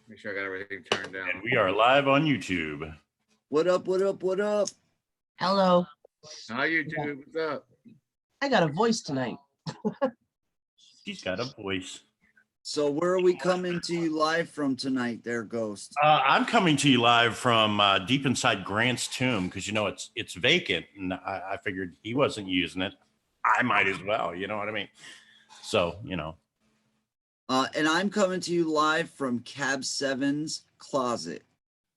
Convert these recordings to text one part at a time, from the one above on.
Make sure I got everything turned down. And we are live on YouTube. What up, what up, what up? Hello. Hi, YouTube. What's up? I got a voice tonight. She's got a voice. So where are we coming to you live from tonight there, Ghost? I'm coming to you live from deep inside Grant's tomb because, you know, it's vacant. And I figured he wasn't using it. I might as well. You know what I mean? So, you know. And I'm coming to you live from Cab 7's closet.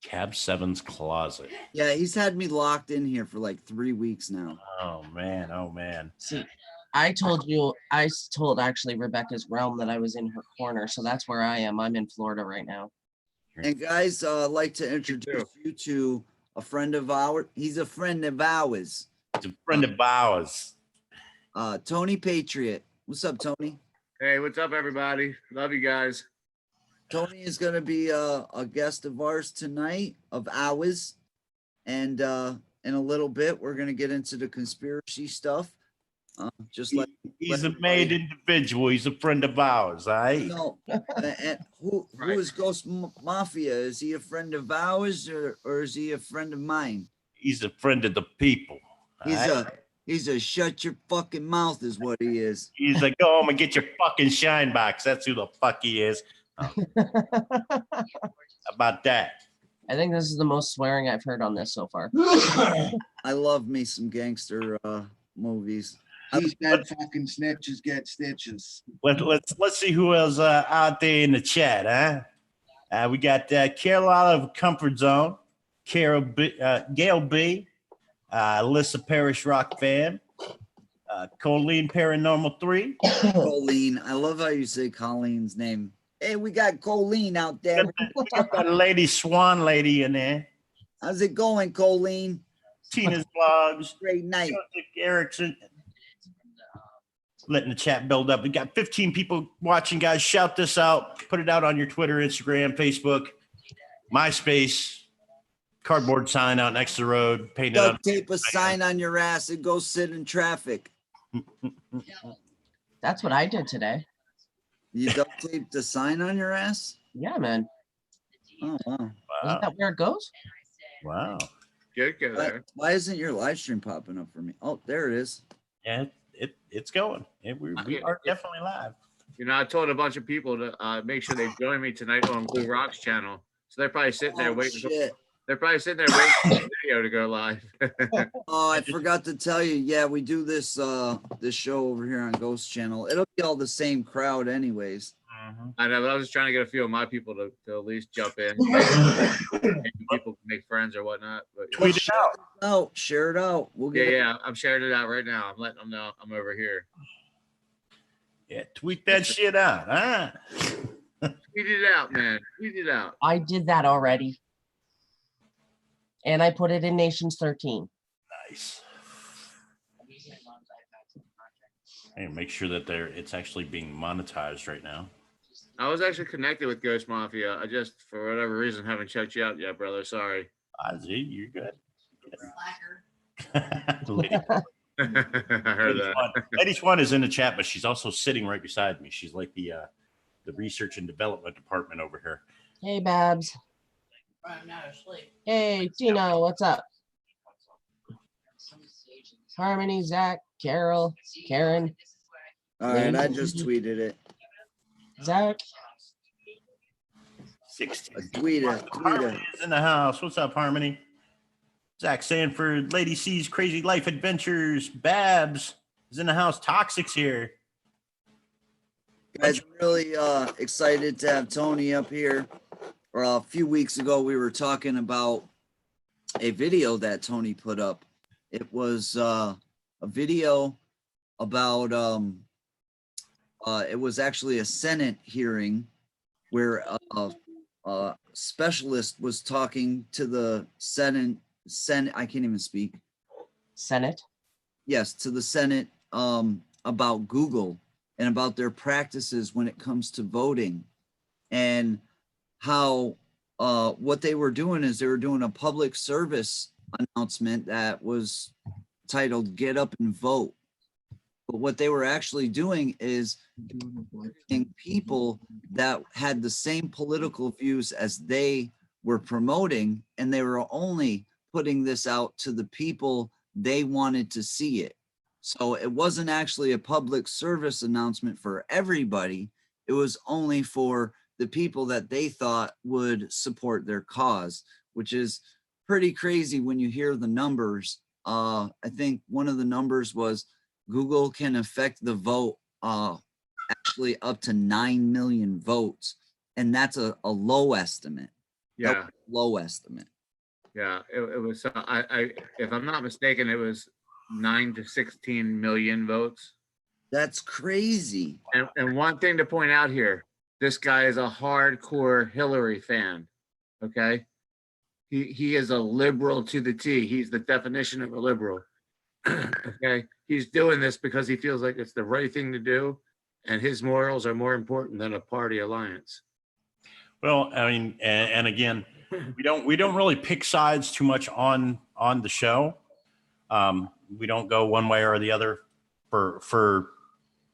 Cab 7's closet. Yeah, he's had me locked in here for like 3 weeks now. Oh, man. Oh, man. See, I told actually Rebecca's realm that I was in her corner. So that's where I am. I'm in Florida right now. And guys, I'd like to introduce you to a friend of ours. He's a friend of ours. It's a friend of ours. Tony Patriot. What's up, Tony? Hey, what's up, everybody? Love you guys. Tony is going to be a guest of ours tonight, of ours. And in a little bit, we're going to get into the conspiracy stuff. He's a made individual. He's a friend of ours, right? No. And who is Ghost Mafia? Is he a friend of ours or is he a friend of mine? He's a friend of the people. He's a shut your fucking mouth is what he is. He's like, go home and get your fucking shine box. That's who the fuck he is. Oh. How about that? I think this is the most swearing I've heard on this so far. I love me some gangster movies. These dead fucking snitches get stitches. Let's see who else out there in the chat, huh? We got Carol out of Comfort Zone, Gail B, Alyssa Parrish Rock Fan, Colleen Paranormal 3. Colleen, I love how you say Colleen's name. Hey, we got Colleen out there. We got that Lady Swan lady in there. How's it going, Colleen? Tina's Vlogs. Great night. Erickson. Letting the chat build up. We got 15 people watching, guys. Shout this out. Put it out on your Twitter, Instagram, Facebook, MySpace. Cardboard sign out next to the road. Paint it up. Duct tape a sign on your ass and go sit in traffic. That's what I did today. You duct taped a sign on your ass? Yeah, man. Oh, wow. Isn't that where it goes? Wow. Good go there. Why isn't your live stream popping up for me? Oh, there it is. Yeah, it's going. We are definitely live. You know, I told a bunch of people to make sure they join me tonight on Blue Rock's channel. So they're probably sitting there waiting. They're probably sitting there waiting for the video to go live. Oh, I forgot to tell you. Yeah, we do this this show over here on Ghost Channel. It'll be all the same crowd anyways. I know, but I was just trying to get a few of my people to at least jump in. Maybe people can make friends or whatnot. But Tweet it out. Share it out. We'll get yeah, I'm sharing it out right now. I'm letting them know I'm over here. Yeah, tweet that shit out, huh? Tweet it out, man. Tweet it out. I did that already. And I put it in Nations 13. Nice. And make sure that it's actually being monetized right now. I was actually connected with Ghost Mafia. I just, for whatever reason, haven't checked you out yet, brother. Sorry. Ozzy, you're good. I heard that. Lady Swan is in the chat, but she's also sitting right beside me. She's like the research and development department over here. Hey, Babs. I'm not asleep. Hey, Tino, what's up? Harmony, Zach, Carol, Karen. All right, I just tweeted it. Zach. 60. Tweeter. Harmony is in the house. What's up, Harmony? Zach Sanford, Lady C's Crazy Life Adventures. Babs is in the house. Toxic's here. Guys, I'm really excited to have Tony up here. A few weeks ago, we were talking about a video that Tony put up. It was a video about, it was actually a Senate hearing where a specialist was talking to the Senate, I can't even speak. Senate? Yes, to the Senate about Google and about their practices when it comes to voting. And how what they were doing is they were doing a public service announcement that was titled "Get Up and Vote." But what they were actually doing is getting people that had the same political views as they were promoting, and they were only putting this out to the people they wanted to see it. So it wasn't actually a public service announcement for everybody. It was only for the people that they thought would support their cause, which is pretty crazy when you hear the numbers. I think one of the numbers was Google can affect the vote actually up to 9 million votes. And that's a low estimate. Yeah. Low estimate. Yeah. It was, if I'm not mistaken, it was 9 to 16 million votes. That's crazy. And one thing to point out here, this guy is a hardcore Hillary fan. Okay. He is a liberal to the T. He's the definition of a liberal. Okay. He's doing this because he feels like it's the right thing to do. And his morals are more important than a party alliance. Well, I mean, and again, we don't really pick sides too much on the show. We don't go one way or the other. For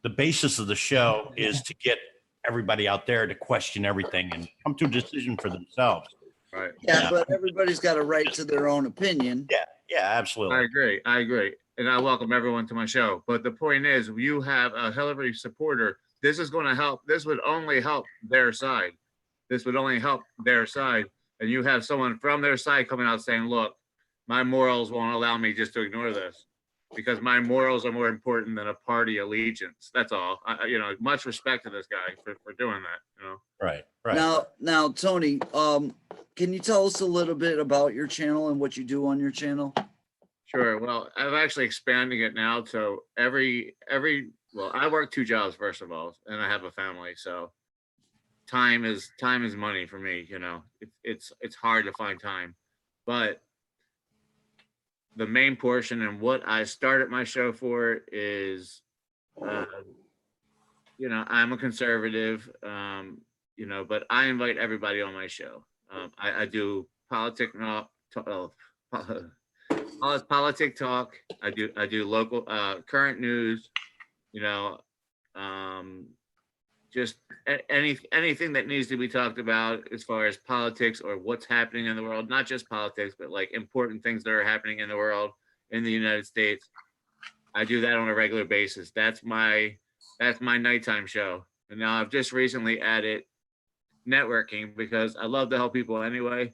the basis of the show is to get everybody out there to question everything and come to a decision for themselves. Right. Yeah, but everybody's got a right to their own opinion. Yeah, absolutely. I agree. And I welcome everyone to my show. But the point is, you have a Hillary supporter. This is going to help. This would only help their side. This would only help their side. And you have someone from their side coming out saying, look, my morals won't allow me just to ignore this because my morals are more important than a party allegiance. That's all. Much respect to this guy for doing that. Right. Now, Tony, can you tell us a little bit about your channel and what you do on your channel? Sure. Well, I'm actually expanding it now. So well, I work 2 jobs, first of all, and I have a family. So time is money for me. It's hard to find time, but the main portion and what I started my show for is, I'm a conservative, but I invite everybody on my show. I do politic talk. I do local current news, just anything that needs to be talked about as far as politics or what's happening in the world, not just politics, but like important things that are happening in the world, in the United States. I do that on a regular basis. That's my nighttime show. And now I've just recently added networking because I love to help people anyway.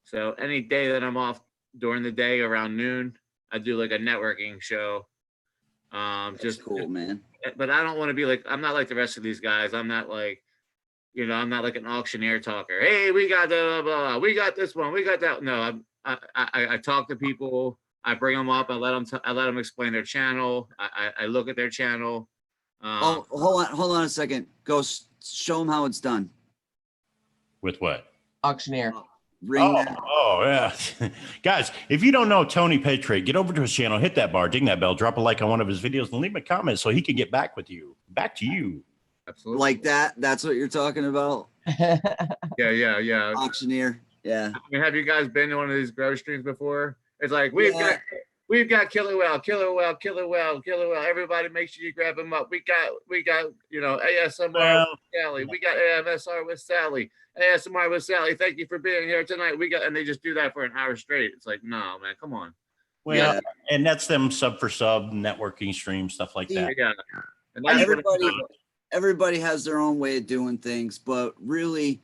So any day that I'm off during the day around noon, I do like a networking show. That's cool, man. But I don't want to be like, I'm not like the rest of these guys. I'm not like, I'm not like an auctioneer talker. Hey, we got blah, blah, blah. We got this one. We got that. No, I talk to people. I bring them up. I let them explain their channel. I look at their channel. Hold on a second. Go show them how it's done. With what? Auctioneer. Yeah. Guys, if you don't know Tony Patriot, get over to his channel, hit that bar, ding that bell, drop a like on one of his videos, and leave a comment so he can get back with you. Back to you. Absolutely. Like that? That's what you're talking about? Yeah. Auctioneer. Yeah. I mean, have you guys been to one of these grove streams before? It's like, we've got Killer Whale. Everybody make sure you grab him up. We got ASMR with Sally. We got AMSR with Sally. ASMR with Sally. Thank you for being here tonight. And they just do that for an hour straight. It's like, no, man, come on. Well, and that's them sub for sub networking streams, stuff like that. Yeah. And everybody has their own way of doing things, but really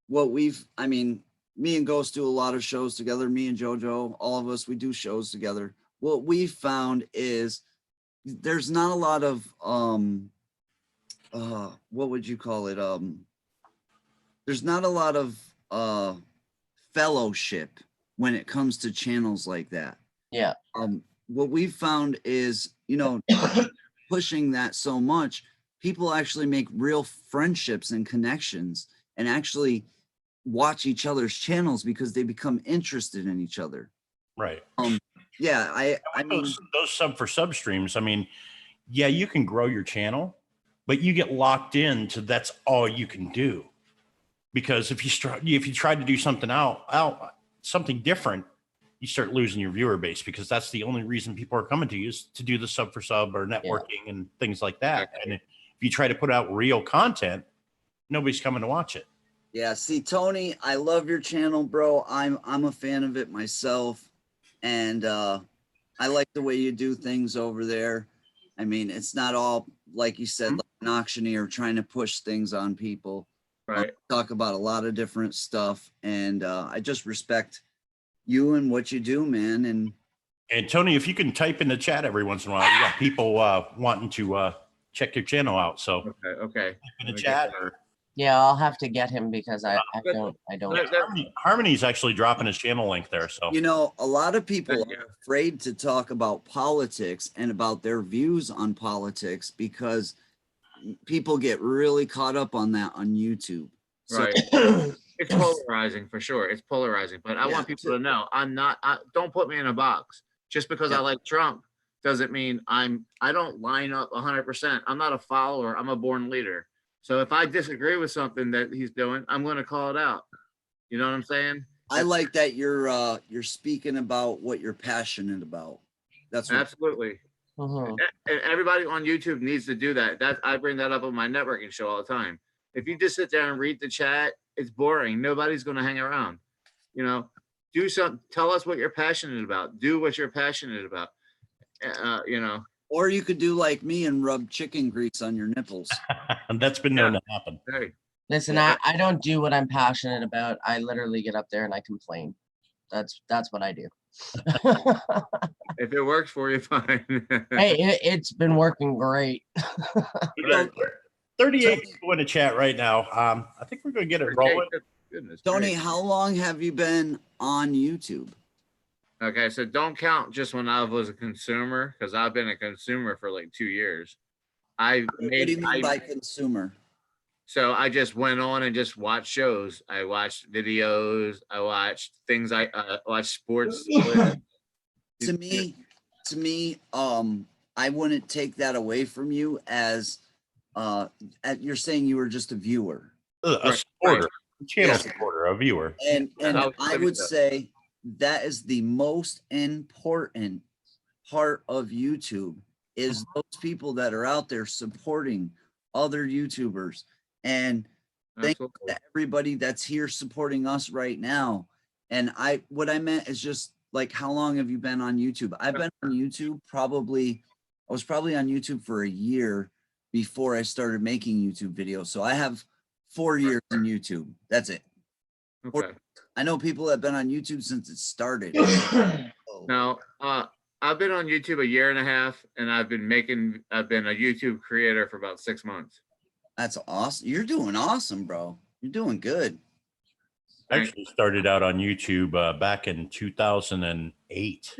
me and Ghost do a lot of shows together. Me and JoJo, all of us, we do shows together. What we found is there's not a lot of what would you call it? There's not a lot of fellowship when it comes to channels like that. Yeah. What we've found is, pushing that so much, people actually make real friendships and connections and actually watch each other's channels because they become interested in each other. Right. Yeah, I mean those sub for sub streams, I mean, yeah, you can grow your channel, but you get locked into that's all you can do. Because if you try to do something something different, you start losing your viewer base, because that's the only reason people are coming to you, is to do the sub for sub or networking and things like that. And if you try to put out real content, nobody's coming to watch it. Yeah, see, Tony, I love your channel, bro. I'm a fan of it myself, and I like the way you do things over there. I mean, it's not all like you said, like an auctioneer trying to push things on people. Right. Talk about a lot of different stuff, and I just respect you and what you do, man. And Tony, if you can type in the chat every once in a while, you got people wanting to check your channel out. So Okay. type in the chat, or Yeah, I'll have to get him because I don't. Harmony's actually dropping his channel link there. So You know, a lot of people Thank you. are afraid to talk about politics and about their views on politics because people get really caught up on that on YouTube. So, Right. It's polarizing for sure. It's polarizing, but I want people to know don't put me in a box. Just because I like Trump doesn't mean I don't line up 100%. I'm not a follower. I'm a born leader. So if I disagree with something that he's doing, I'm going to call it out. You know what I'm saying? I like that you're speaking about what you're passionate about. That's what, Absolutely. Mhm. And everybody on YouTube needs to do that. I bring that up on my networking show all the time. If you just sit there and read the chat, it's boring. Nobody's going to hang around. You know, do something. Tell us what you're passionate about. Do what you're passionate about. You know. or you could do like me and rub chicken grease on your nipples. and that's been known to happen. Hey, Listen, I don't do what I'm passionate about. I literally get up there and I complain. That's what I do. if it works for you, fine. Hey, it's been working great. We got 38 people in the chat right now. I think we're going to get it rolling. Goodness, Tony, great. how long have you been on YouTube? Okay, so don't count just when I was a consumer, because I've been a consumer for like 2 years. What do you mean by consumer? So I just went on and just watched shows. I watched videos. I watched things. I watched sports. To me, I wouldn't take that away from you as you're saying you were just a viewer. A supporter, channel supporter, a viewer. And I'll I would say that is the most important part of YouTube is those people that are out there supporting other YouTubers. And thank you to everybody that's here supporting us right now. And what I meant is just like, how long have you been on YouTube? I've been on YouTube I was probably on YouTube for a year before I started making YouTube videos. So I have 4 years in YouTube. That's it. Okay. I know people that have been on YouTube since it started. Now, I've been on YouTube a year and a half, and I've been a YouTube creator for about 6 months. That's awesome. You're doing awesome, bro. You're doing good. I actually started out on YouTube back in 2008.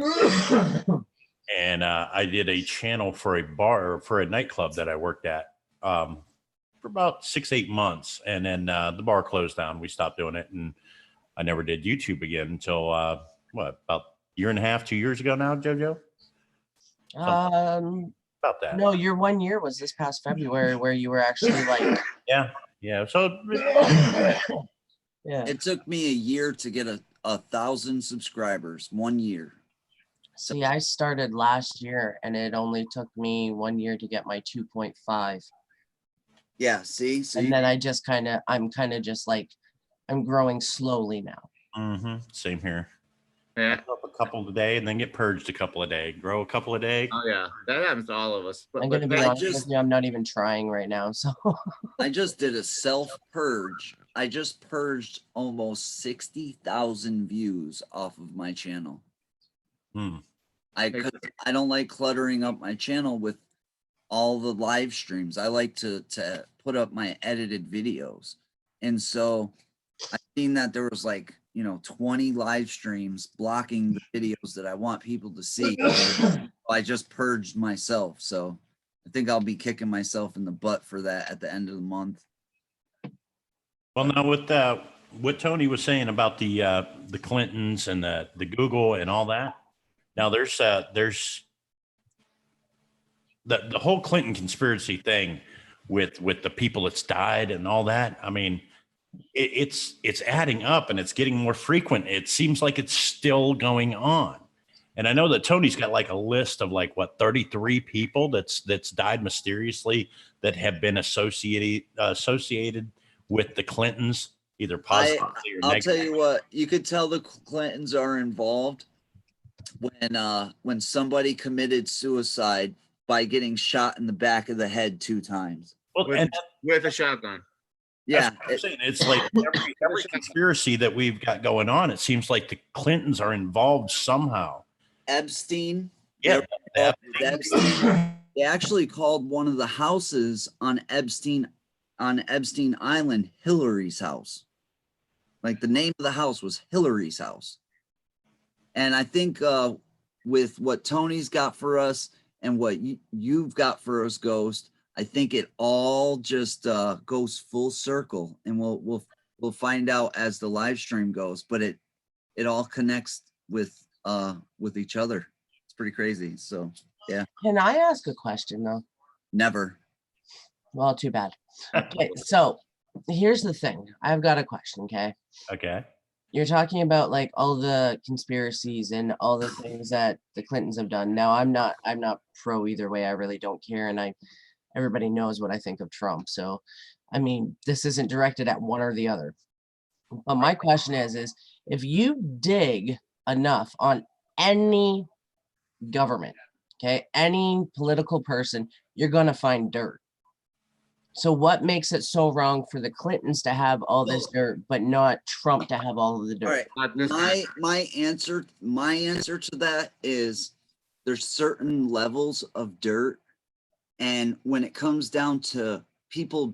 And I did a channel for a nightclub that I worked at for about 6-8 months. And then the bar closed down. We stopped doing it. And I never did YouTube again until, about a year and a half, 2 years ago now, JoJo? About that. No, your 1 year was this past February where you were actually like. Yeah. So Yeah. It took me a year to get 1,000 subscribers. 1 year. See, I started last year and it only took me 1 year to get my 2.5. Yeah, see? So And then I'm kind of just like, I'm growing slowly now. same here. Yeah. Up a couple a day and then get purged a couple a day. Grow a couple a day. Oh yeah, that happens to all of us. I'm gonna be honest with you, I'm not even trying right now. So I just did a self-purge. I just purged almost 60,000 views off of my channel. I don't like cluttering up my channel with all the live streams. I like to put up my edited videos. And so I've seen that there was like, 20 live streams blocking the videos that I want people to see. I just purged myself. So I think I'll be kicking myself in the butt for that at the end of the month. Well, now with what Tony was saying about the Clintons and the Google and all that, now there's the whole Clinton conspiracy thing with the people that's died and all that. I mean, it's adding up and it's getting more frequent. It seems like it's still going on. And I know that Tony's got like a list of like what 33 people that's died mysteriously that have been associated with the Clintons, either positively or I'll tell negatively. you what, you could tell the Clintons are involved when somebody committed suicide by getting shot in the back of the head 2 times. Well, with, and with a shotgun. Yeah, that's what I'm saying. It's like every conspiracy that we've got going on, it seems like the Clintons are involved somehow. Epstein. Yeah, they're involved with Epstein. They actually called one of the houses on Epstein Island Hillary's house. Like the name of the house was Hillary's house. And I think with what Tony's got for us and what you've got for us, Ghost, I think it all just goes full circle, and we'll find out as the live stream goes. But it all connects with each other. It's pretty crazy. So yeah. Can I ask a question though? Never. Well, too bad. Okay, so here's the thing. I've got a question, okay? Okay. You're talking about like all the conspiracies and all the things that the Clintons have done. Now, I'm not pro either way. I really don't care, and everybody knows what I think of Trump. So, I mean, this isn't directed at one or the other. But my question is if you dig enough on any government, okay, any political person, you're gonna find dirt. So what makes it so wrong for the Clintons to have all this dirt, but not Trump to have all of the dirt? All right. Not this time. My answer to that is there's certain levels of dirt. And when it comes down to people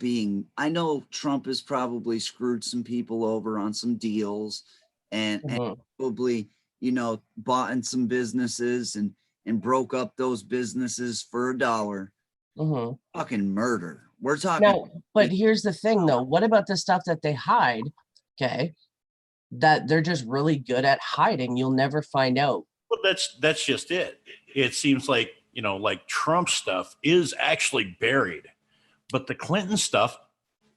I know Trump has probably screwed some people over on some deals and probably, bought in some businesses and broke up those businesses for $1. Fucking murder. We're talking. No, but here's the thing though. What about the stuff that they hide? Okay. That they're just really good at hiding. You'll never find out. Well, that's just it. It seems like, like Trump stuff is actually buried, but the Clinton stuff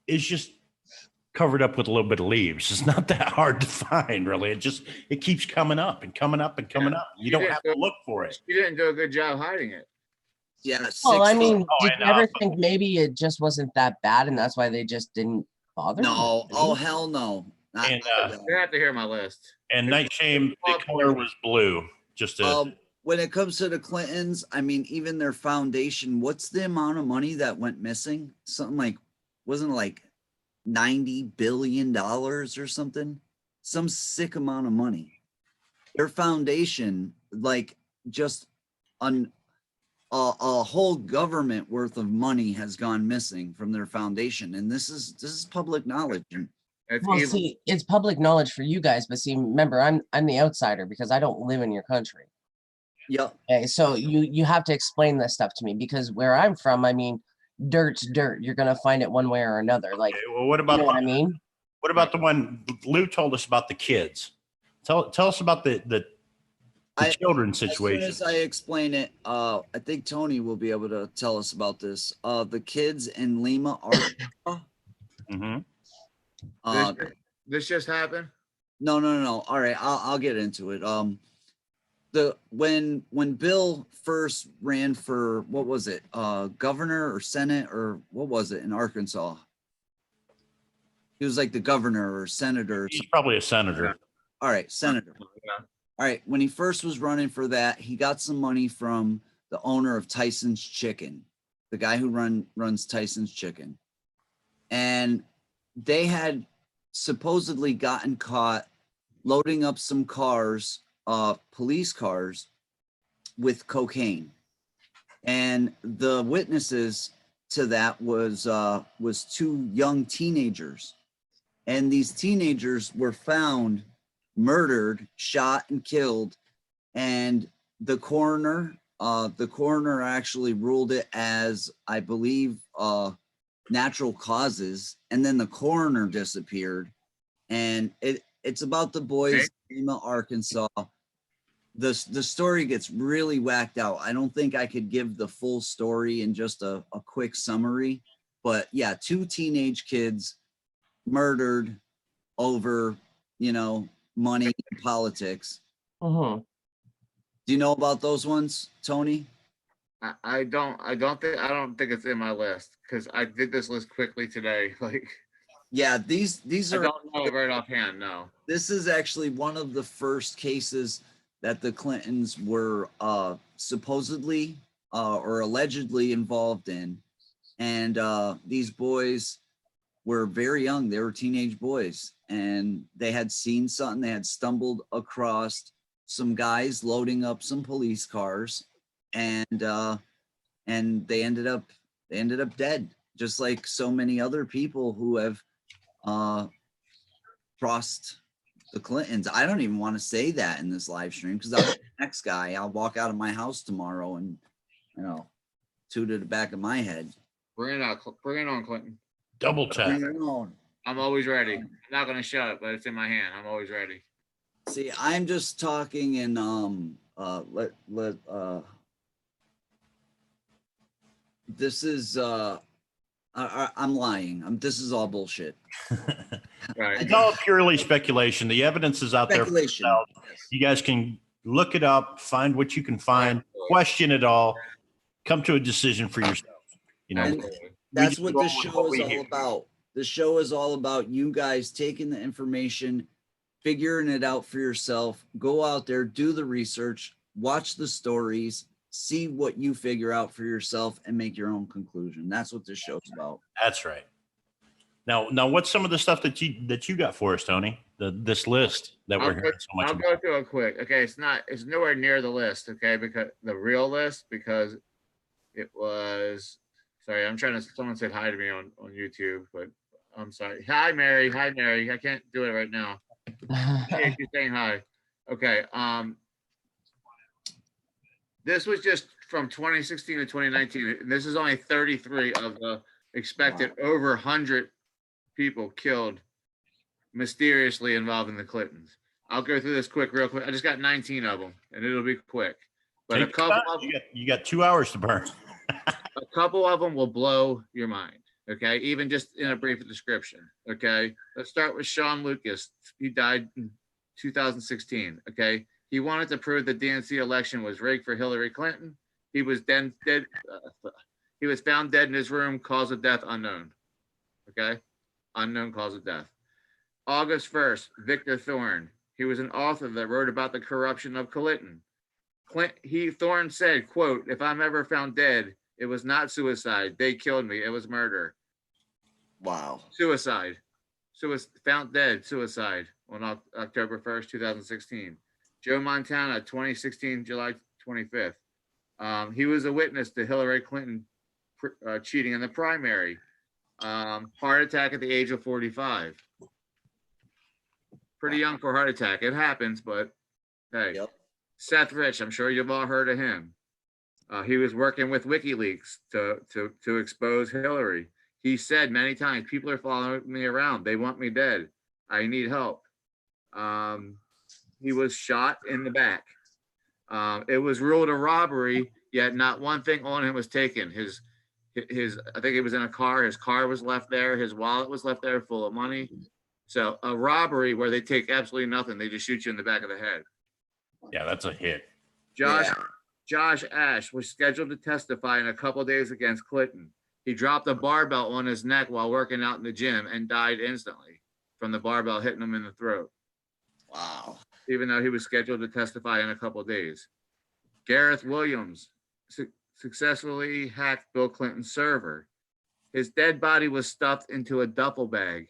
is just covered up with a little bit of leaves. It's not that hard to find, really. It keeps coming up and coming up and coming up. You don't have to look for it. You didn't do a good job hiding it. Yeah. Well, I mean, did you ever think maybe it just wasn't that bad and that's why they just didn't bother? No. Oh, hell no. And You have to hear my list. And Night Shame, the color was blue. Just to when it comes to the Clintons, I mean, even their foundation, what's the amount of money that went missing? Something like, wasn't it like $90 billion or something? Some sick amount of money. Their foundation, like just a whole government worth of money has gone missing from their foundation. And this is public knowledge. Well, see, it's public knowledge for you guys, but see, remember, I'm the outsider because I don't live in your country. Yep. Okay, so you have to explain this stuff to me because where I'm from, I mean, dirt's dirt. You're gonna find it one way or another. Like, okay, well, what about you know what I mean? What about the one Lou told us about the kids? Tell us about the children situation. As soon as I explain it, I think Tony will be able to tell us about this. The kids in Lima, Arkansas. This just happened? No. All right, I'll get into it. When Bill first ran for, what was it, governor or senate or what was it in Arkansas? He was like the governor or senator. He's probably a senator. All right, senator. Yeah. All right, when he first was running for that, he got some money from the owner of Tyson's Chicken, the guy who runs Tyson's Chicken. And they had supposedly gotten caught loading up some cars, police cars, with cocaine. And the witnesses to that was 2 young teenagers. And these teenagers were found murdered, shot, and killed. And the coroner actually ruled it as, I believe, natural causes. And then the coroner disappeared. And it's about the boys in Arkansas. The story gets really whacked out. I don't think I could give the full story in just a quick summary. But yeah, 2 teenage kids murdered over, you know, money and politics. Mhm. Do you know about those ones, Tony? I don't think it's in my list because I did this list quickly today. Like Yeah, these I are, don't know it right offhand. No. this is actually one of the first cases that the Clintons were supposedly or allegedly involved in. And these boys were very young. They were teenage boys, and they had seen something. They had stumbled across some guys loading up some police cars, and they ended up dead, just like so many other people who have crossed the Clintons. I don't even want to say that in this live stream because I'm the next guy. I'll walk out of my house tomorrow and, you know, two to the back of my head. Bring it out. Bring it on, Clinton. Double tap. Bring it on. I'm always ready. I'm not gonna show it, but it's in my hand. I'm always ready. See, I'm just talking in this is I'm lying. This is all bullshit. Right. It's all purely speculation. The evidence is out there. For Speculation. yourself. You guys can look it up, find what you can find, question it all, come to a decision for yourself. You know, And Absolutely. that's just what roll this with show what is we all hear. about. The show is all about you guys taking the information, figuring it out for yourself, go out there, do the research, watch the stories, see what you figure out for yourself and make your own conclusion. That's what this show's about. That's right. Now, what's some of the stuff that you got for us, Tony? This list that we're hearing so much I'll about. go through it quick. Okay, it's nowhere near the list. Okay, because the real list, because it was. Sorry, I'm trying to. Someone said hi to me on YouTube, but I'm sorry. Hi, Mary. Hi, Mary. I can't do it right now. Hey, she's saying hi. Okay. This was just from 2016 to 2019. And this is only 33 of the expected over 100 people killed mysteriously involved in the Clintons. I'll go through this real quick. I just got 19 of them, and it'll be quick. But Take a couple your of time. You got 2 hours to burn. a couple of them will blow your mind. Okay, even just in a brief description. Okay, let's start with Sean Lucas. He died in 2016. Okay, he wanted to prove the DNC election was rigged for Hillary Clinton. He was then dead. He was found dead in his room. Cause of death unknown. Okay, unknown cause of death. August 1st, Victor Thorne. He was an author that wrote about the corruption of Clinton. Thorne said, quote, "If I'm ever found dead, it was not suicide. They killed me. It was murder." Wow. Suicide. Found dead. Suicide on October 1st, 2016. Joe Montana, 2016, July 25th. He was a witness to Hillary Clinton cheating in the primary. Heart attack at the age of 45. Pretty young for a heart attack. It happens, but hey. Yep. Seth Rich, I'm sure you've all heard of him. He was working with WikiLeaks to expose Hillary. He said many times, "People are following me around. They want me dead. I need help." He was shot in the back. It was ruled a robbery, yet not one thing on him was taken. His I think he was in a car. His car was left there. His wallet was left there full of money. So a robbery where they take absolutely nothing. They just shoot you in the back of the head. Yeah, that's a hit. Josh Ash was scheduled to testify in a couple days against Clinton. He dropped a barbell on his neck while working out in the gym and died instantly from the barbell hitting him in the throat. Wow. Even though he was scheduled to testify in a couple days. Gareth Williams successfully hacked Bill Clinton's server. His dead body was stuffed into a duffel bag.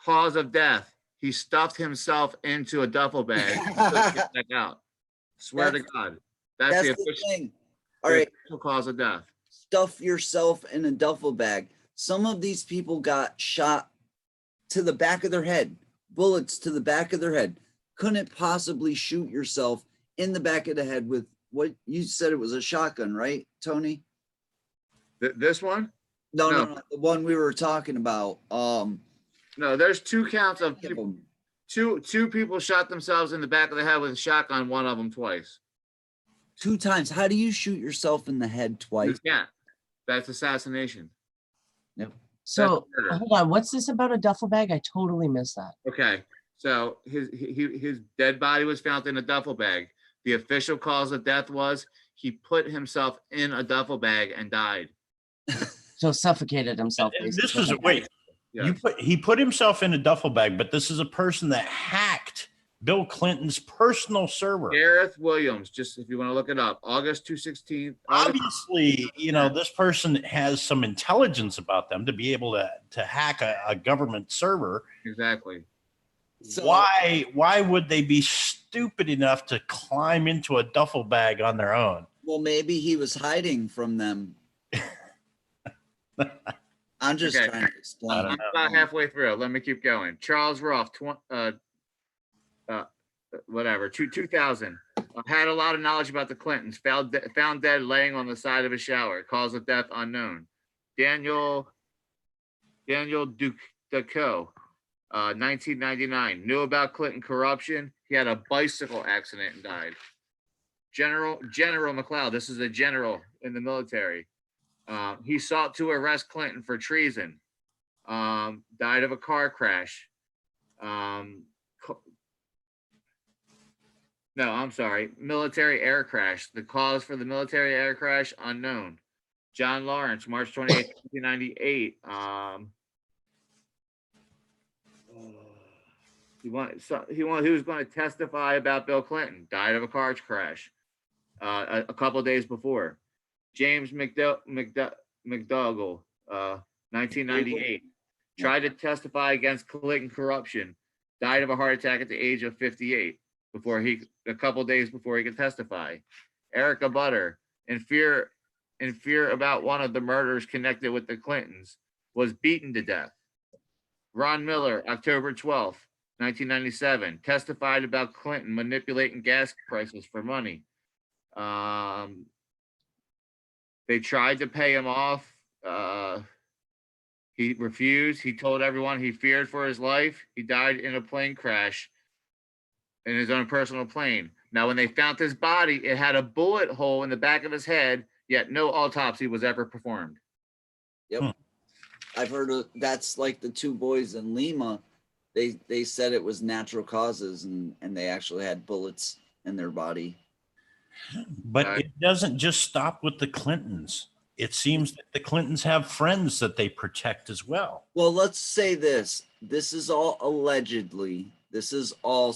Cause of death: he stuffed himself into a duffel bag and couldn't get back out. Swear to God. That's the official thing. All right. cause of death. Stuff yourself in a duffel bag. Some of these people got shot to the back of their head, bullets to the back of their head. Couldn't possibly shoot yourself in the back of the head with what you said. It was a shotgun, right, Tony? This one? No, the one we were talking about. No, there's 2 counts of people. Two people shot themselves in the back of the head with a shotgun, one of them twice. 2 times. How do you shoot yourself in the head twice? You can't. That's assassination. Yep. So murder. hold on, what's this about a duffel bag? I totally missed that. Okay, so his dead body was found in a duffel bag. The official cause of death was he put himself in a duffel bag and died. So suffocated himself. And this basically. is wait. Yes. He put himself in a duffel bag, but this is a person that hacked Bill Clinton's personal server. Gareth Williams, just if you want to look it up, August 2/16. Obviously, this person has some intelligence about them to be able to hack a government server. Exactly. So, Why would they be stupid enough to climb into a duffel bag on their own? well, maybe he was hiding from them. I'm just Okay. trying to explain. don't I'm about halfway through. Let me keep going. Charles Roth, 2000, had a lot of knowledge about the Clintons. Found dead laying on the side of a shower. Cause of death unknown. Daniel Ducot, 1999, knew about Clinton corruption. He had a bicycle accident and died. General McLeod, this is a general in the military. He sought to arrest Clinton for treason. Died of a car crash. No, I'm sorry. Military air crash. The cause for the military air crash unknown. John Lawrence, March 28, 1998. He was going to testify about Bill Clinton. Died of a car crash. A couple of days before. James McDougall, 1998, tried to testify against Clinton corruption. Died of a heart attack at the age of 58. A couple of days before he could testify. Erica Butter, in fear about one of the murders connected with the Clintons, was beaten to death. Ron Miller, October 12th, 1997, testified about Clinton manipulating gas prices for money. They tried to pay him off. He refused. He told everyone he feared for his life. He died in a plane crash in his own personal plane. Now, when they found his body, it had a bullet hole in the back of his head, yet no autopsy was ever performed. Yep. I've heard of that's like the two boys in Lima. They said it was natural causes and they actually had bullets in their body. But it doesn't just stop with the Clintons. It seems that the Clintons have friends that they protect as well. Well, let's say this. This is all allegedly. This is all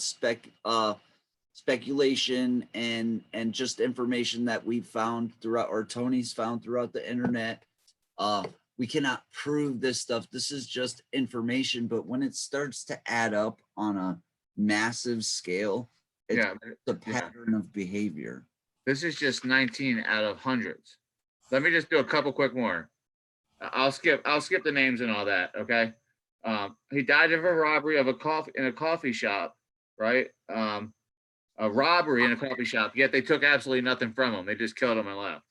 speculation and just information that we've found throughout, or Tony's found throughout the internet. We cannot prove this stuff. This is just information. But when it starts to add up on a massive scale, it's a pattern of behavior. This is just 19 out of hundreds. Let me just do a couple quick more. I'll skip the names and all that. Okay. He died of a robbery of a coffee shop, right? A robbery in a coffee shop. Yet they took absolutely nothing from him. They just killed him and left.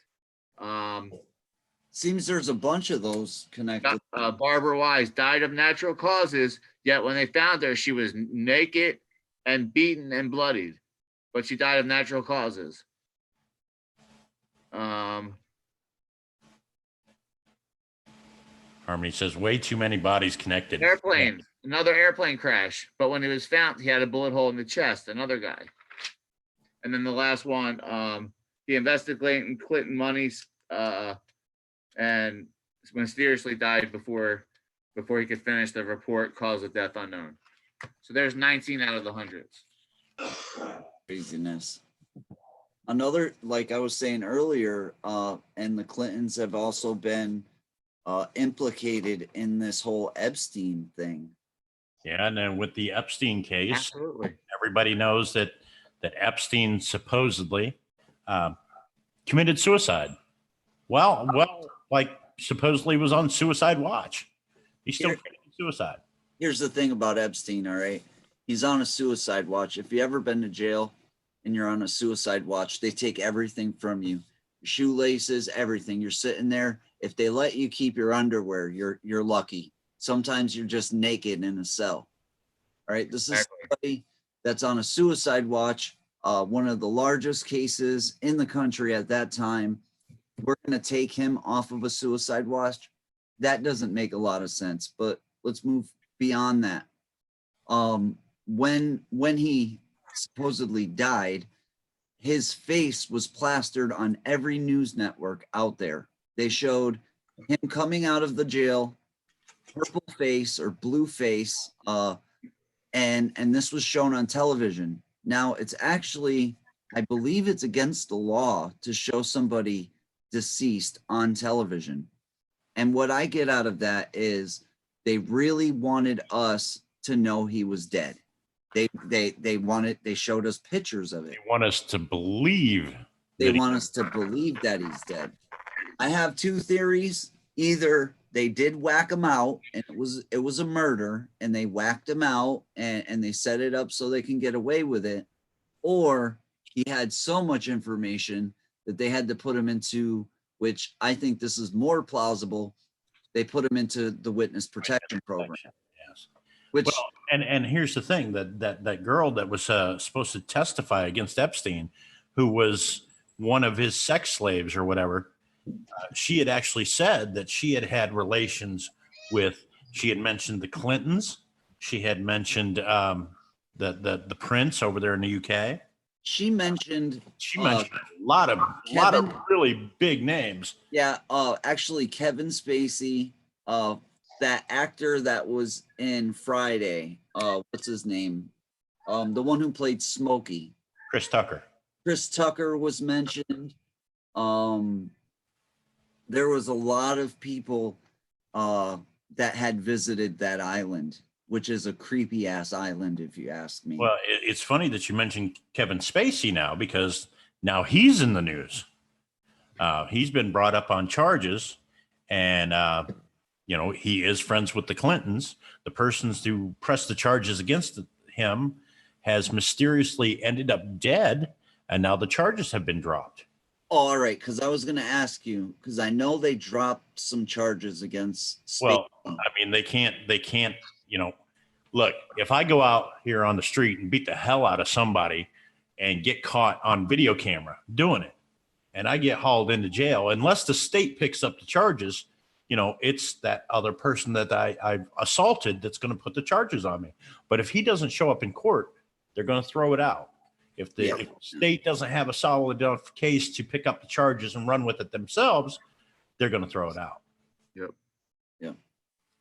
Seems there's a bunch of those connected. Barbara Wise died of natural causes. Yet when they found her, she was naked and beaten and bloodied, but she died of natural causes. Harmony says way too many bodies connected. Another airplane crash, but when he was found, he had a bullet hole in the chest. Another guy. And then the last one, he investigated Clinton monies, and mysteriously died before he could finish the report. Cause of death unknown. So there's 19 out of the hundreds. Craziness. Another, like I was saying earlier, and the Clintons have also been implicated in this whole Epstein thing. Yeah, and then with the Epstein case, Absolutely. everybody knows that Epstein supposedly committed suicide. Well, like supposedly was on suicide watch. He's still committing suicide. Here's the thing about Epstein, all right? He's on a suicide watch. If you ever been to jail and you're on a suicide watch, they take everything from you. Your shoelaces, everything. You're sitting there. If they let you keep your underwear, you're lucky. Sometimes you're just naked in a cell. All right. This is somebody that's on a suicide watch. One of the largest cases in the country at that time. We're going to take him off of a suicide watch. that doesn't make a lot of sense. But let's move beyond that. When he supposedly died, his face was plastered on every news network out there. They showed him coming out of the jail, purple face or blue face, and this was shown on television. Now it's actually, I believe it's against the law to show somebody deceased on television. And what I get out of that is they really wanted us to know he was dead. They showed us pictures of it. They want us to believe. They want us to believe that he's dead. I have two theories. Either they did whack him out and it was a murder and they whacked him out and they set it up so they can get away with it, or he had so much information that they had to put him into, which I think this is more plausible, they put him into the witness protection program. Yes. Which, Well, and here's the thing, that girl that was supposed to testify against Epstein, who was one of his sex slaves or whatever, she had actually said that she had had relations with, she had mentioned the Clintons. She had mentioned the prince over there in the UK. she mentioned A lot of really big names. yeah, actually Kevin Spacey, that actor that was in Friday, what's his name? The one who played Smokey. Chris Tucker. Chris Tucker was mentioned. There was a lot of people that had visited that island, which is a creepy ass island, if you ask me. Well, it's funny that you mentioned Kevin Spacey now, because now he's in the news. He's been brought up on charges, and he is friends with the Clintons. The persons who pressed the charges against him has mysteriously ended up dead, and now the charges have been dropped. Oh, all right, because I was going to ask you, because I know they dropped some charges against Spacey. Well, I mean, they can't, look, if I go out here on the street and beat the hell out of somebody and get caught on video camera doing it, and I get hauled into jail, unless the state picks up the charges, it's that other person that I've assaulted that's going to put the charges on me. But if he doesn't show up in court, they're going to throw it out. If the state doesn't have a solid enough case to pick up the charges and run with it themselves, they're going to throw it out. Yep. Yeah.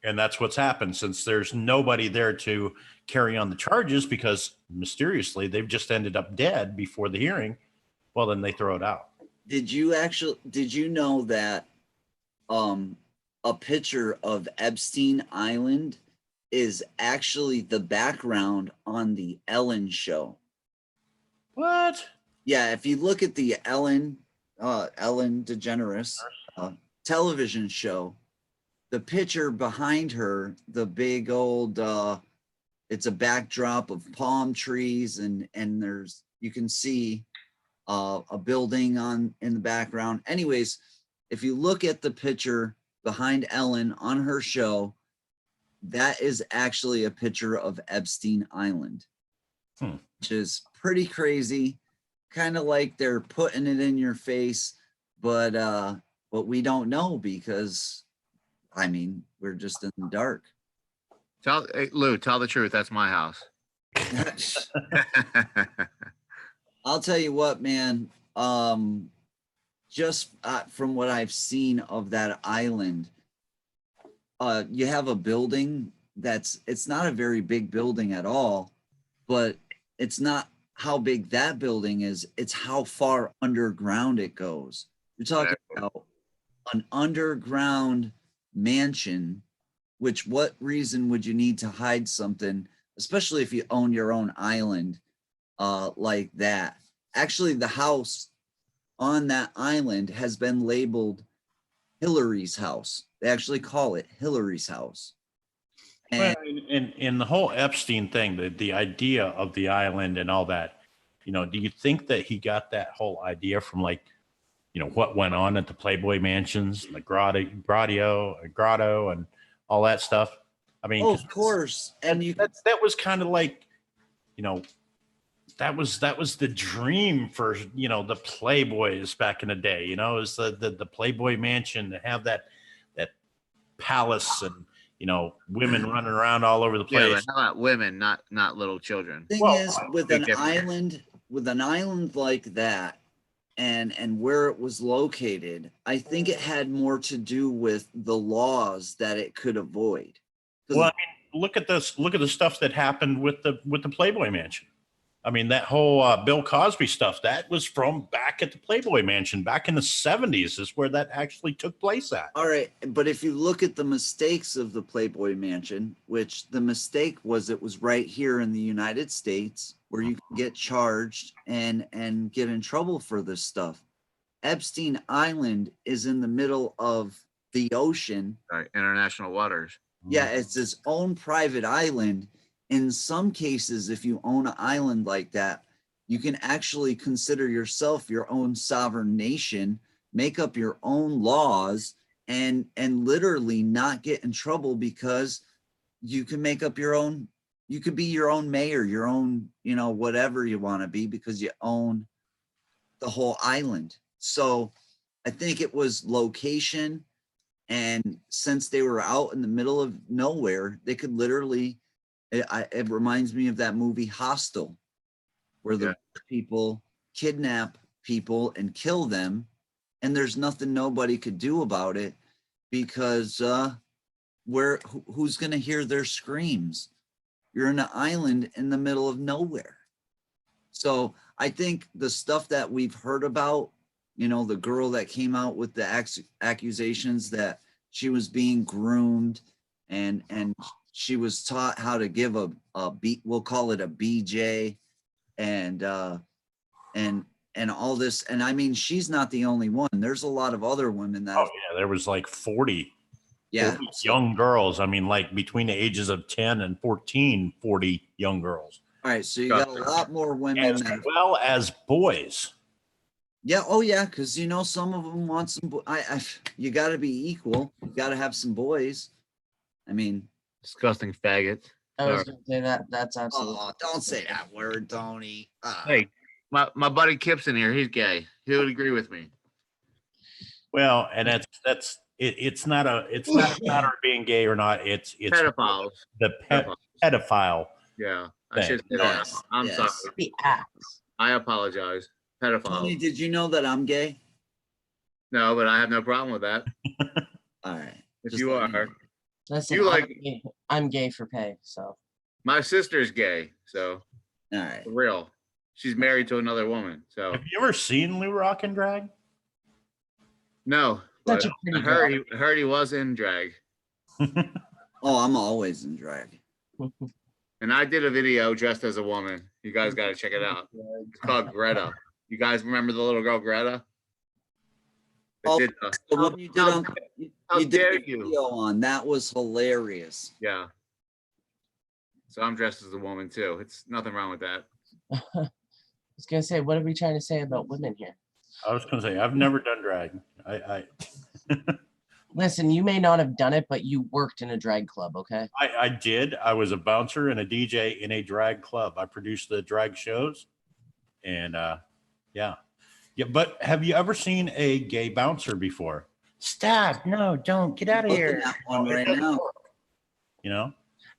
And that's what's happened, since there's nobody there to carry on the charges, because mysteriously they've just ended up dead before the hearing. Well, then they throw it out. Did you know that a picture of Epstein Island is actually the background on the Ellen show? What? Yeah, if you look at the Ellen DeGeneres television show, the picture behind her, the big old, it's a backdrop of palm trees, and there's, you can see a building in the background. Anyways, if you look at the picture behind Ellen on her show, that is actually a picture of Epstein Island, which is pretty crazy. Kind of like they're putting it in your face, but we don't know, because I mean, we're just in the dark. Hey, Lou, tell the truth. That's my house. I'll tell you what, man. Just from what I've seen of that island, you have a building it's not a very big building at all, but it's not how big that building is, it's how far underground it goes. You're talking about an underground mansion, which what reason would you need to hide something, especially if you own your own island like that? Actually, the house on that island has been labeled Hillary's house. They actually call it Hillary's house. And in the whole Epstein thing, the idea of the island and all that, do you think that he got that whole idea from what went on at the Playboy mansions, the grotto, and all that stuff? I mean, of course. And that was kind of like, that was the dream for, the Playboys back in the day, is the Playboy mansion, to have that palace and, women running around all over the Yeah, place. but how about women, not little children? Thing Well, is, with big an difference. island like that, and where it was located, I think it had more to do with the laws that it could avoid. 'Cause- Well, I mean, look at this. Look at the stuff that happened with the Playboy Mansion. I mean, that whole Bill Cosby stuff, that was from back at the Playboy Mansion back in the 70s is where that actually took place at. all right, but if you look at the mistakes of the Playboy Mansion, which the mistake was it was right here in the United States where you can get charged and get in trouble for this stuff. Epstein Island is in the middle of the ocean. Right, international waters. Yeah, it's its own private island. In some cases, if you own an island like that, you can actually consider yourself your own sovereign nation, make up your own laws, and literally not get in trouble because you can make up your own. You could be your own mayor, your own, whatever you want to be because you own the whole island. So I think it was location. And since they were out in the middle of nowhere, they could literally, it reminds me of that movie Hostel, where the people kidnap people and kill them. And there's nothing nobody could do about it because who's going to hear their screams? You're in an island in the middle of nowhere. So I think the stuff that we've heard about, the girl that came out with the accusations that she was being groomed and she was taught how to give a B, we'll call it a BJ, and all this. And I mean, she's not the only one. There's a lot of other women that. Oh yeah, there was like 40 young girls. I mean, like between the ages of 10 and 14, 40 young girls. All right, so you got a lot more women As well as boys. Yeah. Oh, yeah. Because some of them want some. You got to be equal. You got to have some boys. I mean, Disgusting faggots. I was Sorry. gonna say that. That's absolutely. oh, don't say that word, Tony. Hey, my buddy Kip's in here. He's gay. He would agree with me. Well, and that's it. It's not a matter of being gay or not. It's Pedophiles. the pedophile. Yeah, I Thing. should say that. I'm sorry. The acts. I apologize. Tony, Pedophiles. did you know that I'm gay? No, but I have no problem with that. All right. If Just you let me are, know. Listen, You I'm gay for pay, so my sister's gay, so All right. for real. She's married to another woman, so Have you ever seen Lou Rock and Drag? no. such But a I pretty heard he was in drag, Oh, I'm always in drag. girl. and I did a video dressed as a woman. You guys got to check it out. It's called Greta. You guys remember the little girl Greta? That Oh, did, The one you did on, how you did dare a you. video on, that was hilarious. Yeah. So I'm dressed as a woman too. It's nothing wrong with that. I was gonna say, what are we trying to say about women here? I was going to say I've never done drag. Listen, you may not have done it, but you worked in a drag club, okay? I did. I was a bouncer and a DJ in a drag club. I produced the drag shows, and yeah. But have you ever seen a gay bouncer before? Stop! No, don't get out of Looking here. at one No, it right doesn't now. work, You know.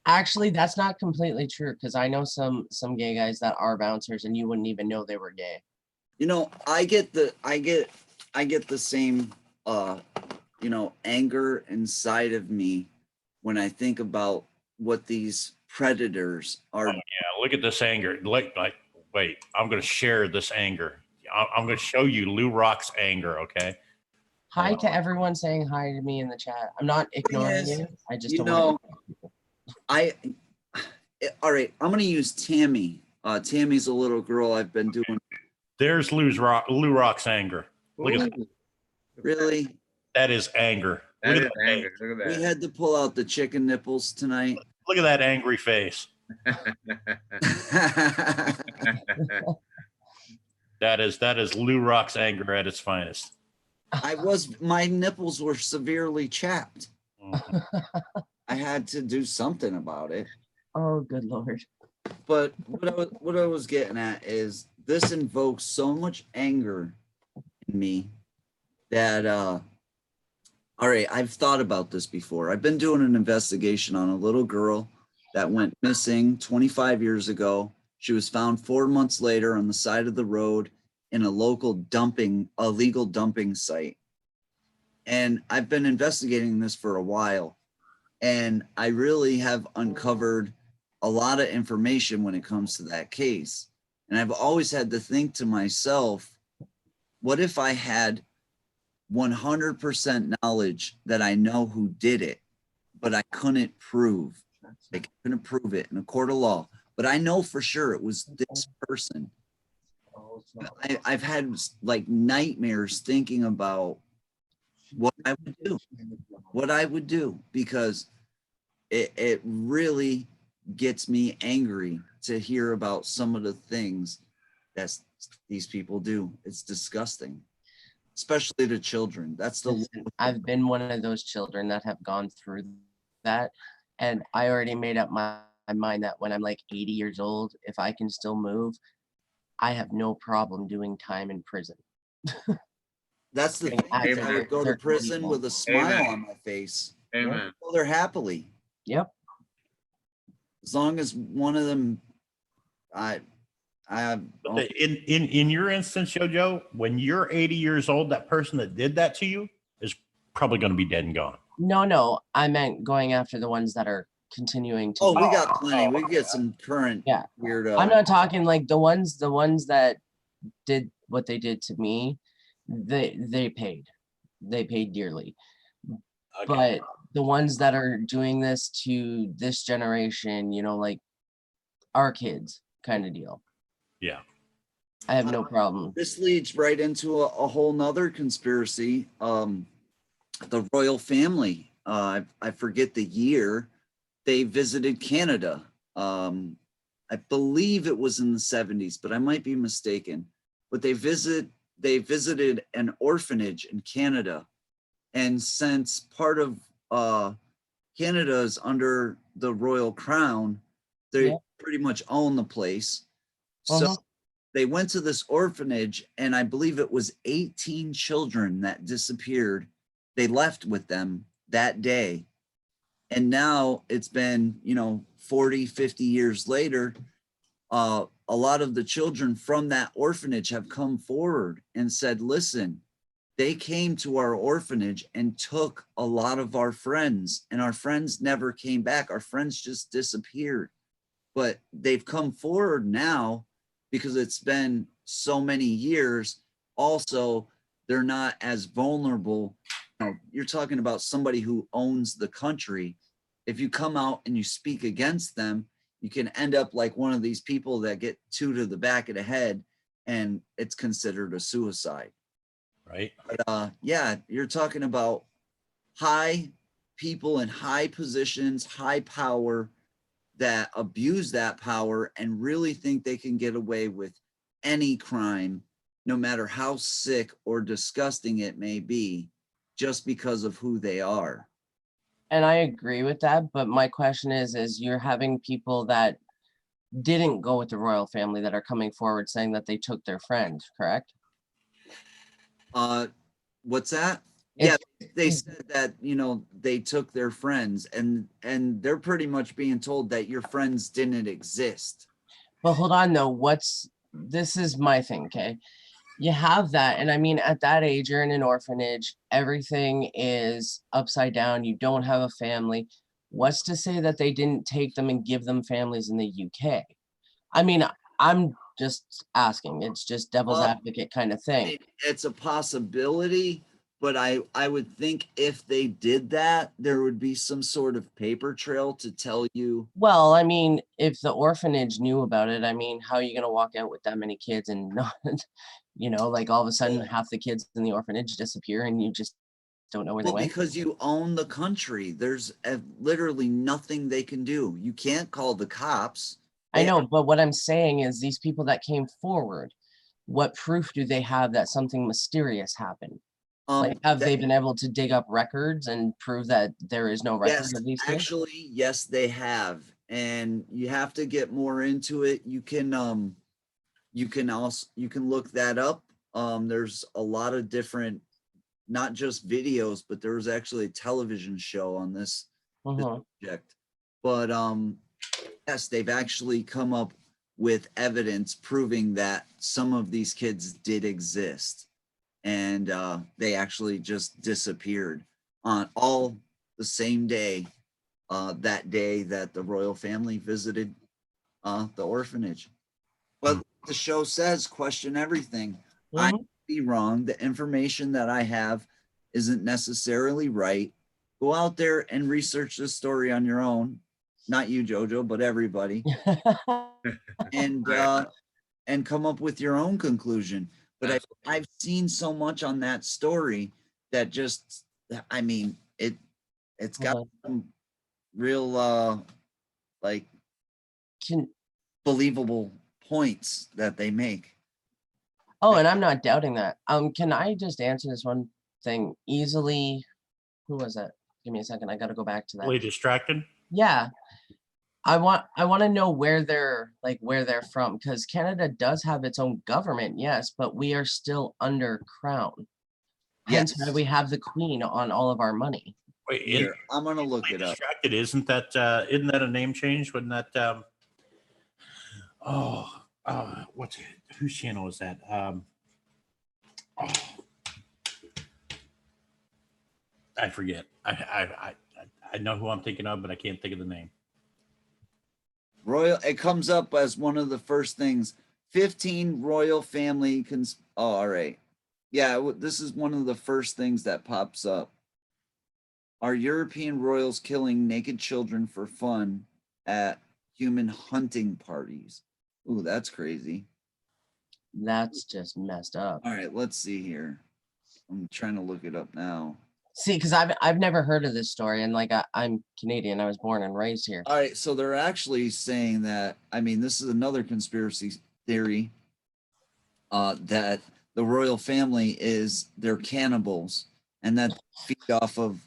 Actually, that's not completely true because I know some gay guys that are bouncers and you wouldn't even know they were gay. I get the same anger inside of me when I think about what these predators are. Yeah, look at this anger. Like, wait, I'm going to share this anger. I'm going to show you Lou Rock's anger. Okay. Hi to everyone saying hi to me in the chat. I'm not ignoring is, you. I just you don't know, want to. All right, I'm gonna use Tammy. Tammy's a little girl I've been doing. There's Lou Rock's anger. Look at that. Really? That is anger. That Look is at that anger. Look We at had to pull out the chicken nipples tonight. Look at that angry face. that. That is Lou Rock's anger at its finest. My nipples were severely chapped. Mhm. I had to do something about it. Oh, good Lord. But what I was getting at is this invokes so much anger in me that All right, I've thought about this before. I've been doing an investigation on a little girl that went missing 25 years ago. She was found 4 months later on the side of the road in a local illegal dumping site. And I've been investigating this for a while. And I really have uncovered a lot of information when it comes to that case. And I've always had to think to myself, what if I had 100% knowledge that I know who did it, but I couldn't prove, it in a court of law, but I know for sure it was this person. I've had like nightmares thinking about what I would do, because it really gets me angry to hear about some of the things that these people do. It's disgusting, especially to children. That's the Listen, I've been one of those children that have gone through that, and I already made up my mind that when I'm like 80 years old, if I can still move, I have no problem doing time in prison. That's the thing. I Amen. would go to prison with a smile Amen. on my face. Amen. Go there happily. Yep. As long as one of them, I have. In your instance, Jojo, when you're 80 years old, that person that did that to you is probably going to be dead and gone. No, I meant going after the ones that are continuing to. Oh, we got plenty. We get some current Yeah. weirdo. I'm not talking like the ones that did what they did to me. They paid dearly. Okay. But the ones that are doing this to this generation, like our kids kind of deal. Yeah. I have no problem. This leads right into a whole nother conspiracy. The royal family. I forget the year. They visited Canada. I believe it was in the 70s, but I might be mistaken. But they visited an orphanage in Canada. And since part of Canada is under the royal crown, they pretty much own the place. So they went to this orphanage, and I believe it was 18 children that disappeared. They left with them that day. And now it's been, 40, 50 years later. A lot of the children from that orphanage have come forward and said, listen, they came to our orphanage and took a lot of our friends, and our friends never came back. Our friends just disappeared. But they've come forward now because it's been so many years. Also, they're not as vulnerable. You're talking about somebody who owns the country. If you come out and you speak against them, you can end up like one of these people that get two to the back of the head, and it's considered a suicide. Right. But yeah, you're talking about high people in high positions, high power, that abuse that power and really think they can get away with any crime, no matter how sick or disgusting it may be, just because of who they are. And I agree with that, but my question is you're having people that didn't go with the royal family that are coming forward saying that they took their friend, correct? What's that? It's- Yeah, they said that, they took their friends, and they're pretty much being told that your friends didn't exist. But hold on though, this is my thing, okay? You have that, and I mean, at that age, you're in an orphanage, everything is upside down, you don't have a family. What's to say that they didn't take them and give them families in the UK? I mean, I'm just asking, it's just devil's advocate kind of thing. It's a possibility, but I would think if they did that, there would be some sort of paper trail to tell you. Well, I mean, if the orphanage knew about it, I mean, how are you going to walk out with that many kids and not, like all of a sudden half the kids in the orphanage disappear and you just don't know where they went? Because you own the country. There's literally nothing they can do. You can't call the cops. I know, but what I'm saying is these people that came forward, what proof do they have that something mysterious happened? Like, have they been able to dig up records and prove that there is no record of these things? Actually, yes, they have. And you have to get more into it. You can look that up. There's a lot of different not just videos, but there was actually a television show on this Mhm. subject. But yes, they've actually come up with evidence proving that some of these kids did exist, and they actually just disappeared on all the same day, that day that the royal family visited the orphanage. But the show says question everything. I Mhm. could be wrong. The information that I have isn't necessarily right. Go out there and research this story on your own. Not you, Jojo, but everybody, and Right. come up with your own conclusion. But Absolutely. I've seen so much on that story that just, I mean, it's got Mhm. some real like Can believable points that they make. Oh, and I'm not doubting that. Can I just answer this one thing easily? Who was that? Give me a second. I got to go back to that. Really distracted. Yeah, I want to know where they're from, because Canada does have its own government, yes, but we are still under crown. Hence why Yes. we have the queen on all of our money. Wait, Here, I'm gonna look it up. distracted. Isn't that a name change? Wouldn't that what's whose channel is that? Oh, I forget. I know who I'm thinking of, but I can't think of the name. Royal, it comes up as one of the first things. 15 royal family oh, all right. Yeah, this is one of the first things that pops up. Are European royals killing naked children for fun at human hunting parties? Ooh, that's crazy. That's just messed up. All right, let's see here. I'm trying to look it up now. See, because I've never heard of this story, and like I'm Canadian. I was born and raised here. All right, so they're actually saying that, I mean, this is another conspiracy theory, that the royal family they're cannibals, and that they feed off of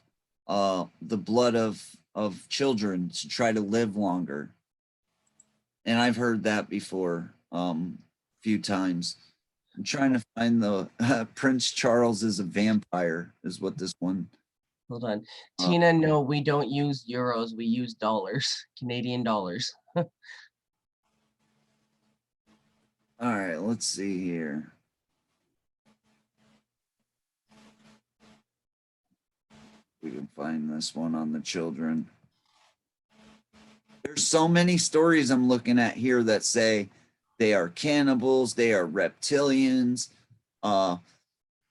the blood of children to try to live longer. And I've heard that before a few times. I'm trying to find the Prince Charles is a vampire is what this one. Hold on, Uh, Tina. No, we don't use euros. We use dollars, Canadian dollars. All right, let's see here. We can find this one on the children. There's so many stories I'm looking at here that say they are cannibals, they are reptilians.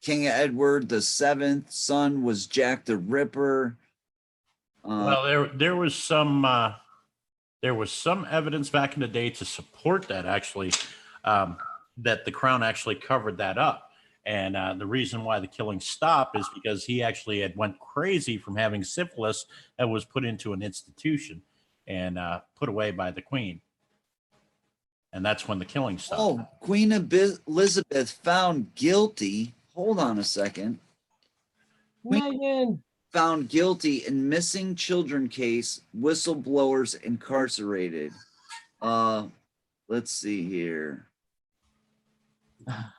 King Edward the Seventh son was Jack the Ripper. Well, there was some evidence back in the day to support that actually, that the crown actually covered that up. And the reason why the killing stopped is because he actually had went crazy from having syphilis and was put into an institution and put away by the queen. And that's when the killing stopped. Oh, Queen Elizabeth found guilty. Hold on a second. Megan. Found guilty in missing children case, whistleblowers incarcerated. Let's see here.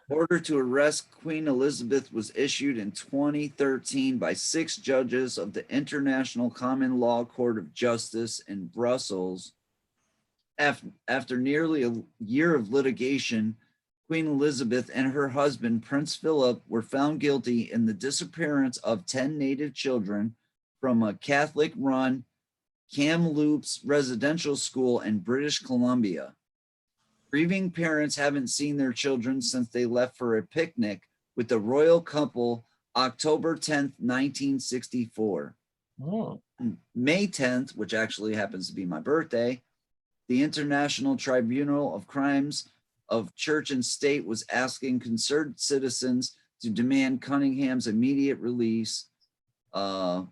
Order to arrest Queen Elizabeth was issued in 2013 by 6 judges of the International Common Law Court of Justice in Brussels. After nearly a year of litigation, Queen Elizabeth and her husband, Prince Philip, were found guilty in the disappearance of 10 native children from a Catholic-run Kamloops residential school in British Columbia. Grieving parents haven't seen their children since they left for a picnic with the royal couple October 10th, 1964. Oh. May 10th, which actually happens to be my birthday, the International Tribunal of Crimes of Church and State was asking concerned citizens to demand Cunningham's immediate release. The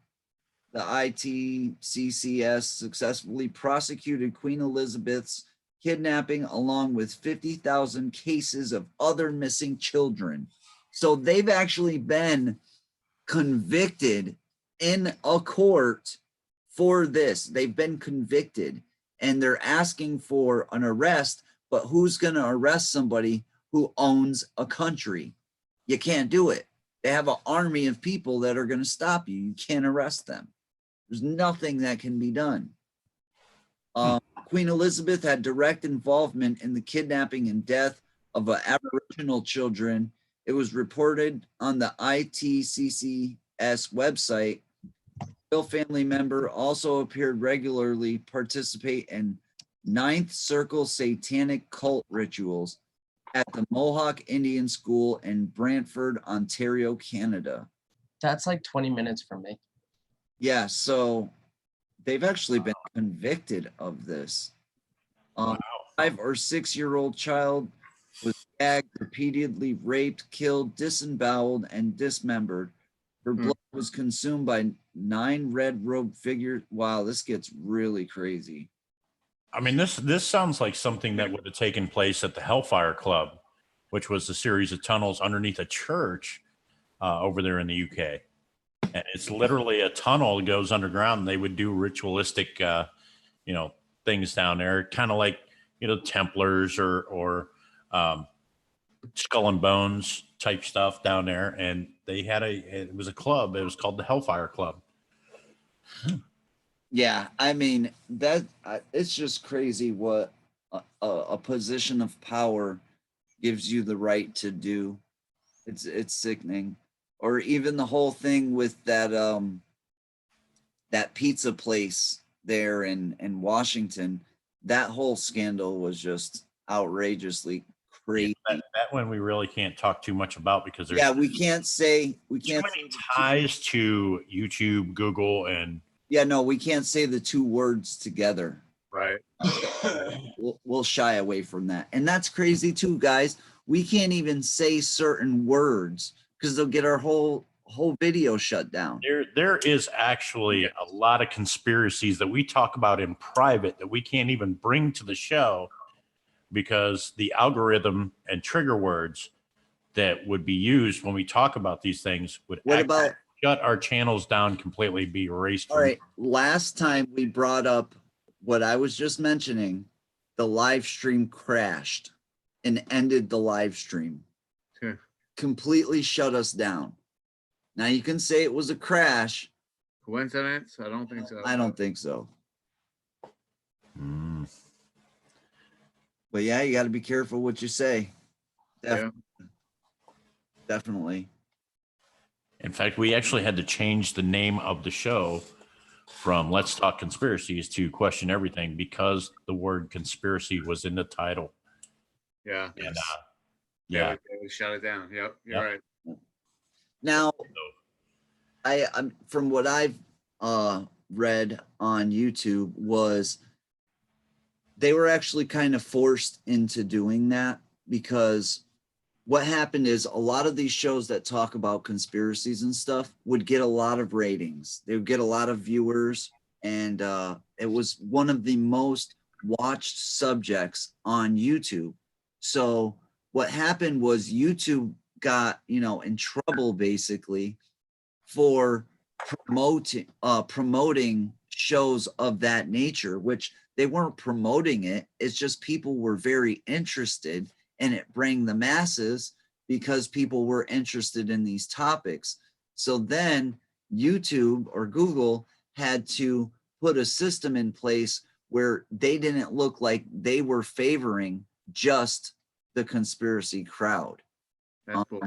ITCCS successfully prosecuted Queen Elizabeth's kidnapping along with 50,000 cases of other missing children. So they've actually been convicted in a court for this. They've been convicted and they're asking for an arrest, but who's going to arrest somebody who owns a country? You can't do it. They have an army of people that are going to stop you. You can't arrest them. There's nothing that can be done. Queen Elizabeth had direct involvement in the kidnapping and death of Aboriginal children. It was reported on the ITCCS website. Royal family member also appeared regularly participate in Ninth Circle satanic cult rituals at the Mohawk Indian School in Brantford, Ontario, Canada. That's like 20 minutes from me. Yeah, so they've actually been convicted of this. Wow. 5 or 6 year old child was gagged, repeatedly raped, killed, disemboweled, and dismembered. Her blood was consumed by 9 red robed figures. Wow, this gets really crazy. I mean, this sounds like something that would have taken place at the Hellfire Club, which was a series of tunnels underneath a church over there in the UK. And it's literally a tunnel that goes underground. And they would do ritualistic, things down there, kind of like, Templars or Skull and Bones type stuff down there. And they had it was a club. It was called the Hellfire Club. Yeah, I mean, it's just crazy what a position of power gives you the right to do. It's sickening. Or even the whole thing with that pizza place there in Washington. That whole scandal was just outrageously crazy. That one we really can't talk too much about because there's we can't too many ties to YouTube, Google, and we can't say the 2 words together. Right. We'll shy away from that. And that's crazy too, guys. We can't even say certain words because they'll get our whole video shut down. there is actually a lot of conspiracies that we talk about in private that we can't even bring to the show because the algorithm and trigger words that would be used when we talk about these things would shut our channels down completely, be erased. All right. Last time we brought up what I was just mentioning, the live stream crashed and ended the live stream. Sure. Completely shut us down. Now you can say it was a crash. Coincidence? I don't think so. I don't think so. Mm. But yeah, you got to be careful what you say. Definitely. In fact, we actually had to change the name of the show from Let's Talk Conspiracies to Question Everything because the word conspiracy was in the title. Yeah. And, We shut it down. Yep. You're right. Now, I'm from what I've read on YouTube was they were actually kind of forced into doing that because what happened is a lot of these shows that talk about conspiracies and stuff would get a lot of ratings. They would get a lot of viewers, and it was one of the most watched subjects on YouTube. So what happened was YouTube got, in trouble basically for promoting shows of that nature, which they weren't promoting it. It's just people were very interested and it bring the masses because people were interested in these topics. So then YouTube or Google had to put a system in place where they didn't look like they were favoring just the conspiracy crowd. That's cool.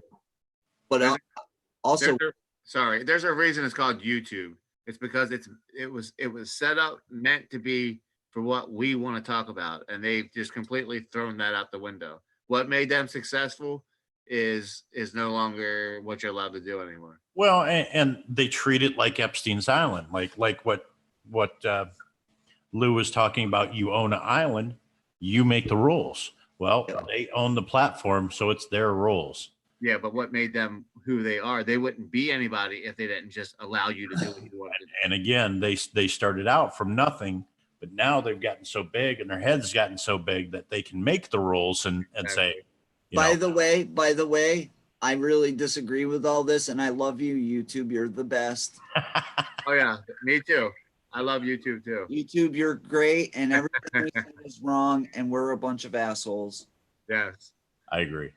But also, there's a reason it's called YouTube. It's because it was set up meant to be for what we want to talk about, and they've just completely thrown that out the window. What made them successful is no longer what you're allowed to do anymore. Well, and they treat it like Epstein's Island, like what Lou was talking about. You own an island, you make the rules. Well, they own the platform, so it's their rules. Yeah, but what made them who they are? They wouldn't be anybody if they didn't just allow you to do what you wanted to do. And again, they started out from nothing, but now they've gotten so big and their heads gotten so big that they can make the rules and say, by the way, I really disagree with all this, and I love you, YouTube. You're the best. Oh yeah, me too. I love YouTube too. YouTube, you're great, and everything is wrong, and we're a bunch of assholes. Yes, I agree.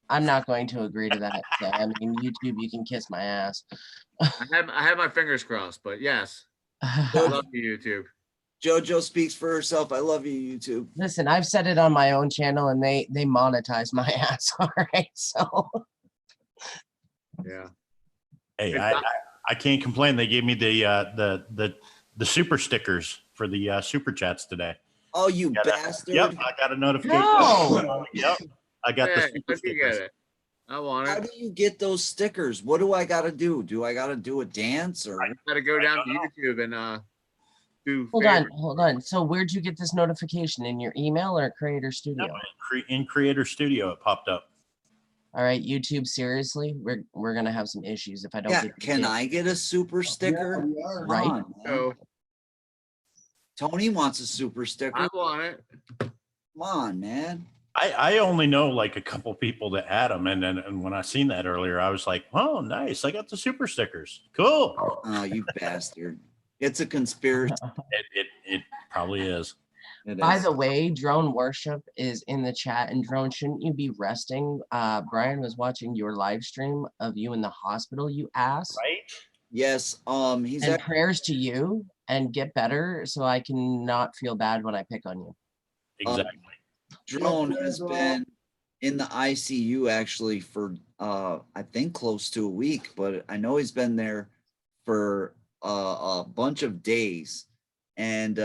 I'm not going to agree to that. So, I mean, YouTube, you can kiss my ass. I have my fingers crossed, but yes, I love you, YouTube. JoJo speaks for herself. I love you, YouTube. Listen, I've said it on my own channel, and they monetize my ass. All right, so Yeah. Hey, It's I, not- I I can't complain. They gave me the super stickers for the super chats today. Oh, you Got bastard. Yep, I got a notification. No. Yep, I got the Hey, super let me get stickers. it. I want How it. do you get those stickers? What do I got to do? Do I got to do a dance or? Got to go down to don't know. YouTube and do. hold favorites. on, hold on. So, where'd you get this notification? In your email or Creator Studio? In Creator Studio, it popped up. All right, YouTube. Seriously, we're gonna have some issues if I don't Yeah, get. can I get a super sticker? we are. Come Right. on, man. So Tony wants a super sticker. I want it. Come on, man. I only know like a couple people that had them, and when I seen that earlier, I was like, oh, nice! I got the super stickers. Cool. Oh, you bastard. It's a conspiracy. It probably is. It By is. the way, Drone Worship is in the chat, and Drone, shouldn't you be resting? Brian was watching your live stream of you in the hospital, you ass. Right? Yes, he's And at, prayers to you and get better so I can not feel bad when I pick on you. Exactly. Drone Yeah, has bro. been in the ICU actually for I think close to a week, but I know he's been there for a bunch of days, and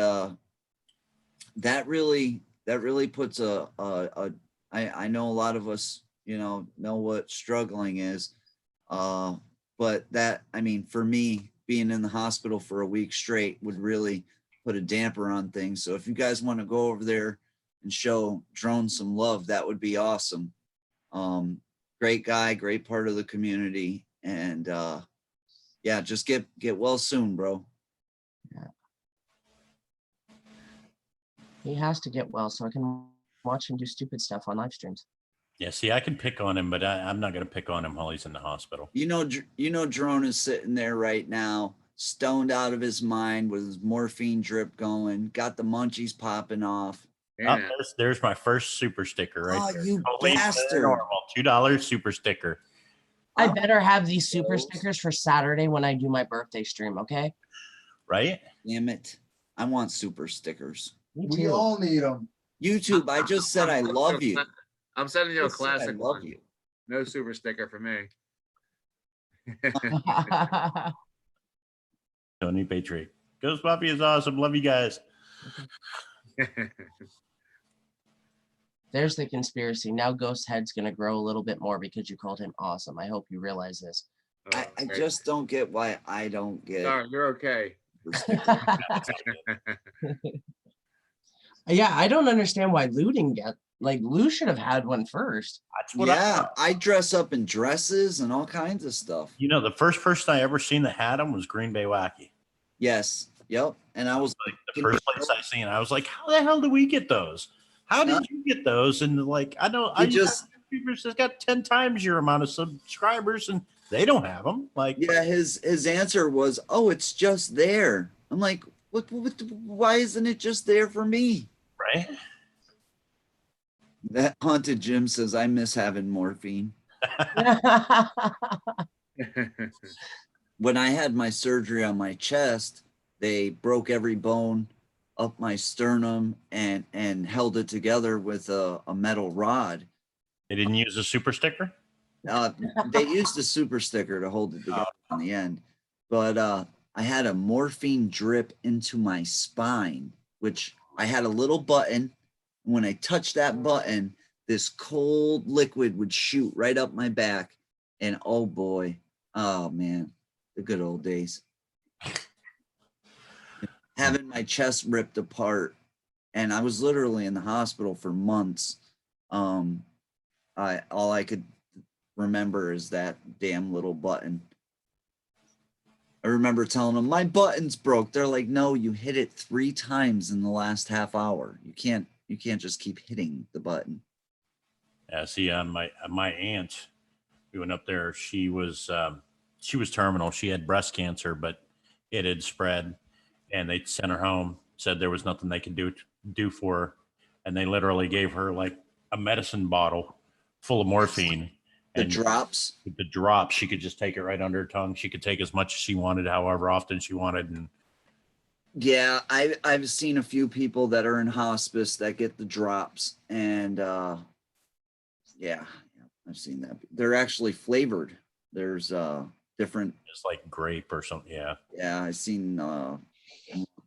that really puts I know a lot of us know what struggling is, but that, I mean, for me, being in the hospital for a week straight would really put a damper on things. So if you guys want to go over there and show Drone some love, that would be awesome. Great guy, great part of the community, and yeah, just get well soon, bro. He has to get well so I can watch him do stupid stuff on live streams. Yeah. See, I can pick on him, but I'm not going to pick on him while he's in the hospital. You know, Drone is sitting there right now, stoned out of his mind with his morphine drip going, got the munchies popping off. Oh, Yeah. there's my first super sticker right Oh, there. you Holy bastard. Paranormal, $2 super sticker. I I'm better have these super those. stickers for Saturday when I do my birthday stream, okay? Right? Damn it. I want super stickers. Me We too. all need them. YouTube, I just said I love you. I'm sending you a Just said I classic love one. you. No super sticker for me. Tony Patriot. Ghost Puppy is awesome. Love you guys. There's the conspiracy. Now Ghost Head's gonna grow a little bit more because you called him awesome. I hope you realize this. I Oh, okay. just don't get why I don't get Sorry, you're okay. super stickers. Yeah, I don't understand why Lou didn't get, like, Lou should have had one first. That's what Yeah, I dress up in dresses and all kinds of stuff. the first person I ever seen that had them was Green Bay Wacky. Yes. Yep. And I was Like the first place I seen, I was like, how the hell did we get those? How did you get those? And like, I know I just- just YouTubers has got 10 times your amount of subscribers and they don't have them. Like, yeah, his answer was, "Oh, it's just there." I'm like, what why isn't it just there for me? right? That haunted Jim says, "I miss having morphine." When I had my surgery on my chest, they broke every bone up my sternum and held it together with a metal rod. They didn't use a super sticker. They used a super sticker to hold it together in the end, but I had a morphine drip into my spine, which I had a little button. When I touched that button, this cold liquid would shoot right up my back, and oh boy, oh man, the good old days. Having my chest ripped apart, and I was literally in the hospital for months. All I could remember is that damn little button. I remember telling them my button's broke. They're like, "No, you hit it 3 times in the last half hour. You can't just keep hitting the button." Yeah, see, on my aunt, we went up there. She was terminal. She had breast cancer, but it had spread, and they sent her home. Said there was nothing they could do for her, and they literally gave her like a medicine bottle full of morphine. The And drops. with the drop, she could just take it right under her tongue. She could take as much as she wanted, however often she wanted. And Yeah, I've seen a few people that are in hospice that get the drops, and yeah, I've seen that. They're actually flavored. There's different. just like grape or something. Yeah. Yeah, I've seen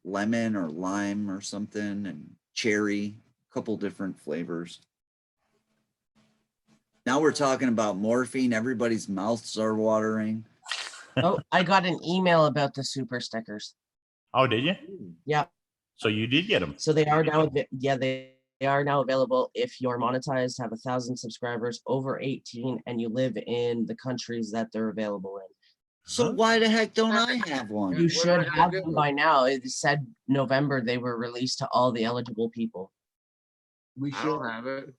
lemon or lime or something, and cherry, a couple different flavors. Now we're talking about morphine. Everybody's mouths are watering. Oh, I got an email about the super stickers. Oh, did you? Yeah. So you did get them. So they are now, yeah, they are now available if you're monetized, have 1,000 subscribers, over 18, and you live in the countries that they're available in. So why the heck don't I have one? You What should am I gonna have do? them by now. It said November they were released to all the eligible people. We I should. don't have it.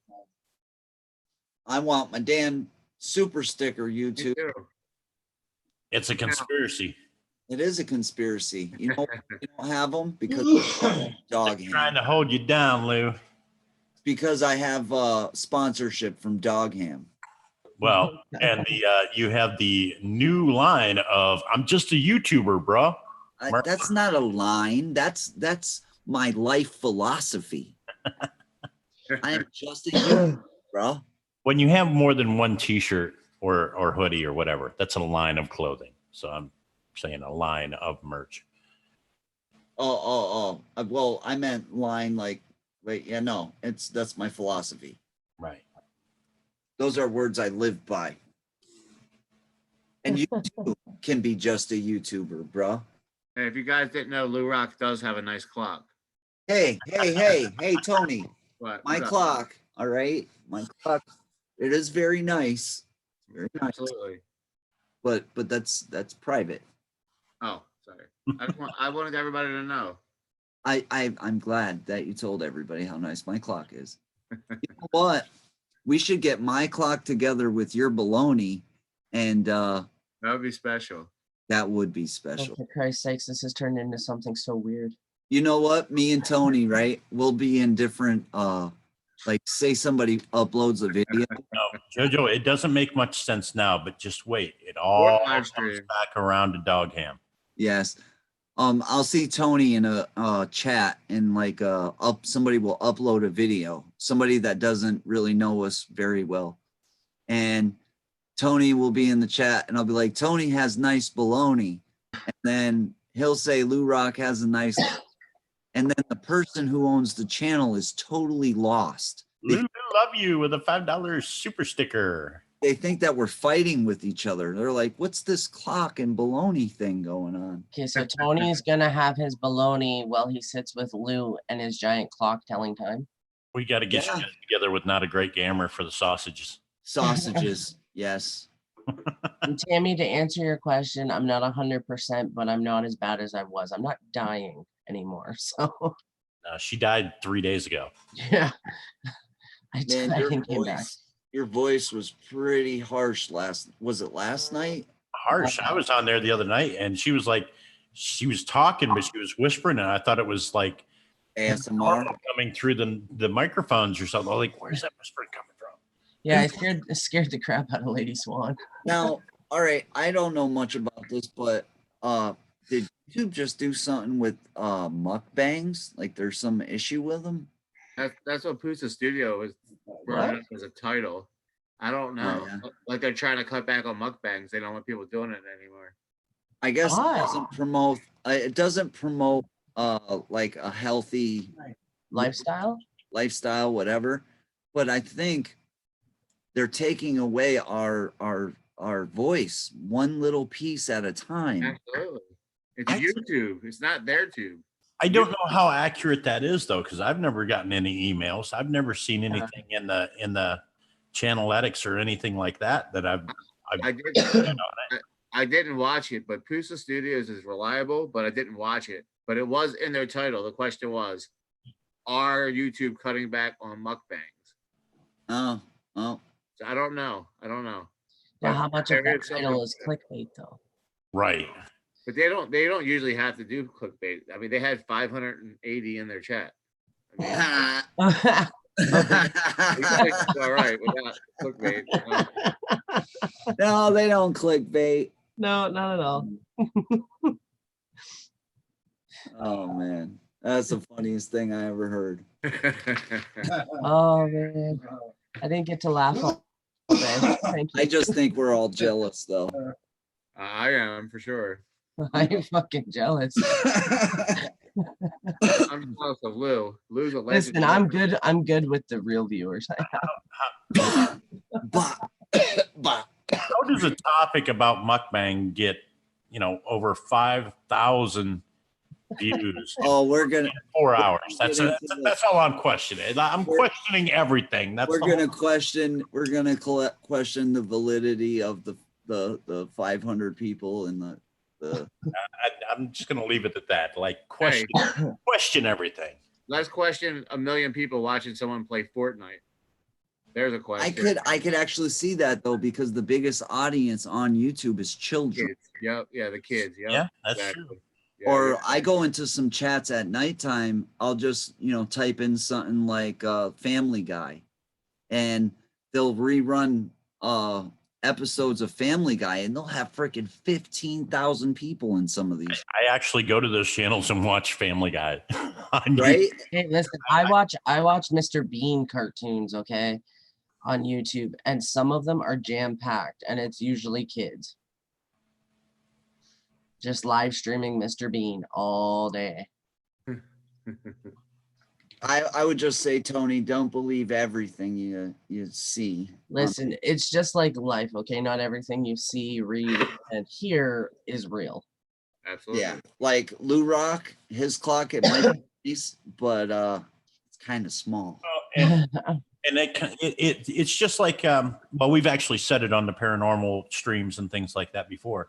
I want my damn super sticker, Me YouTube. too. It's a conspiracy. It is a conspiracy. You know, you don't have them because dog They're ham. trying to hold you down, Lou. Because I have sponsorship from Dog Ham. Well, and the you have the new line of "I'm just a YouTuber, bro." That's not a line. That's my life philosophy. I am just a YouTuber, bro. When you have more than one T-shirt or hoodie or whatever, that's a line of clothing. So I'm saying a line of merch. Oh. Well, I meant line like. Wait, yeah, no. That's my philosophy. Right. Those are words I live by. And you too can be just a YouTuber, bro. Hey, if you guys didn't know, Lou Rock does have a nice clock. Hey, Tony. But My what's up? clock, all right? My clock. It is very nice. Very nice. Absolutely. But that's private. Oh, sorry. I wanted everybody to know. I'm glad that you told everybody how nice my clock is. You know what? We should get my clock together with your baloney, and That would be special. that would be Oh, special. for Christ's sakes, this has turned into something so weird. You know what? Me and Tony, right? We'll be in different like say somebody uploads a video. No, Jojo, it doesn't make much sense now, but just wait. It all live comes stream. back around to dog ham. Yes. I'll see Tony in a chat, and like somebody will upload a video, somebody that doesn't really know us very well. And Tony will be in the chat, and I'll be like, Tony has nice baloney. And then he'll say Lou Rock has a nice, and then the person who owns the channel is totally lost. Lou, love you with a $5 super sticker. They think that we're fighting with each other. They're like, what's this clock and baloney thing going on? Okay, so Tony's gonna have his baloney while he sits with Lou and his giant clock telling time. We got to get Yeah. you guys together with Not a Great Gamer for the sausages. Sausages. Yes. And Tammy, to answer your question, I'm not 100%, but I'm not as bad as I was. I'm not dying anymore. So She died 3 days ago. yeah, I Man, died and came back. your voice was pretty harsh was it last night? Harsh. I was on there the other night, and she was like, she was talking, but she was whispering, and I thought it was like ASMR. coming through the microphones or something. I was like, where's that whispering coming from? Yeah, I scared the crap out of Lady Swan. Now, all right, I don't know much about this, but did YouTube just do something with mukbangs? Like there's some issue with them? That's what Pusa Studio was brought up as a title. I don't know. yeah. Like they're trying to cut back on mukbangs. They don't want people doing it anymore. I guess Why? it doesn't promote like a healthy Lifestyle? lifestyle, whatever. But I think they're taking away our voice one little piece at a time. Absolutely. It's I- YouTube. It's not their tube. I don't know how accurate that is though, because I've never gotten any emails. I've never seen anything in the channeletics or anything like that I didn't watch it, but Pusa Studios is reliable, but I didn't watch it. But it was in their title. The question was, are YouTube cutting back on mukbangs? Oh. So I don't know. Now, But how much there of that is something- title is clickbait, though? right. But they don't usually have to do clickbait. I mean, they had 580 in their chat. I mean, All right, without clickbait. No, they don't clickbait. No, not at all. Oh man, that's the funniest thing I ever heard. Oh man, I didn't get to laugh all day. Thank I you. just think we're all jealous though. I am for sure. I'm fucking jealous. I'm jealous of Lou. Lou's a legend. Listen, I'm good. I'm good with the real viewers. Bah, bah. How does a topic about mukbang get, over 5,000 views Oh, we're gonna in 4 hours? That's Get into the- that's all I'm questioning. I'm questioning everything. That's we're the gonna whole- question question the validity of the 500 people and the I'm just gonna leave it at that. Like question everything. Let's question 1 million people watching someone play Fortnite. There's a question. I could actually see that though, because the biggest audience on YouTube is children. Kids. Yep. Yeah, the kids. Yep. Yeah, that's Exactly. true. Yeah, Or yeah. I go into some chats at nighttime, I'll just, type in something like Family Guy, and they'll rerun episodes of Family Guy, and they'll have freaking 15,000 people in some of these. I actually go to those channels and watch Family Guy. on Right? Hey, listen, I watch Mr. Bean cartoons, okay, on YouTube, and some of them are jam-packed, and it's usually kids. Just live streaming Mr. Bean all day. I would just say, Tony, don't believe everything you see. Listen, it's just like life, okay? Not everything you see, read, and hear is real. Absolutely. Yeah, like Lou Rock, his clock, it might be nice, but it's kind of small. And it's just like well, we've actually said it on the paranormal streams and things like that before.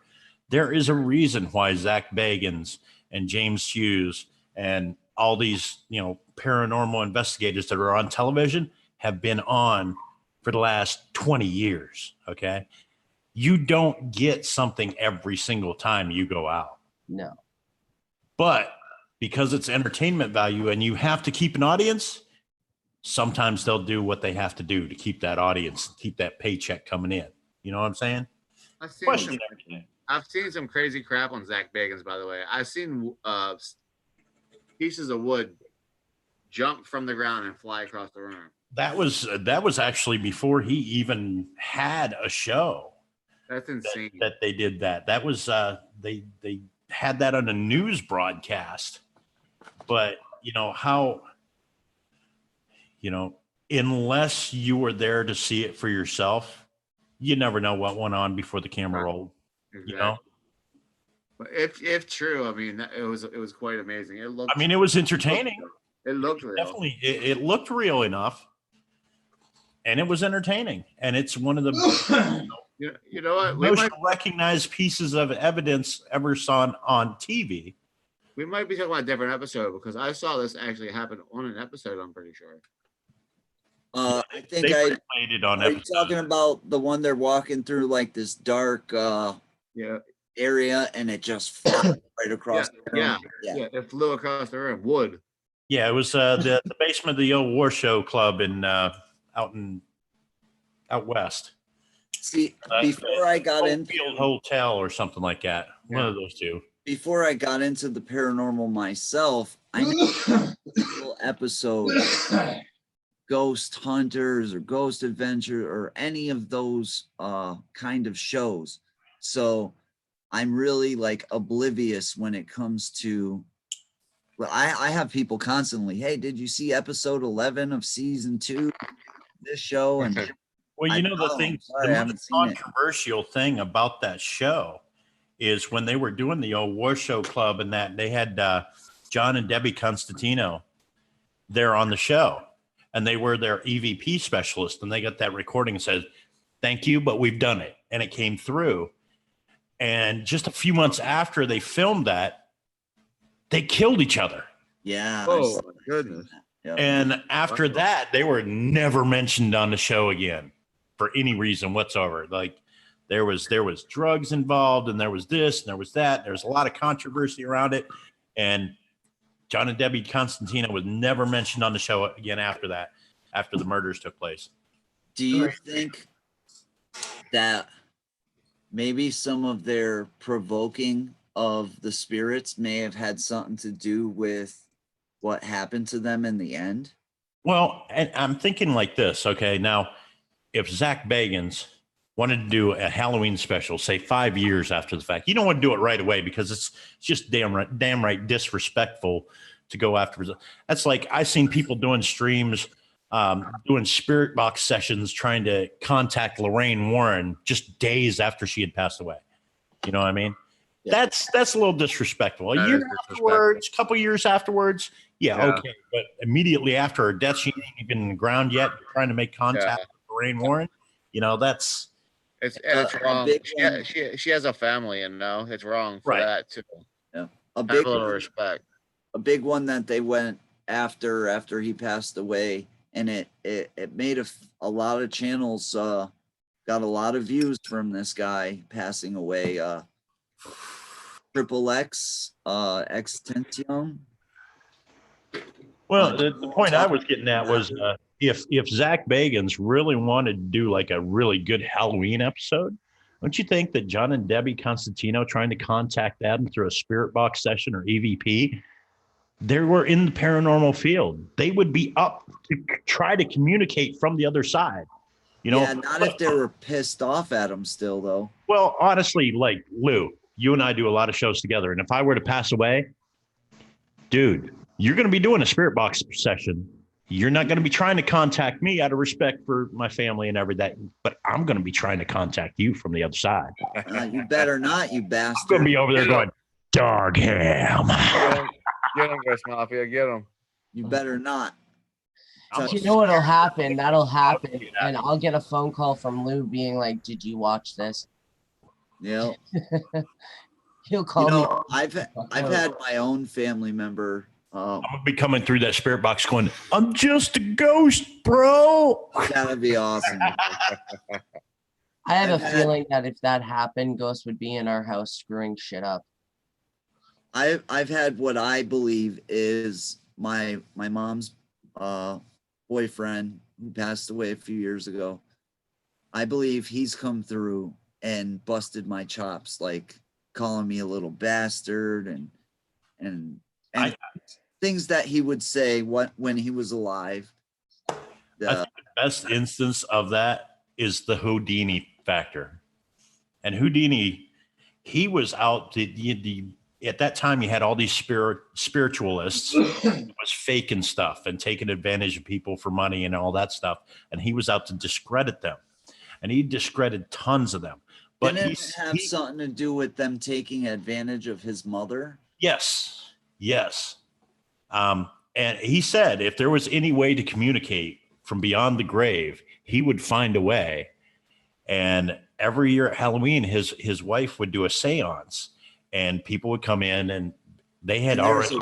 There is a reason why Zach Bagans and James Hughes and all these paranormal investigators that are on television have been on for the last 20 years. Okay, you don't get something every single time you go out. No. But because it's entertainment value and you have to keep an audience, sometimes they'll do what they have to do to keep that audience, keep that paycheck coming in. You know what I'm saying? I've seen some crazy crap on Zach Bagans, by the way. I've seen pieces of wood jump from the ground and fly across the room. That was actually before he even had a show. That's insane. That they did that. That was they had that on a news broadcast. But unless you were there to see it for yourself, you never know what went on before the camera rolled. Exactly. But if true, I mean, it was quite amazing. It looked. I mean, it was entertaining. It looked real. Definitely, it looked real enough, and it was entertaining. And it's one of the you know what? most recognized pieces of evidence ever saw on TV. We might be talking about a different episode because I saw this actually happen on an episode. I'm pretty sure. I think They played it on are you episode. talking about the one they're walking through like this dark Yeah. area, and it just flies right across the room? Yeah. It flew across the room. Wood. Yeah, it was the basement of the old War Show Club out west. See, before I got into Field Hotel or something like that. One of those two. before I got into the paranormal myself, I know little episode Ghost Hunters or Ghost Adventure or any of those kind of shows. So I'm really like oblivious when it comes to, well, I have people constantly, hey, did you see episode 11 of season 2 this show? And Well, I the know, thing, sorry, I the haven't most seen it. controversial thing about that show is when they were doing the old War Show Club and that they had John and Debbie Constantino there on the show, and they were their EVP specialist, and they got that recording and said, "Thank you, but we've done it," and it came through. And just a few months after they filmed that, they killed each other. Yeah. Oh my goodness. Yeah. And after that, they were never mentioned on the show again for any reason whatsoever. Like there was drugs involved, and there was this, and there was that. There was a lot of controversy around it. And John and Debbie Constantino was never mentioned on the show again after that. after the murders took place. Do you think that maybe some of their provoking of the spirits may have had something to do with what happened to them in the end? Well, and I'm thinking like this. Okay, now if Zach Bagans wanted to do a Halloween special, say 5 years after the fact, you don't want to do it right away because it's just damn right disrespectful to go after. That's like I seen people doing streams, doing spirit box sessions, trying to contact Lorraine Warren just days after she had passed away. You know what I mean? Yeah. That's a little disrespectful. A That year is disrespectful. afterwards, a couple years afterwards, yeah, Yeah. okay. But immediately after her death, she ain't even in the ground yet. You're trying to make contact with Lorraine Warren. You know, that's It's A wrong. big She, one. she has a family, and no, it's wrong for Right. that too. a Have big a little one, respect. a big one that they went after he passed away, and it made a lot of channels got a lot of views from this guy passing away. Triple X Extension. well. The point I was getting at was if Zach Bagans really wanted to do like a really good Halloween episode, don't you think that John and Debbie Constantino trying to contact them through a spirit box session or EVP, they were in the paranormal field. They would be up to try to communicate from the other side. You know, Yeah, not if they were pissed off at him still, though. well, honestly, like Lou, you and I do a lot of shows together. And if I were to pass away, dude, you're going to be doing a spirit box session. You're not going to be trying to contact me out of respect for my family and everything, but I'm going to be trying to contact you from the other side. You better not, you I'm going bastard. to be over there going, dog ham. Get him, Chris Mafia. Get him. You better not. You know what'll happen? That'll happen, do that. and I'll get a phone call from Lou being like, "Did you watch this?" Yeah. He'll call me. I've had my own family member. I'm going to be coming through that spirit box going, I'm just a ghost, bro. That'd be awesome. I have a I've had- feeling that if that happened, Ghost would be in our house screwing shit up. I've had what I believe is my mom's boyfriend who passed away a few years ago. I believe he's come through and busted my chops, like calling me a little bastard and things that he would say when he was alive. I think the best instance of that is the Houdini factor. And Houdini, he was out at that time you had all these spiritualists was faking stuff and taking advantage of people for money and all that stuff. And he was out to discredit them. And he discredited tons of them. But didn't it have something to do with them taking advantage of his mother? Yes. And he said if there was any way to communicate from beyond the grave, he would find a way. And every year at Halloween, his wife would do a seance and people would come in and they had already,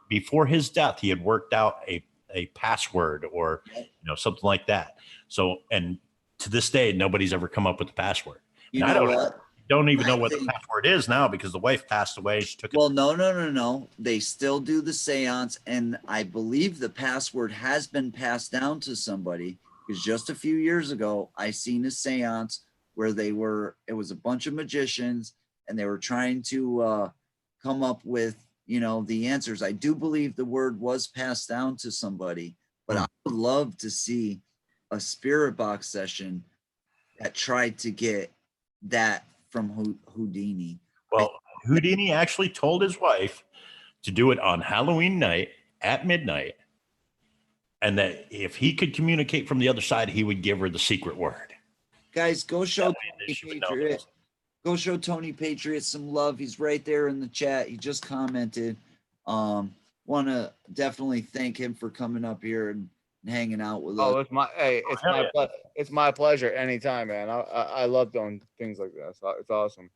before his death, he had worked out a password or something like that. So, and to this day, nobody's ever come up with the password. You know what? Don't even know what the password is now because the wife passed away. She took it. Well, no. They still do the seance, and I believe the password has been passed down to somebody because just a few years ago, I seen a seance where it was a bunch of magicians and they were trying to come up with, the answers. I do believe the word was passed down to somebody, but I would love to see a spirit box session that tried to get that from Houdini. Well, Houdini actually told his wife to do it on Halloween night at midnight, and that if he could communicate from the other side, he would give her the secret word. Guys, go show Tony Patriot. Go show Tony Patriot some love. He's right there in the chat. He just commented. Want to definitely thank him for coming up here and hanging out with us. It's my pleasure anytime, man. I love doing things like that. It's awesome.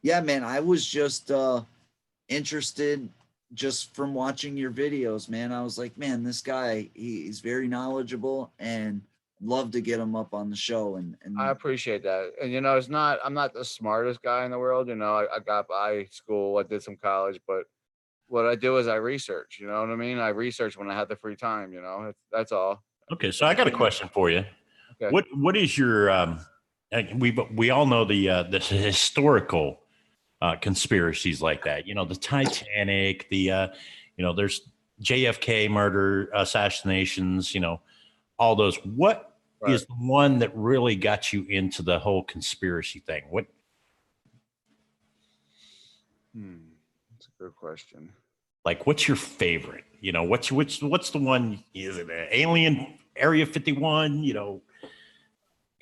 Yeah, man. I was just interested just from watching your videos, man. I was like, man, this guy, he's very knowledgeable and love to get him up on the show. And I appreciate that. And I'm not the smartest guy in the world. I got by school, I did some college, but what I do is I research. You know what I mean? I research when I have the free time. You know, that's all. Okay, so I got a question for you. Okay. What is your we all know the historical conspiracies like that. You know, the Titanic, there's JFK murder, assassinations, all those. What is the one that really got you into the whole conspiracy thing? That's a good question. Like, what's your favorite? What's the one? Is it Alien Area 51?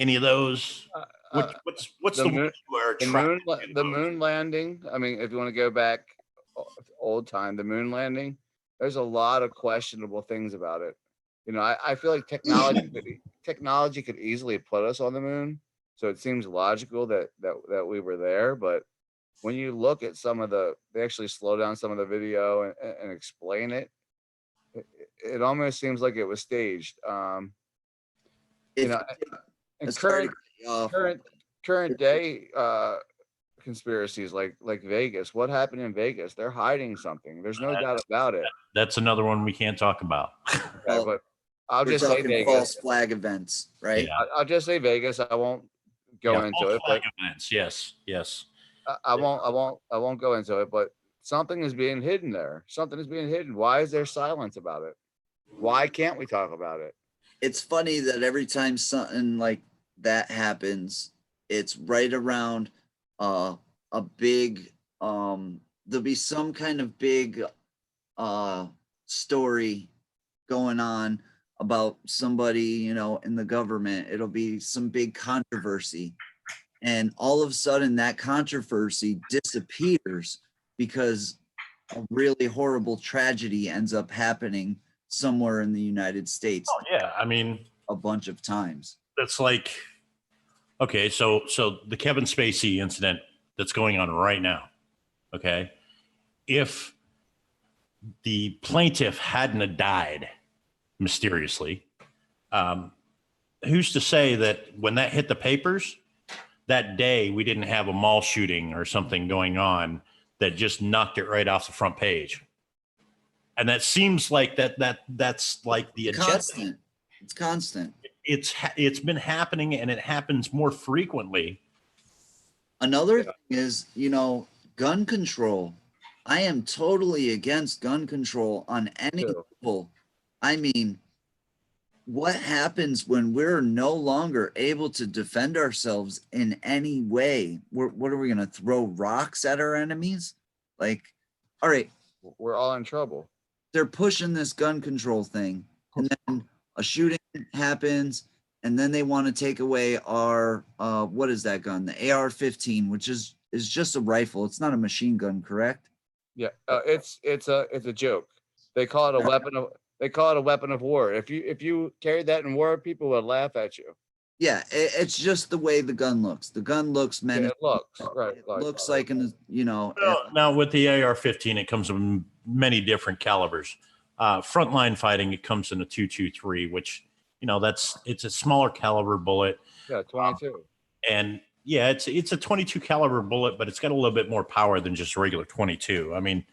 Any of those? What's the one you are attracted to the most? moon landing? I mean, if you want to go back old time, the moon landing, there's a lot of questionable things about it. I feel like technology could easily put us on the moon, so it seems logical that we were there. But when you look at they actually slow down some of the video and explain it. It almost seems like it was staged. If, And sorry to cut you off. current day conspiracies like Vegas. What happened in Vegas? They're hiding something. There's no doubt about it. That's another one we can't talk about. Okay, Well, but I'll We're just say talking Vegas. false flag events, right? Yeah. I'll just say Vegas. I won't go into false it. flag events. Yes. I won't go into it. But something is being hidden there. Something is being hidden. Why is there silence about it? Why can't we talk about it? It's funny that every time something like that happens, it's right around a big there'll be some kind of big story going on about somebody, in the government. It'll be some big controversy. And all of a sudden that controversy disappears because a really horrible tragedy ends up happening somewhere in the United States Oh yeah. I mean, a bunch of times. that's like, okay, so the Kevin Spacey incident that's going on right now. Okay, if the plaintiff hadn't have died mysteriously, who's to say that when that hit the papers that day, we didn't have a mall shooting or something going on that just knocked it right off the front page? And that seems like that's like the agenda. Constant. It's constant. It's been happening, and it happens more frequently. Another thing is, gun control. I am totally against gun control on any level. I mean, what happens when we're no longer able to defend ourselves in any way? What are we going to throw rocks at our enemies? Like, all right, We're all in trouble. they're pushing this gun control thing, and then a shooting happens, and then they want to take away our what is that gun? The AR-15, which is just a rifle. It's not a machine gun, correct? Yeah, it's a joke. They call it a weapon of war. If you carried that in war, people would laugh at you. Yeah, it's just the way the gun looks. The gun looks Yeah, menacing. it looks right. It looks like Now with the AR-15, it comes in many different calibers. Frontline fighting, it comes in a 223, which it's a smaller caliber bullet. Yeah, 22. And yeah, it's a 22 caliber bullet, but it's got a little bit more power than just a regular 22. I mean,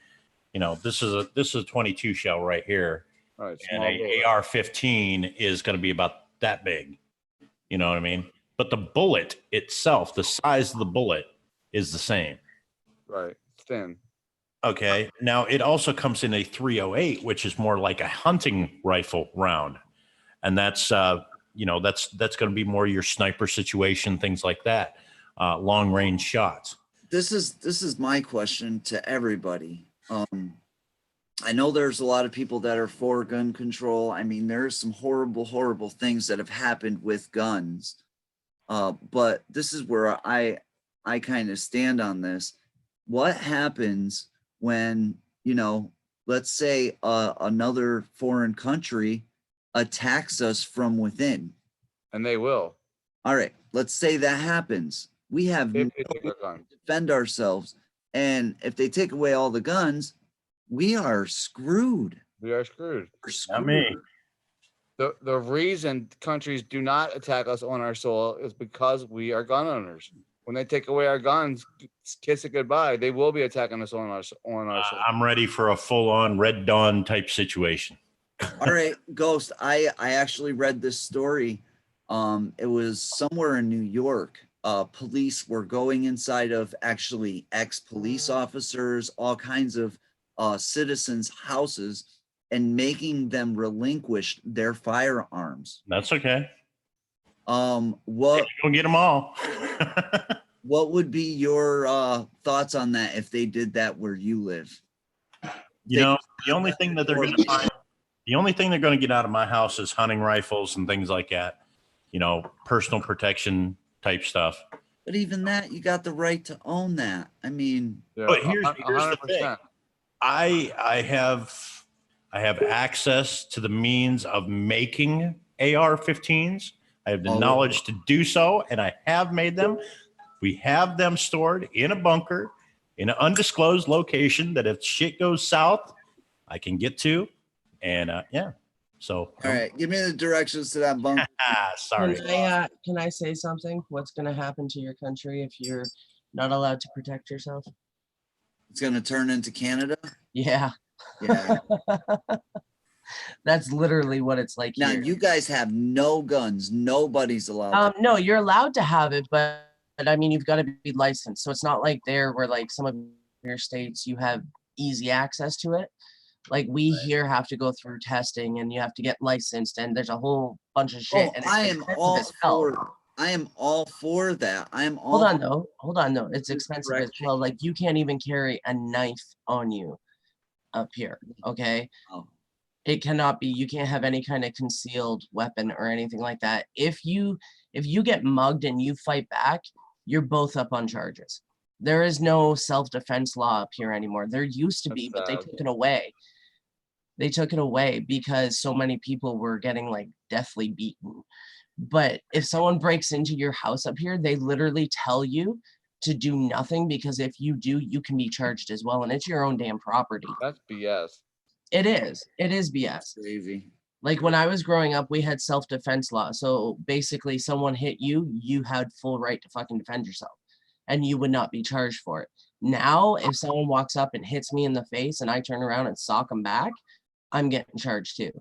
this is a 22 shell right here, Right, and small a bullet. AR-15 is going to be about that big. You know what I mean? But the bullet itself, the size of the bullet, is the same. Right, thin. Okay. Now it also comes in a 308, which is more like a hunting rifle round, and that's going to be more your sniper situation, things like that, long range shots. This is my question to everybody. I know there's a lot of people that are for gun control. I mean, there's some horrible things that have happened with guns. But this is where I kind of stand on this. What happens when, let's say another foreign country attacks us from within? And they will. All right, let's say that happens. We have no If they take way our gun. to defend ourselves. And if they take away all the guns, we are screwed. We are screwed. We're screwed. Not me. The reason countries do not attack us on our soil is because we are gun owners. when they take away our guns, kiss it goodbye. They will be attacking us on our soil. I'm ready for a full-on Red Dawn type situation. All right, Ghost. I actually read this story. It was somewhere in New York. Police were going inside of actually ex-police officers, all kinds of citizens' houses, and making them relinquish their firearms. That's okay. What Go get them all. what would be your thoughts on that if they did that where you live? You know, the only thing that they're going to find, the only thing they're going to get out of my house is hunting rifles and things like that. You know, personal protection type stuff. But even that, you got the right to own that. I mean, Yeah, But here's the 100%. thing. I have access to the means of making AR-15s. I have the knowledge to do so, and I have made them. We have them stored in a bunker in an undisclosed location that if shit goes south, I can get to. And yeah, so. all right, give me the directions to that bunker. Sorry. Can I say something? What's going to happen to your country if you're not allowed to protect yourself? It's going to turn into Canada. Yeah, Yeah. that's literally what it's like Now here. you guys have no guns. Nobody's allowed. To. No, you're allowed to have it, but I mean, you've got to be licensed. So it's not like there where like some of your states you have easy access to it. Like we here have to go through testing and you have to get licensed and there's a whole bunch of shit. Oh, And it's I am expensive all as hell. for. I am all for that. I am all. Hold on though. It's expensive as well. Like you can't even carry a knife on you up here. Okay. Oh. It cannot be, you can't have any kind of concealed weapon or anything like that. If you get mugged and you fight back, you're both up on charges. There is no self-defense law up here anymore. There used to be, but they took it away. They took it away because so many people were getting like deathly beaten. But if someone breaks into your house up here, they literally tell you to do nothing because if you do, you can be charged as well. And it's your own damn property. That's BS. It is. It is BS. Crazy. Like when I was growing up, we had self-defense law. So basically someone hit you, you had full right to fucking defend yourself and you would not be charged for it. Now, if someone walks up and hits me in the face and I turn around and sock them back, I'm getting charged too.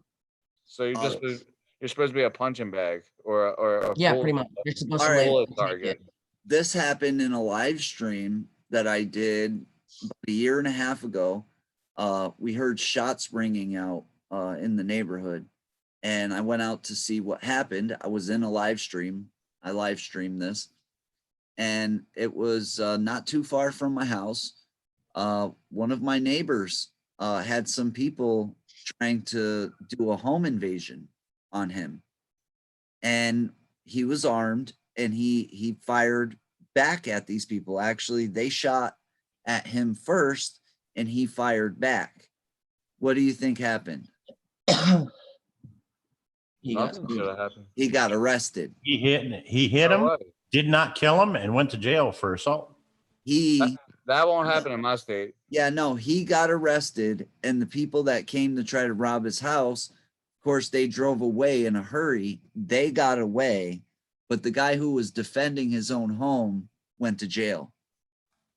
So you're supposed to be a punching bag or a Yeah, bullet, pretty much. You're supposed All to right. lay bullet it and take target. it. This happened in a live stream that I did about a year and a half ago. We heard shots ringing out in the neighborhood, and I went out to see what happened. I was in a live stream. I live streamed this, and it was not too far from my house. One of my neighbors had some people trying to do a home invasion on him, and he was armed, and he fired back at these people. Actually, they shot at him first, and he fired back. What do you think happened? He got Nothing should have happened. He got arrested. He hit No him, way. did not kill him, and went to jail for assault. That won't happen in my state. Yeah, no, he got arrested, and the people that came to try to rob his house, of course, they drove away in a hurry. They got away, but the guy who was defending his own home went to jail.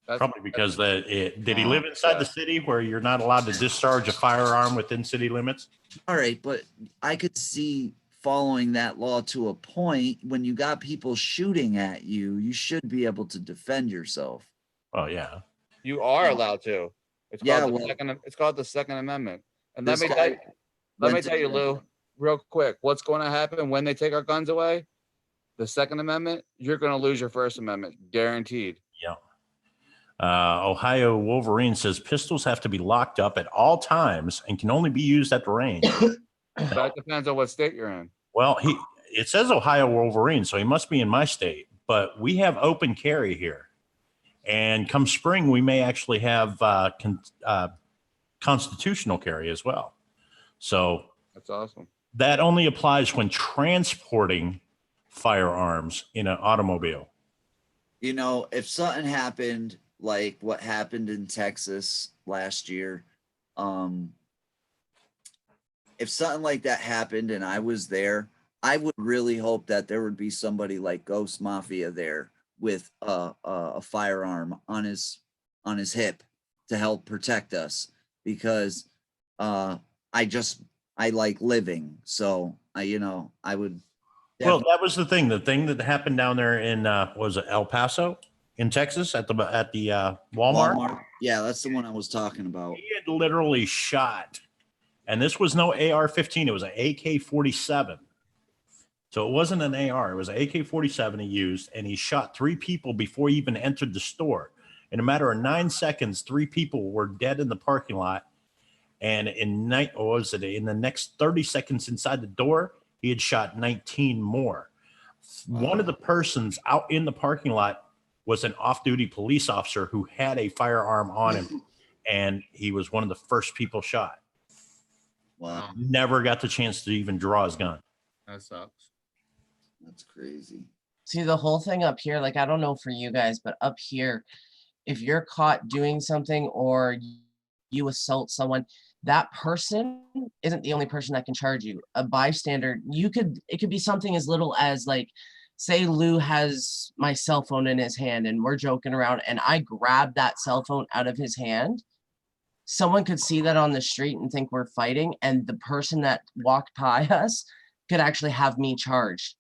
Probably because did he live inside the city where you're not allowed to discharge a firearm within city limits? All right, but I could see following that law to a point. When you got people shooting at you, you should be able to defend yourself. Oh yeah. You are allowed to. It's called the Second Amendment. And let me tell you, Lou, real quick, what's going to happen when they take our guns away? The Second Amendment, you're going to lose your First Amendment, guaranteed. Yeah. Ohio Wolverine says pistols have to be locked up at all times and can only be used at the range. That depends on what state you're in. Well, it says Ohio Wolverine, so he must be in my state. But we have open carry here, and come spring we may actually have constitutional carry as well. So that's awesome. That only applies when transporting firearms in an automobile. You know, if something happened like what happened in Texas last year, if something like that happened and I was there, I would really hope that there would be somebody like Ghost Mafia there with a firearm on his hip to help protect us, because I like living. So I would. Well, that was the thing. The thing that happened down there in was it El Paso in Texas at the Walmart? Yeah, that's the one I was talking about. He had literally shot, and this was no AR-15. It was an AK-47. So it wasn't an AR. It was an AK-47 he used, and he shot 3 people before he even entered the store. In a matter of 9 seconds, 3 people were dead in the parking lot. And in the next 30 seconds inside the door, he had shot 19 more. One of the persons out in the parking lot was an off-duty police officer who had a firearm on him, and he was one of the first people shot. Wow. Never got the chance to even draw his gun. That sucks. That's crazy. See, the whole thing up here, like, I don't know for you guys, but up here, if you're caught doing something or you assault someone, that person isn't the only person that can charge you. A bystander, it could be something as little as, like, say Lou has my cell phone in his hand and we're joking around and I grab that cell phone out of his hand. Someone could see that on the street and think we're fighting, and the person that walked by us could actually have me charged.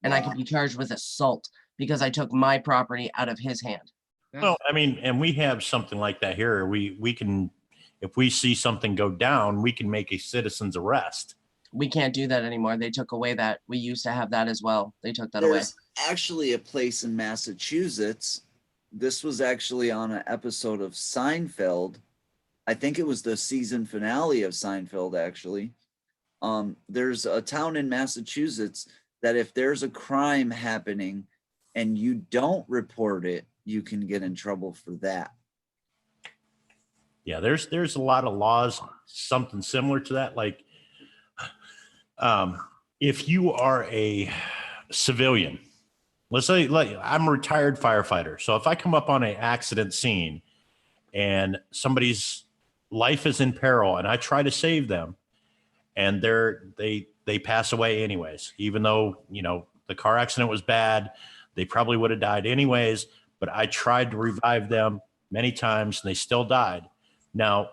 And I could be charged with assault because I took my property out of his hand. Well, I mean, and we have something like that here. We can, if we see something go down, we can make a citizen's arrest. We can't do that anymore. They took away that. We used to have that as well. They took that away. There's actually a place in Massachusetts. This was actually on an episode of Seinfeld. I think it was the season finale of Seinfeld, actually. There's a town in Massachusetts that if there's a crime happening and you don't report it, you can get in trouble for that. Yeah, there's a lot of laws, something similar to that. Like, if you are a civilian, let's say, like, I'm a retired firefighter. So if I come up on an accident scene and somebody's life is in peril and I try to save them, and they pass away anyways, even though, the car accident was bad, they probably would have died anyways, but I tried to revive them many times and they still died. Now,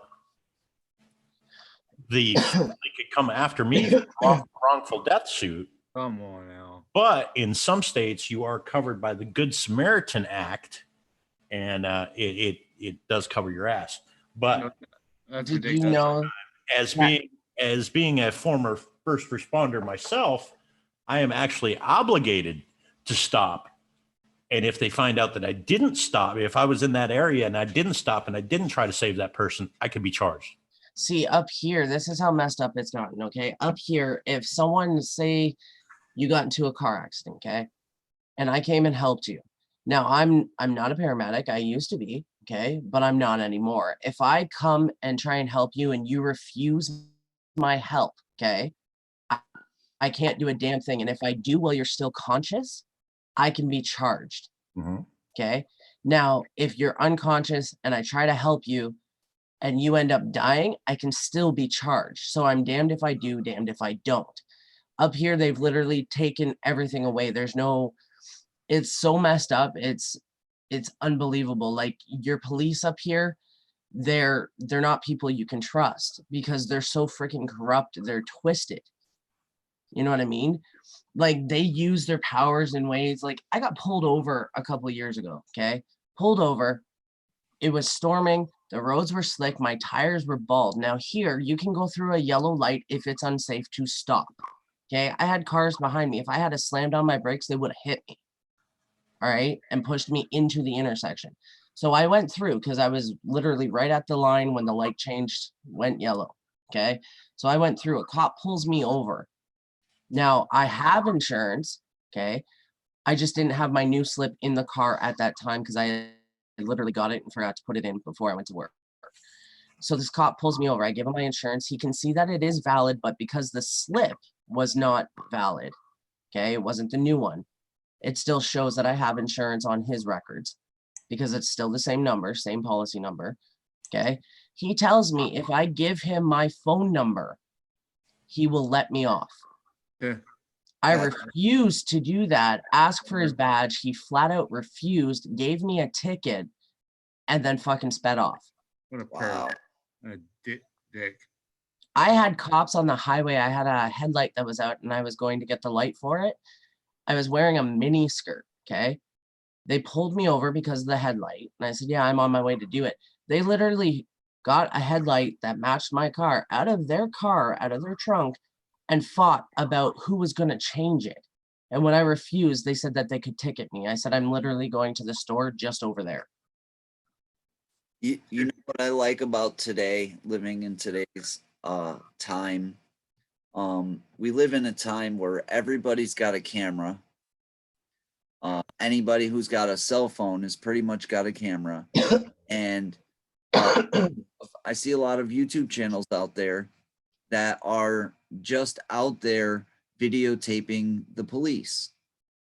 they could come after me for wrongful death suit. Come on now. But in some states, you are covered by the Good Samaritan Act, and it does cover your ass. But That's Did you ridiculous. know? as being a former first responder myself, I am actually obligated to stop. And if they find out that I didn't stop, if I was in that area and I didn't stop and I didn't try to save that person, I could be charged. See, up here, this is how messed up it's gotten, okay? Up here, if someone, say you got into a car accident, okay? And I came and helped you. Now, I'm not a paramedic. I used to be, okay? But I'm not anymore. If I come and try and help you and you refuse my help, okay? I can't do a damn thing. And if I do while you're still conscious, I can be charged. Mm-hmm. Okay. Now, if you're unconscious and I try to help you and you end up dying, I can still be charged. So I'm damned if I do, damned if I don't. Up here, they've literally taken everything away. It's so messed up. It's unbelievable. Like, your police up here, they're not people you can trust because they're so freaking corrupt. They're twisted. You know what I mean? Like, they use their powers in ways, like, I got pulled over a couple of years ago, okay? Pulled over. It was storming. The roads were slick. My tires were bald. Now here, you can go through a yellow light if it's unsafe to stop, okay? I had cars behind me. If I had slammed on my brakes, they would have hit me, all right? And pushed me into the intersection. So I went through because I was literally right at the line when the light changed, went yellow, okay? So I went through. A cop pulls me over. Now, I have insurance, okay? I just didn't have my new slip in the car at that time because I literally got it and forgot to put it in before I went to work. So this cop pulls me over. I give him my insurance. He can see that it is valid, but because the slip was not valid, okay? It wasn't the new one. It still shows that I have insurance on his records because it's still the same number, same policy number, okay? He tells me if I give him my phone number, he will let me off. Yeah. I That- refused to do that, ask for his badge. He flat out refused, gave me a ticket, and then fucking sped off. What a Wow. pervert. What a dick. I had cops on the highway. I had a headlight that was out and I was going to get the light for it. I was wearing a mini skirt. Okay. They pulled me over because of the headlight. And I said, yeah, I'm on my way to do it. They literally got a headlight that matched my car, out of their trunk, and fought about who was going to change it. And when I refused, they said that they could ticket me. I said, I'm literally going to the store just over there. You know what I like about today, living in today's time? We live in a time where everybody's got a camera. Anybody who's got a cell phone has pretty much got a camera. And I see a lot of YouTube channels out there that are just out there videotaping the police.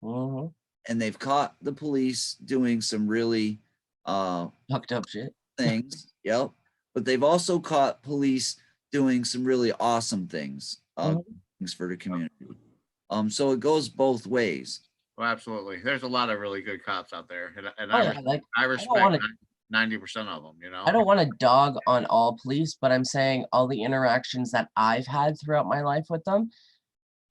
Mhm. And they've caught the police doing some really Fucked up shit. things. Yep. But they've also caught police doing some really awesome things, things for the community. So it goes both ways. Well, absolutely. There's a lot of really good cops out there, and Oh, yeah, like, I don't respect wanna- 90% of them. You know, I don't want to dog on all police, but I'm saying all the interactions that I've had throughout my life with them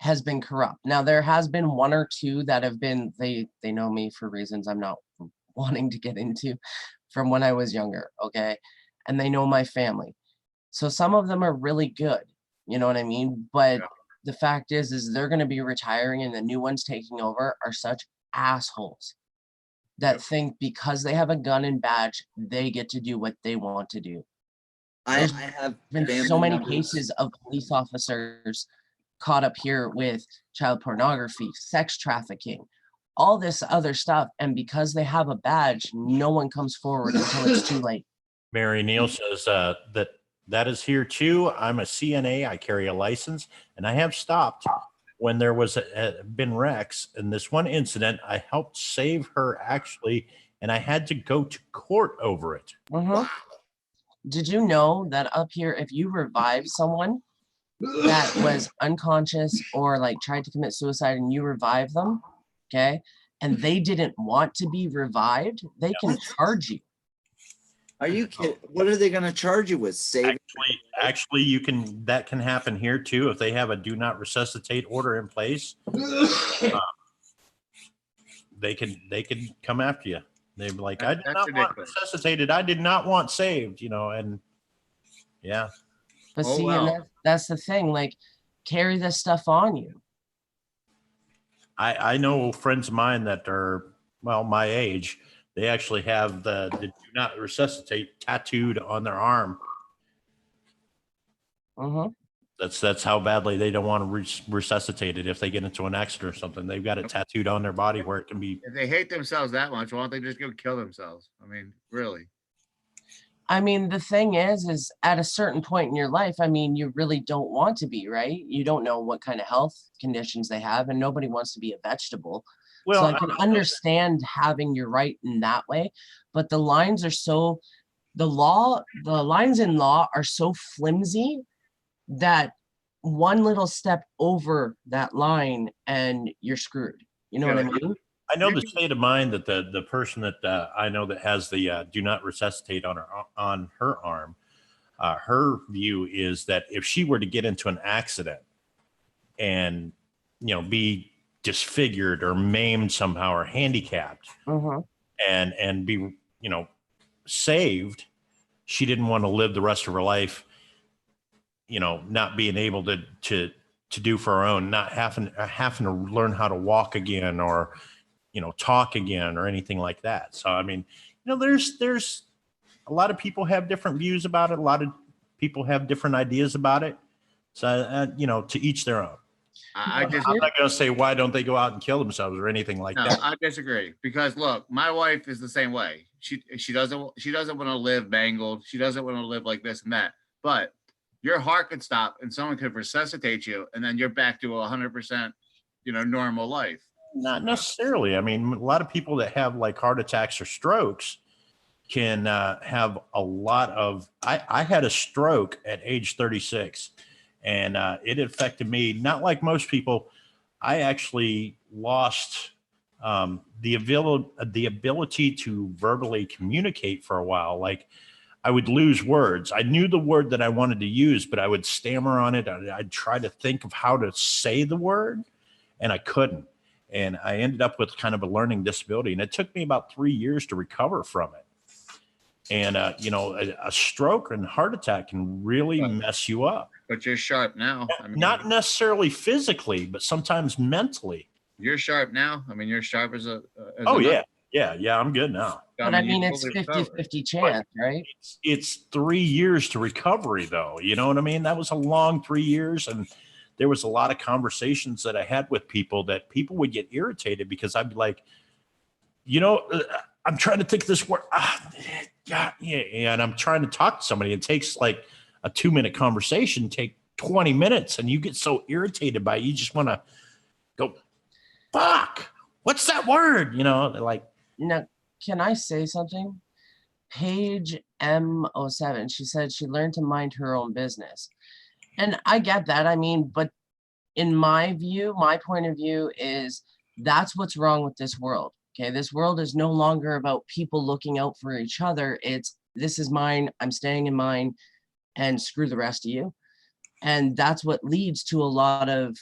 has been corrupt. Now, there has been one or two that have been, they know me for reasons I'm not wanting to get into from when I was younger, okay? And they know my family. So some of them are really good, you know what I mean? But Yeah. the fact is they're going to be retiring and the new ones taking over are such assholes that think because they have a gun and badge, they get to do what they want to do. I There's have been family so many members- cases of police officers caught up here with child pornography, sex trafficking, all this other stuff. And because they have a badge, no one comes forward until it's too late. Mary Neal says that is here too. I'm a CNA. I carry a license, and I have stopped when there was been wrecks. In this one incident, I helped save her actually, and I had to go to court over it. Mhm. Did you know that up here, if you revive someone that was unconscious or like tried to commit suicide and you revive them, okay, and they didn't want to be revived, they can charge you. Are you kidding? What are they going to charge you with? Saving? Actually, that can happen here too if they have a do not resuscitate order in place. They can come after you. They'd be like, I did That's not want ridiculous. resuscitated. I did not want saved. You know, and yeah. But Oh, see, wow. and that's the thing, like, carry this stuff on you. I know friends of mine that are, well, my age, they actually have the do not resuscitate tattooed on their arm. Mhm. That's how badly they don't want to resuscitate it if they get into an accident or something. They've got it tattooed on their body where it can be. If they hate themselves that much, why don't they just go kill themselves? I mean, really. I mean, the thing is at a certain point in your life, I mean, you really don't want to be, right? You don't know what kind of health conditions they have, and nobody wants to be a vegetable. Well, So I can understand having your right in that way, but the lines are so, the lines in law are so flimsy that one little step over that line and you're screwed. You know what I mean? I know the state of mind that the person that I know that has the do not resuscitate on her arm, her view is that if she were to get into an accident and be disfigured or maimed somehow or handicapped and be saved, she didn't want to live the rest of her life not being able to do for her own, not having to learn how to walk again or talk again or anything like that. So I mean, there's a lot of people have different views about it. A lot of people have different ideas about it. So to each their own. I'm not going to say why don't they go out and kill themselves or anything like that. I disagree, because look, my wife is the same way. She doesn't want to live mangled. She doesn't want to live like this and that. But your heart could stop and someone could resuscitate you, and then you're back to 100%, normal life. Not necessarily. I mean, a lot of people that have like heart attacks or strokes can have a lot of. I had a stroke at age 36, and it affected me. Not like most people. I actually lost the ability to verbally communicate for a while. Like I would lose words. I knew the word that I wanted to use, but I would stammer on it. I'd try to think of how to say the word, and I couldn't. And I ended up with kind of a learning disability, and it took me about 3 years to recover from it. And a stroke and heart attack can really mess you up. But you're sharp now. I mean, Not necessarily physically, but sometimes mentally. you're sharp now. I mean, you're sharp as a. Oh yeah, yeah. I'm good now. But I mean, you it's totally recovered. 50-50 chance, right? It's 3 years to recovery, though. You know what I mean? That was a long 3 years, and there was a lot of conversations that I had with people that people would get irritated because I'd be like, I'm trying to think of this word. Yeah, and I'm trying to talk to somebody. It takes like a 2-minute conversation, take 20 minutes, and you get so irritated by it, you just want to go, fuck, what's that word? They're like, Now, can I say something? Page M07, she said she learned to mind her own business. And I get that. I mean, but in my view, my point of view is that's what's wrong with this world. Okay, this world is no longer about people looking out for each other. It's this is mine, I'm staying in mine, and screw the rest of you. And that's what leads to a lot of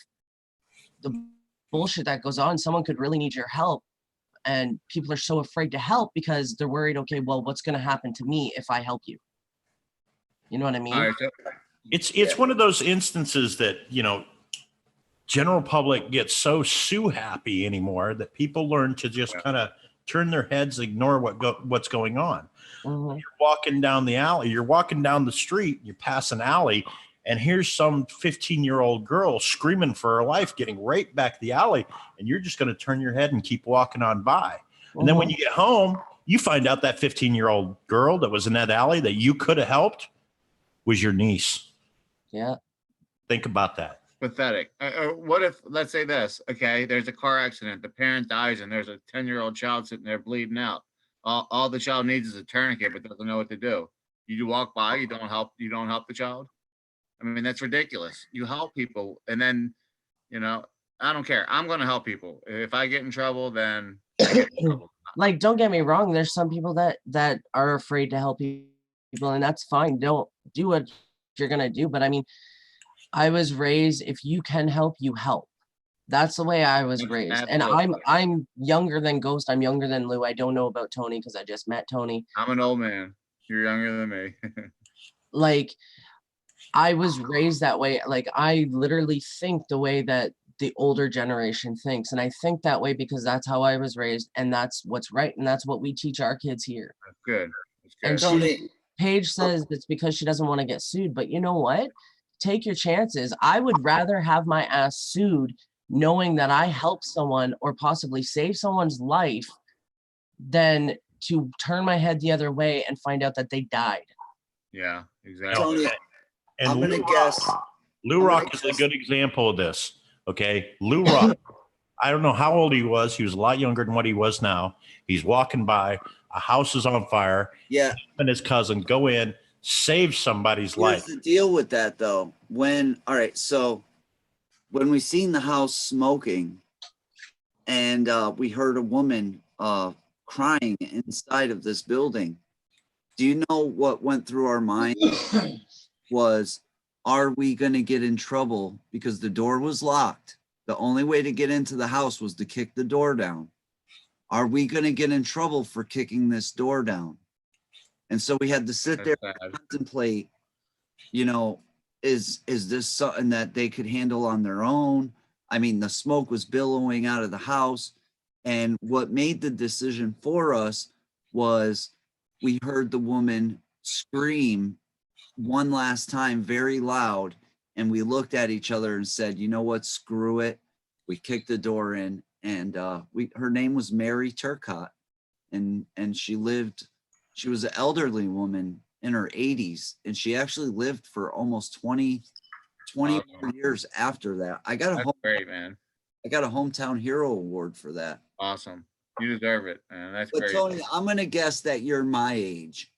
the bullshit that goes on. Someone could really need your help, and people are so afraid to help because they're worried, okay, well, what's going to happen to me if I help you? You know what I mean? All right, so it's one of those instances that, general public gets so sue happy anymore that people learn to just kind of turn their heads, ignore what's going on. Mhm. You're walking down the alley, you're walking down the street, you pass an alley, and here's some 15-year-old girl screaming for her life, getting raped back the alley, and you're just going to turn your head and keep walking on by. And then when you get home, you find out that 15-year-old girl that was in that alley that you could have helped was your niece. Yeah. Think about that. pathetic. What if, let's say this, okay, there's a car accident, the parent dies, and there's a 10-year-old child sitting there bleeding out. All the child needs is a tourniquet, but doesn't know what to do. You walk by, you don't help the child. I mean, that's ridiculous. You help people, and then, I don't care. I'm going to help people. If I get in trouble, then I get in trouble. Like, don't get me wrong. There's some people that are afraid to help people, and that's fine. Don't do what you're gonna do. But I mean, I was raised, if you can help, you help. That's the way I was raised. And I'm younger than Ghost. I'm younger than Lou. I don't know about Tony because I just met Tony. I'm an old man. You're younger than me. Like, I was raised that way. Like, I literally think the way that the older generation thinks. And I think that way because that's how I was raised, and that's what's right. And that's what we teach our kids here. That's good. And Paige says it's because she doesn't want to get sued. But you know what? Take your chances. I would rather have my ass sued knowing that I helped someone or possibly save someone's life than to turn my head the other way and find out that they died. Yeah, exactly. Tony, And I'm gonna guess. Lou Rock is a good example of this. Okay, Lou Rock. I don't know how old he was. He was a lot younger than what he was now. He's walking by. A house is on fire. Yeah. Him and his cousin go in, save somebody's life. Here's the deal with that, though. So when we seen the house smoking, and we heard a woman crying inside of this building, do you know what went through our mind? Was, are we going to get in trouble because the door was locked? The only way to get into the house was to kick the door down. Are we going to get in trouble for kicking this door down? And so we had to sit there and contemplate, is this something that they could handle on their own? I mean, the smoke was billowing out of the house. And what made the decision for us was we heard the woman scream one last time very loud, and we looked at each other and said, you know what, screw it. We kicked the door in, and her name was Mary Turcott, and she was an elderly woman in her 80s, and she actually lived for almost 20 years after that. That's great, man. I got a hometown hero award for that. Awesome. You deserve it, man. That's But great. Tony, I'm gonna guess that you're my age.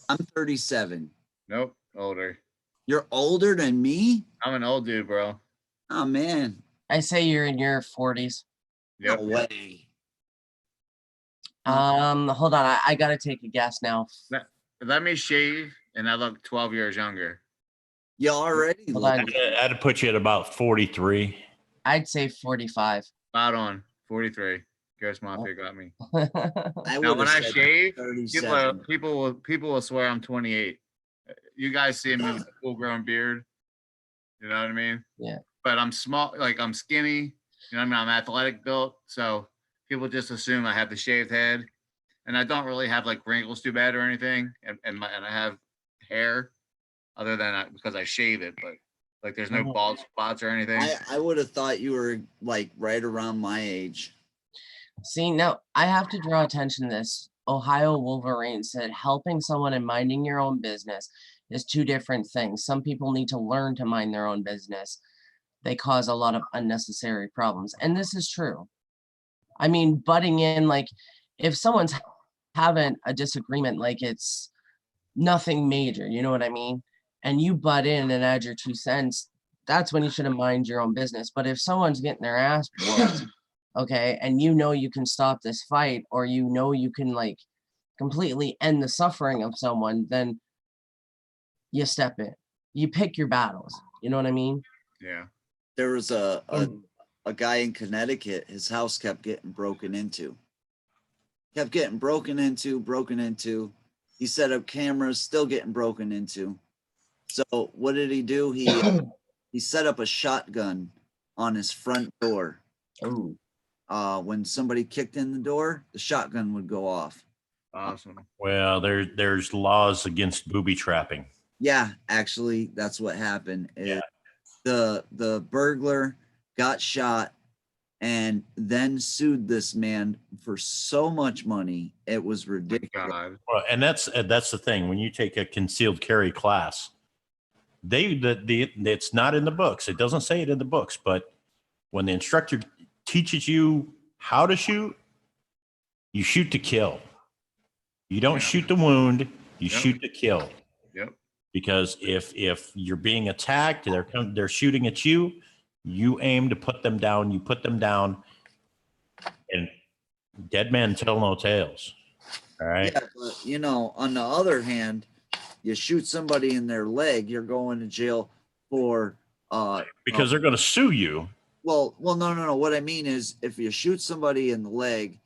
I'm 37. Nope, older. You're older than me? I'm an old dude, bro. Oh man. I say you're in your 40s. Yep. No way. Hold on. I gotta take a guess now. Let me shave, and I look 12 years younger. You already Hold look. on. That'd put you at about 43. I'd say 45. Spot on. 43. Ghost Mafia got me. I Now, would when I have said shave, 37. people will swear I'm 28. You guys see me with a full-grown beard. You know what I mean? Yeah. But I'm small, like I'm skinny. You know what I mean? I'm athletic built, so people just assume I have the shaved head, and I don't really have like wrinkles too bad or anything, and I have hair, other than because I shave it, but like there's no bald spots or anything. I would have thought you were like right around my age. See, now I have to draw attention to this. Ohio Wolverine said helping someone and minding your own business is two different things. Some people need to learn to mind their own business. They cause a lot of unnecessary problems. And this is true. I mean, butting in, like, if someone's having a disagreement, like it's nothing major, you know what I mean? And you butt in and add your 2 cents, that's when you should have mind your own business. But if someone's getting their ass whooped, okay, and you know you can stop this fight, or you know you can like completely end the suffering of someone, then you step in. You pick your battles. You know what I mean? Yeah. There was a guy in Connecticut. His house kept getting broken into. Kept getting broken into. He set up cameras, still getting broken into. So what did he do? He set up a shotgun on his front door. Oh, When somebody kicked in the door, the shotgun would go off. Awesome. Well, there's laws against booby trapping. Yeah, actually, that's what happened. Yeah. The burglar got shot and then sued this man for so much money. It was ridiculous. God. Well, and that's the thing. When you take a concealed carry class, it's not in the books. It doesn't say it in the books, but when the instructor teaches you how to shoot, you shoot to kill. You don't shoot to wound. You shoot to kill. Yep. Because if you're being attacked, they're shooting at you, you aim to put them down. You put them down, and dead men tell no tales. All right. Yeah, but you know, on the other hand, you shoot somebody in their leg, you're going to jail for Because they're going to sue you. well, no. What I mean is, if you shoot somebody in the leg,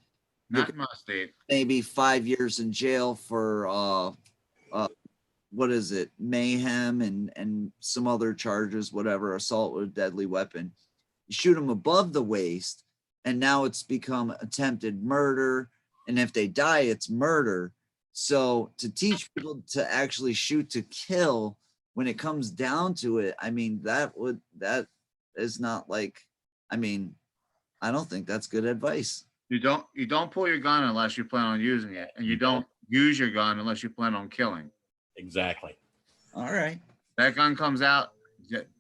Not in my state. maybe 5 years in jail for what is it, mayhem and some other charges, whatever, assault with a deadly weapon. You shoot them above the waist, and now it's become attempted murder. And if they die, it's murder. So to teach people to actually shoot to kill, when it comes down to it, I mean, that is not like, I mean, I don't think that's good advice. You don't pull your gun unless you plan on using it, and you don't use your gun unless you plan on killing. Exactly. All right. That gun comes out,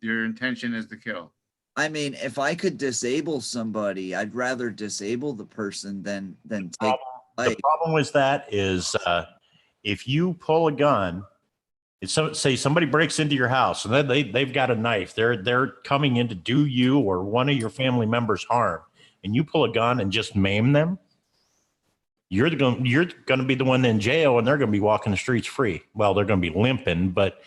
your intention is to kill. I mean, if I could disable somebody, I'd rather disable the person than take The problem with that is if you pull a gun, say somebody breaks into your house and then they've got a knife. They're coming in to do you or one of your family members harm, and you pull a gun and just maim them. You're going to be the one in jail, and they're going to be walking the streets free. Well, they're going to be limping, but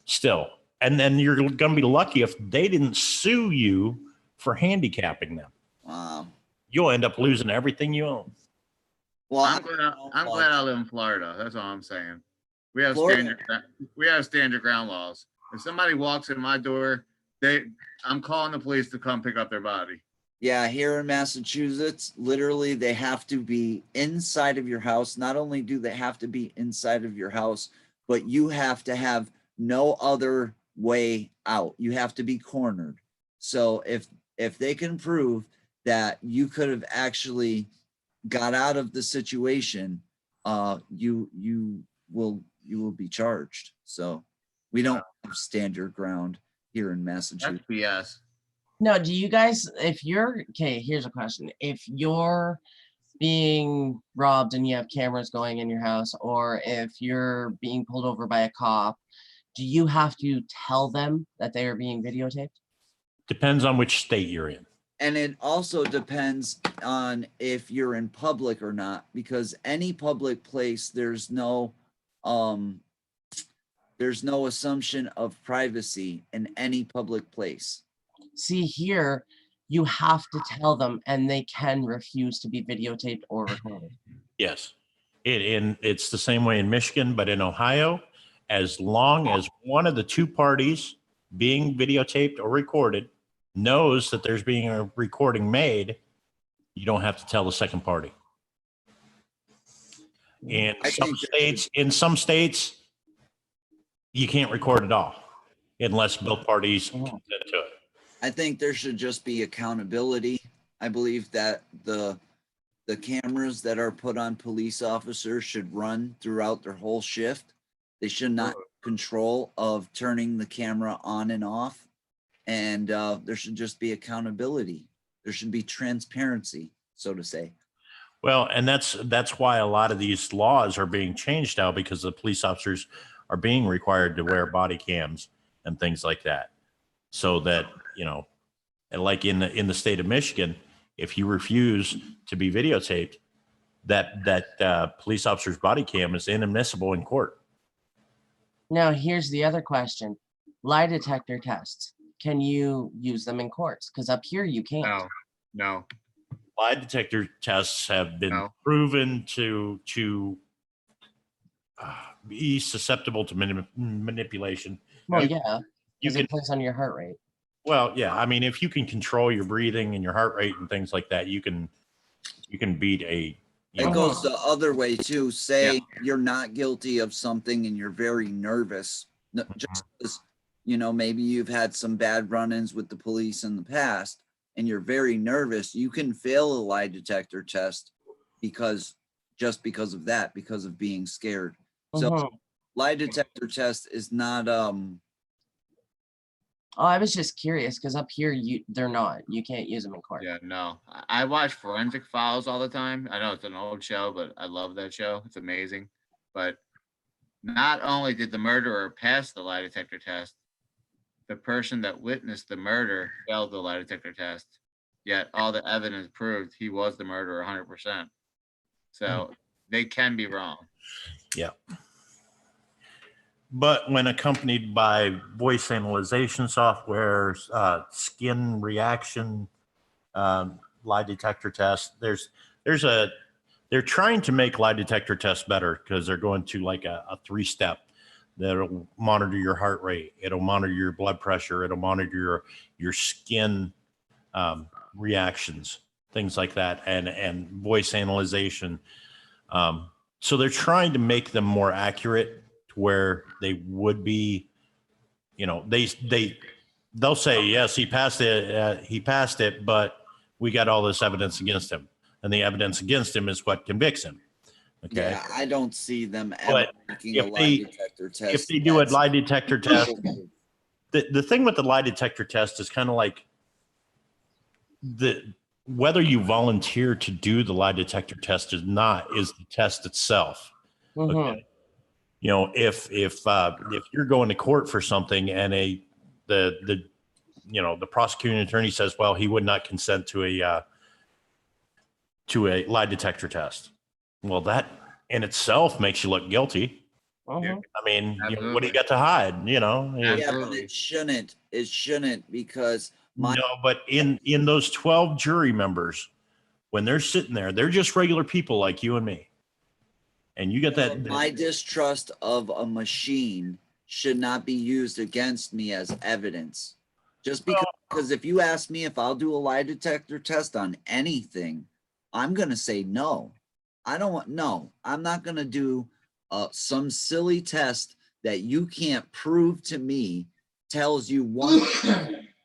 still. And then you're going to be lucky if they didn't sue you for handicapping them. Wow. You'll end up losing everything you own. Well, I'm glad I live in Florida. That's all I'm saying. We have Florida. standard ground laws. If somebody walks in my door, I'm calling the police to come pick up their body. Yeah, here in Massachusetts, literally they have to be inside of your house. Not only do they have to be inside of your house, but you have to have no other way out. You have to be cornered. So if they can prove that you could have actually got out of the situation, you will be charged. So we don't have stand your ground here in Massachusetts. That's BS. no, do you guys, okay, here's a question. If you're being robbed and you have cameras going in your house, or if you're being pulled over by a cop, do you have to tell them that they are being videotaped? Depends on which state you're in. And it also depends on if you're in public or not, because any public place, there's no assumption of privacy in any public place. See here, you have to tell them, and they can refuse to be videotaped or recorded. Yes. It's the same way in Michigan, but in Ohio, as long as one of the two parties being videotaped or recorded knows that there's being a recording made, you don't have to tell the second party. In some states, you can't record at all unless both parties consent to it. I think there should just be accountability. I believe that the cameras that are put on police officers should run throughout their whole shift. They should not control of turning the camera on and off. And there should just be accountability. There should be transparency, so to say. Well, and that's why a lot of these laws are being changed now, because the police officers are being required to wear body cams and things like that. So that, you know, and like in the state of Michigan, if you refuse to be videotaped, that police officer's body cam is inadmissible in court. Now, here's the other question. Lie detector tests. Can you use them in courts? Because up here you can't. No. Lie detector tests have been proven to be susceptible to manipulation. Well, yeah, You because can, it plays on your heart rate. well, yeah. I mean, if you can control your breathing and your heart rate and things like that, you can beat a. It goes the other way too. Say you're not guilty of something and you're very nervous, just because, you know, maybe you've had some bad run-ins with the police in the past and you're very nervous. You can fail a lie detector test because of that, because of being scared. So lie detector test is not Oh, I was just curious because up here they're not. You can't use them in court. Yeah, no. I watch Forensic Files all the time. I know it's an old show, but I love that show. It's amazing. But not only did the murderer pass the lie detector test, the person that witnessed the murder failed the lie detector test. Yet all the evidence proved he was the murderer 100%. So they can be wrong. Yeah. But when accompanied by voice analyzation software, skin reaction, lie detector tests, they're trying to make lie detector tests better, because they're going to like a 3-step that'll monitor your heart rate. It'll monitor your blood pressure. It'll monitor your skin reactions, things like that, and voice analyzation. So they're trying to make them more accurate, where they would be, you know, they'll say, yes, he passed it, but we got all this evidence against him, and the evidence against him is what convicts him. Okay. Yeah, I don't see them ever making a lie detector test. If they do a lie detector test, the thing with the lie detector test is kind of like whether you volunteer to do the lie detector test or not is the test itself. Okay. You know, if you're going to court for something and the prosecuting attorney says, well, he would not consent to a lie detector test. Well, that in itself makes you look guilty. I mean, what do you got to hide? You know? Yeah, but it shouldn't. It shouldn't, because no, but in those 12 jury members, when they're sitting there, they're just regular people like you and me. And you get that. My distrust of a machine should not be used against me as evidence. Just because if you ask me if I'll do a lie detector test on anything, I'm going to say no. I'm not going to do some silly test that you can't prove to me tells you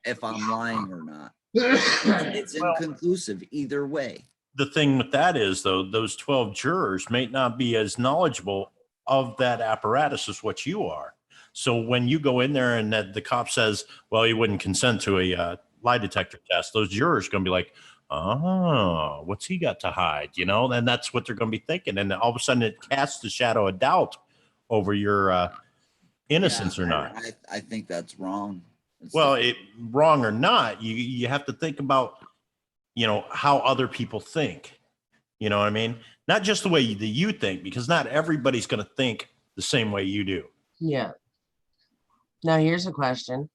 if I'm lying or not. It's inconclusive either way. The thing with that is, though, those 12 jurors may not be as knowledgeable of that apparatus as what you are. So when you go in there and the cop says, well, he wouldn't consent to a lie detector test, those jurors are going to be like, oh, what's he got to hide? You know, and that's what they're going to be thinking. And all of a sudden it casts a shadow of doubt over your innocence or not. I think that's wrong. Well, wrong or not, you have to think about how other people think. You know what I mean? Not just the way that you think, because not everybody's going to think the same way you do. Yeah. Now here's a question.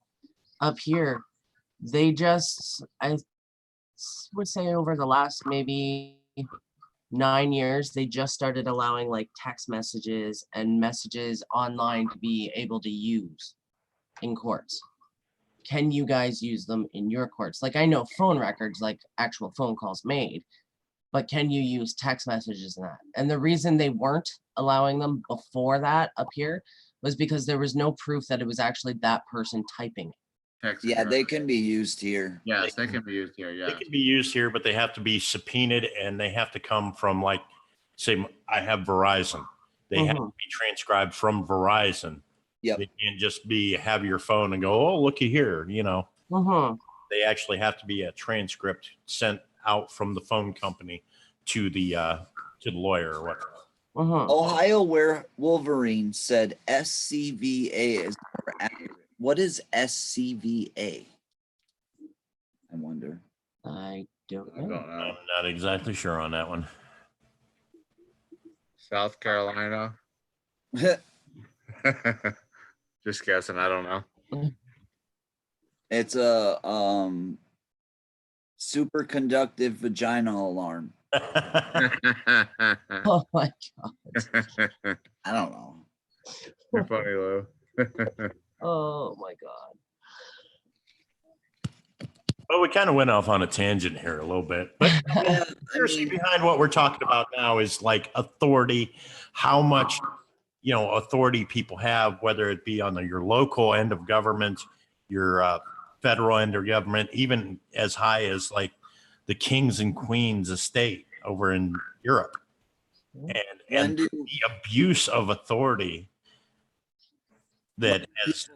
Up here, they just, I would say over the last maybe 9 years, they just started allowing like text messages and messages online to be able to use in courts. Can you guys use them in your courts? Like I know phone records, like actual phone calls made, but can you use text messages in that? And the reason they weren't allowing them before that up here was because there was no proof that it was actually that person typing it. Text Yeah, they message. can be used here. Yes, they can be used here. They Yeah. can be used here, but they have to be subpoenaed, and they have to come from, like, say, I have Verizon. They have to be transcribed from Verizon. Yep. They can't just have your phone and go, oh, looky here. They actually have to be a transcript sent out from the phone company to the lawyer or whatever. Ohio where Wolverine said SCVA is more accurate. What is SCVA? I wonder. I don't I don't know. know. I'm not exactly sure on that one. South Carolina. Just guessing. I don't know. It's a superconductive vaginal alarm. Oh my god. I don't know. You're funny, Lou. Oh my god. Well, we kind of went off on a tangent here a little bit, but Yeah, seriously, behind what we're talking about now is like authority, how much, authority people have, whether it be on your local end of government, your federal end of government, even as high as like the kings and queens estate over in Europe, and the abuse of authority that has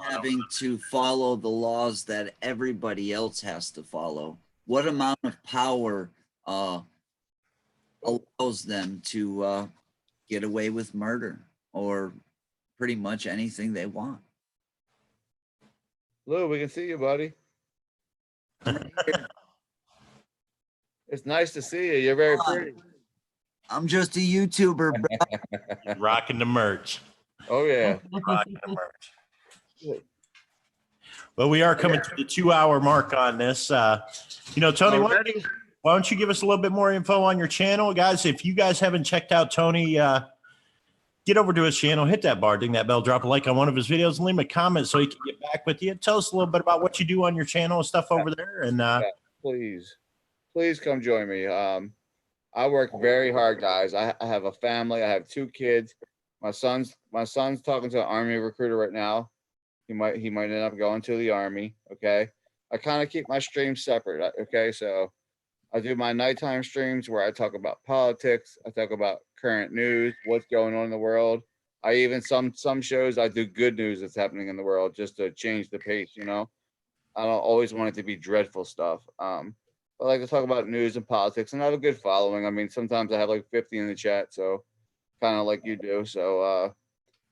having to follow the laws that everybody else has to follow. What amount of power allows them to get away with murder or pretty much anything they want? Lou, we can see you, buddy. It's nice to see you. You're very pretty. I'm just a YouTuber, bro. rocking the merch. Oh yeah. Rocking the merch. Well, we are coming to the 2-hour mark on this. Tony, why don't you give us a little bit more info on your channel, guys? If you guys haven't checked out Tony, get over to his channel, hit that bar, ding that bell, drop a like on one of his videos, and leave him a comment so he can get back with you. Tell us a little bit about what you do on your channel and stuff over there. And please come join me. I work very hard, guys. I have a family. I have 2 kids. My son's talking to an Army recruiter right now. He might end up going to the Army. Okay. I kind of keep my streams separate. Okay. So I do my nighttime streams where I talk about politics. I talk about current news, what's going on in the world. I even some shows I do good news that's happening in the world just to change the pace. I don't always want it to be dreadful stuff. I like to talk about news and politics, and I have a good following. I mean, sometimes I have like 50 in the chat, so kind of like you do. So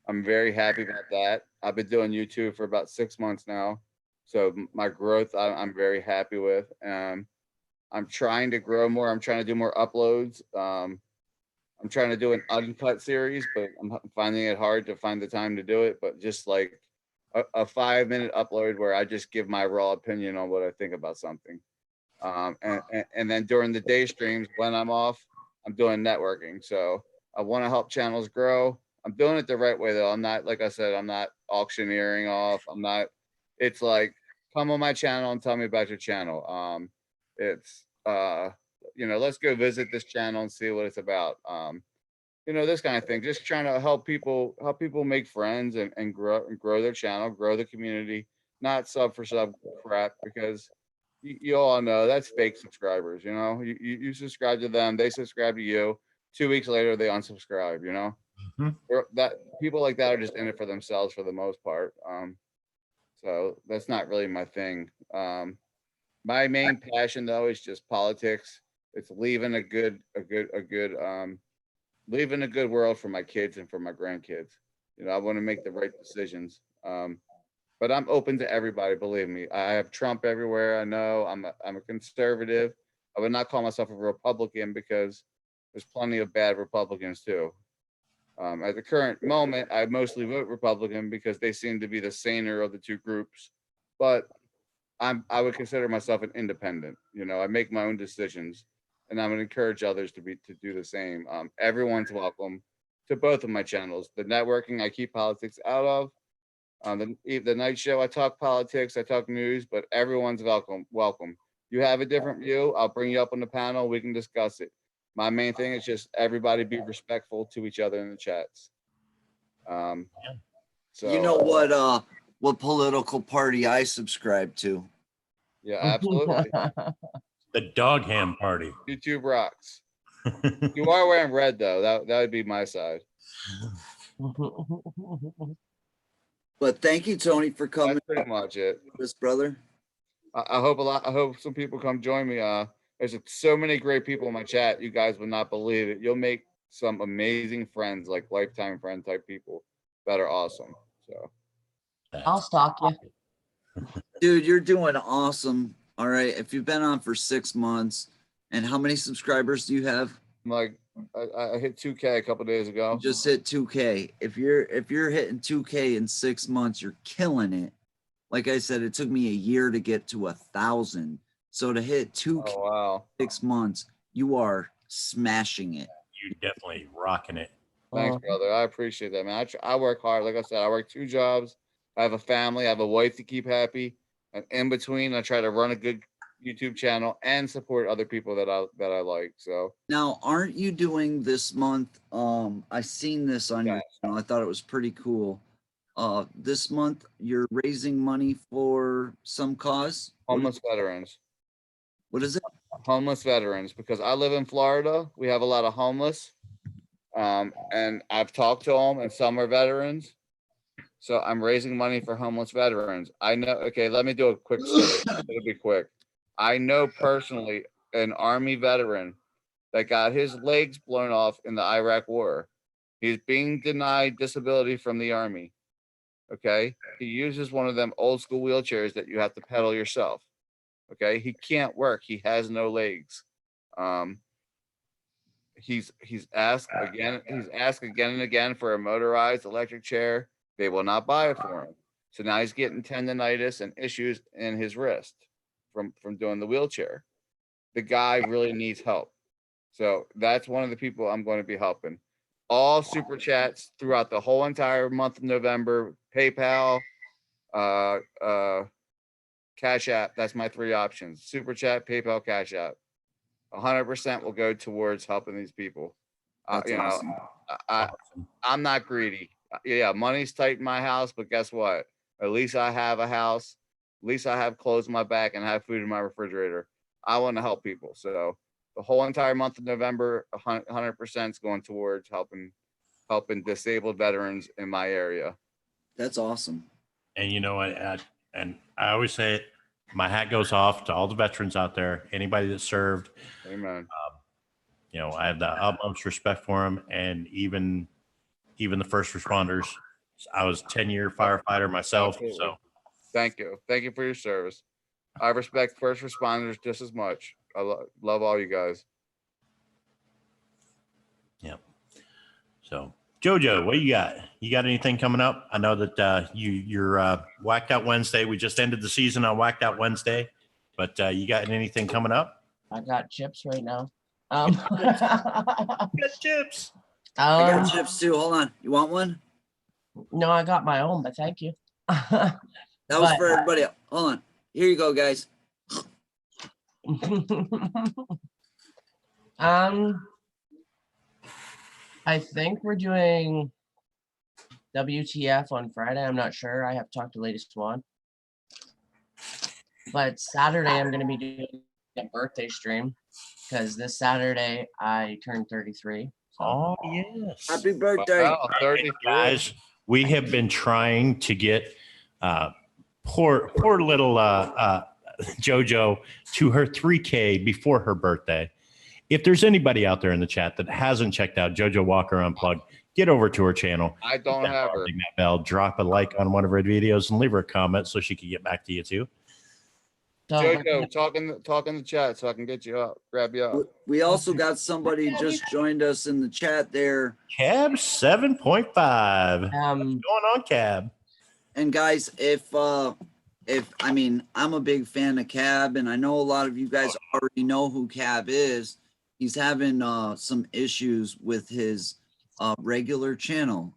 I'm very happy about that. I've been doing YouTube for about 6 months now, so my growth I'm very happy with. I'm trying to grow more. I'm trying to do more uploads. I'm trying to do an uncut series, but I'm finding it hard to find the time to do it. But just like a 5-minute upload where I just give my raw opinion on what I think about something. And then during the day streams when I'm off, I'm doing networking. So I want to help channels grow. I'm doing it the right way though. I'm not, like I said, I'm not auctioneering off. It's like, come on my channel and tell me about your channel. Let's go visit this channel and see what it's about. This kind of thing, just trying to help people make friends and grow their channel, grow the community, not sub for sub crap, because you all know that's fake subscribers. You subscribe to them, they subscribe to you. 2 weeks later, they unsubscribe. That people like that are just in it for themselves for the most part. So that's not really my thing. My main passion though is just politics. It's leaving a good world for my kids and for my grandkids. I want to make the right decisions. But I'm open to everybody. Believe me, I have Trump everywhere. I know I'm a conservative. I would not call myself a Republican because there's plenty of bad Republicans too. At the current moment, I mostly vote Republican because they seem to be the saner of the two groups. But I would consider myself an independent. You know, I make my own decisions, and I would encourage others to do the same. Everyone's welcome to both of my channels. The networking, I keep politics out of. The night show, I talk politics, I talk news, but everyone's welcome. Welcome. You have a different view, I'll bring you up on the panel. We can discuss it. My main thing is just everybody be respectful to each other in the chats. So You know what political party I subscribe to? yeah, absolutely. The Dog Ham Party. YouTube rocks. You are wearing red though. That would be my side. But thank you, Tony, for coming. That's pretty much it. This brother. I hope I hope some people come join me. There's so many great people in my chat. You guys would not believe it. You'll make some amazing friends, like lifetime friend type people that are awesome. So I'll stalk you. Dude, you're doing awesome. All right. If you've been on for 6 months, and how many subscribers do you have? I'm like, I hit 2K a couple days ago. You just hit 2K. If you're hitting 2K in 6 months, you're killing it. Like I said, it took me a year to get to 1,000. So to hit 2K Oh wow. 6 months, you are smashing it. You're definitely rocking it. Thanks, brother. I appreciate that, man. I work hard. Like I said, I work 2 jobs. I have a family. I have a wife to keep happy. And in between, I try to run a good YouTube channel and support other people that I like. So Now, aren't you doing this month? I seen this on your channel. I thought it was pretty cool. This month you're raising money for some cause. homeless veterans. What is it? Homeless veterans, because I live in Florida. We have a lot of homeless. And I've talked to them, and some are veterans. So I'm raising money for homeless veterans. I know. Okay, let me do a quick story. It'll be quick. I know personally an Army veteran that got his legs blown off in the Iraq War. He's being denied disability from the Army. Okay, he uses one of them old school wheelchairs that you have to pedal yourself. Okay, he can't work. He has no legs. He's asked again. He's asked again and again for a motorized electric chair. They will not buy it for him. So now he's getting tendonitis and issues in his wrist from doing the wheelchair. The guy really needs help. So that's one of the people I'm going to be helping. All super chats throughout the whole entire month of November. PayPal, Cash App. That's my 3 options: super chat, PayPal, Cash App. 100% will go towards helping these people. That's You know, awesome. I'm not greedy. Yeah, money's tight in my house, but guess what? At least I have a house. At least I have clothes on my back and I have food in my refrigerator. I want to help people. So the whole entire month of November, 100% is going towards helping disabled veterans in my area. That's awesome. And you know, and I always say it, my hat goes off to all the veterans out there, anybody that served. Amen. You know, I have the utmost respect for them, and even the first responders. I was 10-year firefighter myself. Absolutely. So thank you for your service. I respect first responders just as much. I love all you guys. yeah. So Jojo, what you got? You got anything coming up? I know that you're Whacked Out Wednesday. We just ended the season on Whacked Out Wednesday, but you got anything coming up? I got chips right now. Got chips. I got chips too. Hold on. You want one? No, I got my own, but thank you. That was for everybody. Hold on. Here you go, guys. I think we're doing WTF on Friday. I'm not sure. I have talked to Lady Swan. But Saturday, I'm going to be doing a birthday stream because this Saturday I turned 33. So. Oh, yes. Happy birthday. Wow, 33. Guys, we have been trying to get poor little Jojo to her 3K before her birthday. If there's anybody out there in the chat that hasn't checked out Jojo Walker Unplugged, get over to her channel. I don't have her. Ring that bell, drop a like on one of her videos, and leave her a comment so she can get back to you too. So Jojo, talk in the chat so I can get you up, grab you up. We also got somebody just joined us in the chat there. Cab 7.5. What's um going on, Cab? And guys, if I mean, I'm a big fan of Cab, and I know a lot of you guys already know who Cab is. He's having some issues with his regular channel.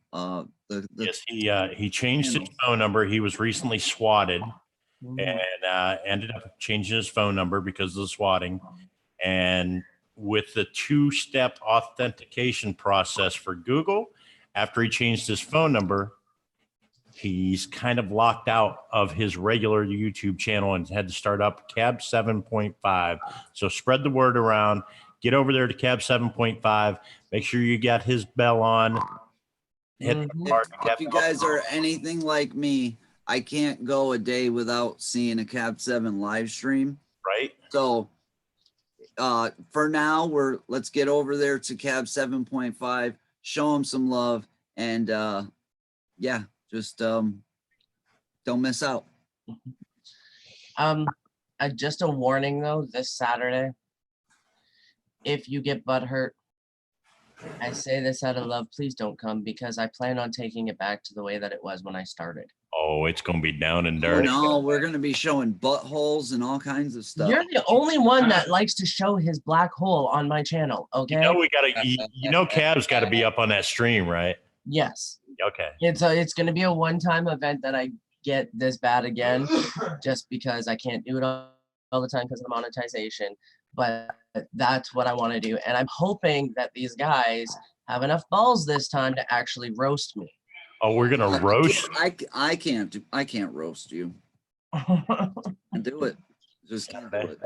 Yes, he changed his phone number. He was recently swatted and ended up changing his phone number because of the swatting. And with the two-step authentication process for Google, after he changed his phone number, he's kind of locked out of his regular YouTube channel and had to start up Cab 7.5. So spread the word around. Get over there to Cab 7.5. Make sure you got his bell on. Hit the part, if you guys are anything like me, I can't go a day without seeing a Cab 7 live stream. right. So for now, let's get over there to Cab 7.5, show him some love, and yeah, just don't miss out. Just a warning though, this Saturday, if you get butthurt, I say this out of love, please don't come, because I plan on taking it back to the way that it was when I started. Oh, it's gonna be down and dirty. No, we're gonna be showing buttholes and all kinds of stuff. You're the only one that likes to show his black hole on my channel, okay? You know we gotta. Cab's got to be up on that stream, right? Yes. Okay. It's going to be a one-time event that I get this bad again, just because I can't do it all the time because of the monetization. But that's what I want to do, and I'm hoping that these guys have enough balls this time to actually roast me. Oh, we're gonna roast. I can't roast you. Do it. Just can't do it.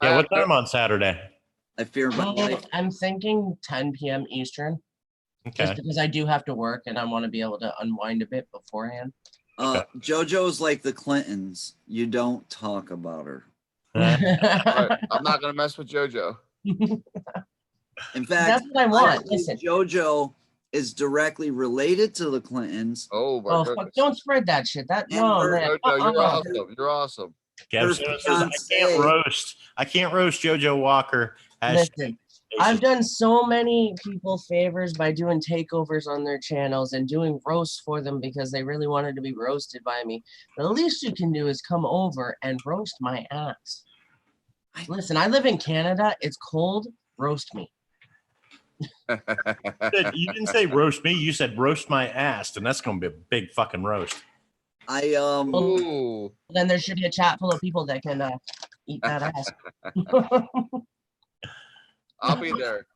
Yeah, what time on Saturday? I fear my life. I'm thinking 10 p.m. Eastern, Okay. just because I do have to work and I want to be able to unwind a bit beforehand. JoJo's like the Clintons. You don't talk about her. Right. I'm not gonna mess with JoJo. In fact, That's what I want. Listen, JoJo is directly related to the Clintons. Oh my oh, goodness. don't spread that shit. That And no, her- man. JoJo, you're awesome. You're awesome. Cab says, I can't roast JoJo Walker. Listen, I've done so many people favors by doing takeovers on their channels and doing roasts for them because they really wanted to be roasted by me. The least you can do is come over and roast my ass. Listen, I live in Canada. It's cold. Roast me. You didn't say roast me. You said roast my ass, and that's gonna be a big fucking roast. Ooh. Then there should be a chat full of people that can eat that ass. I'll be there.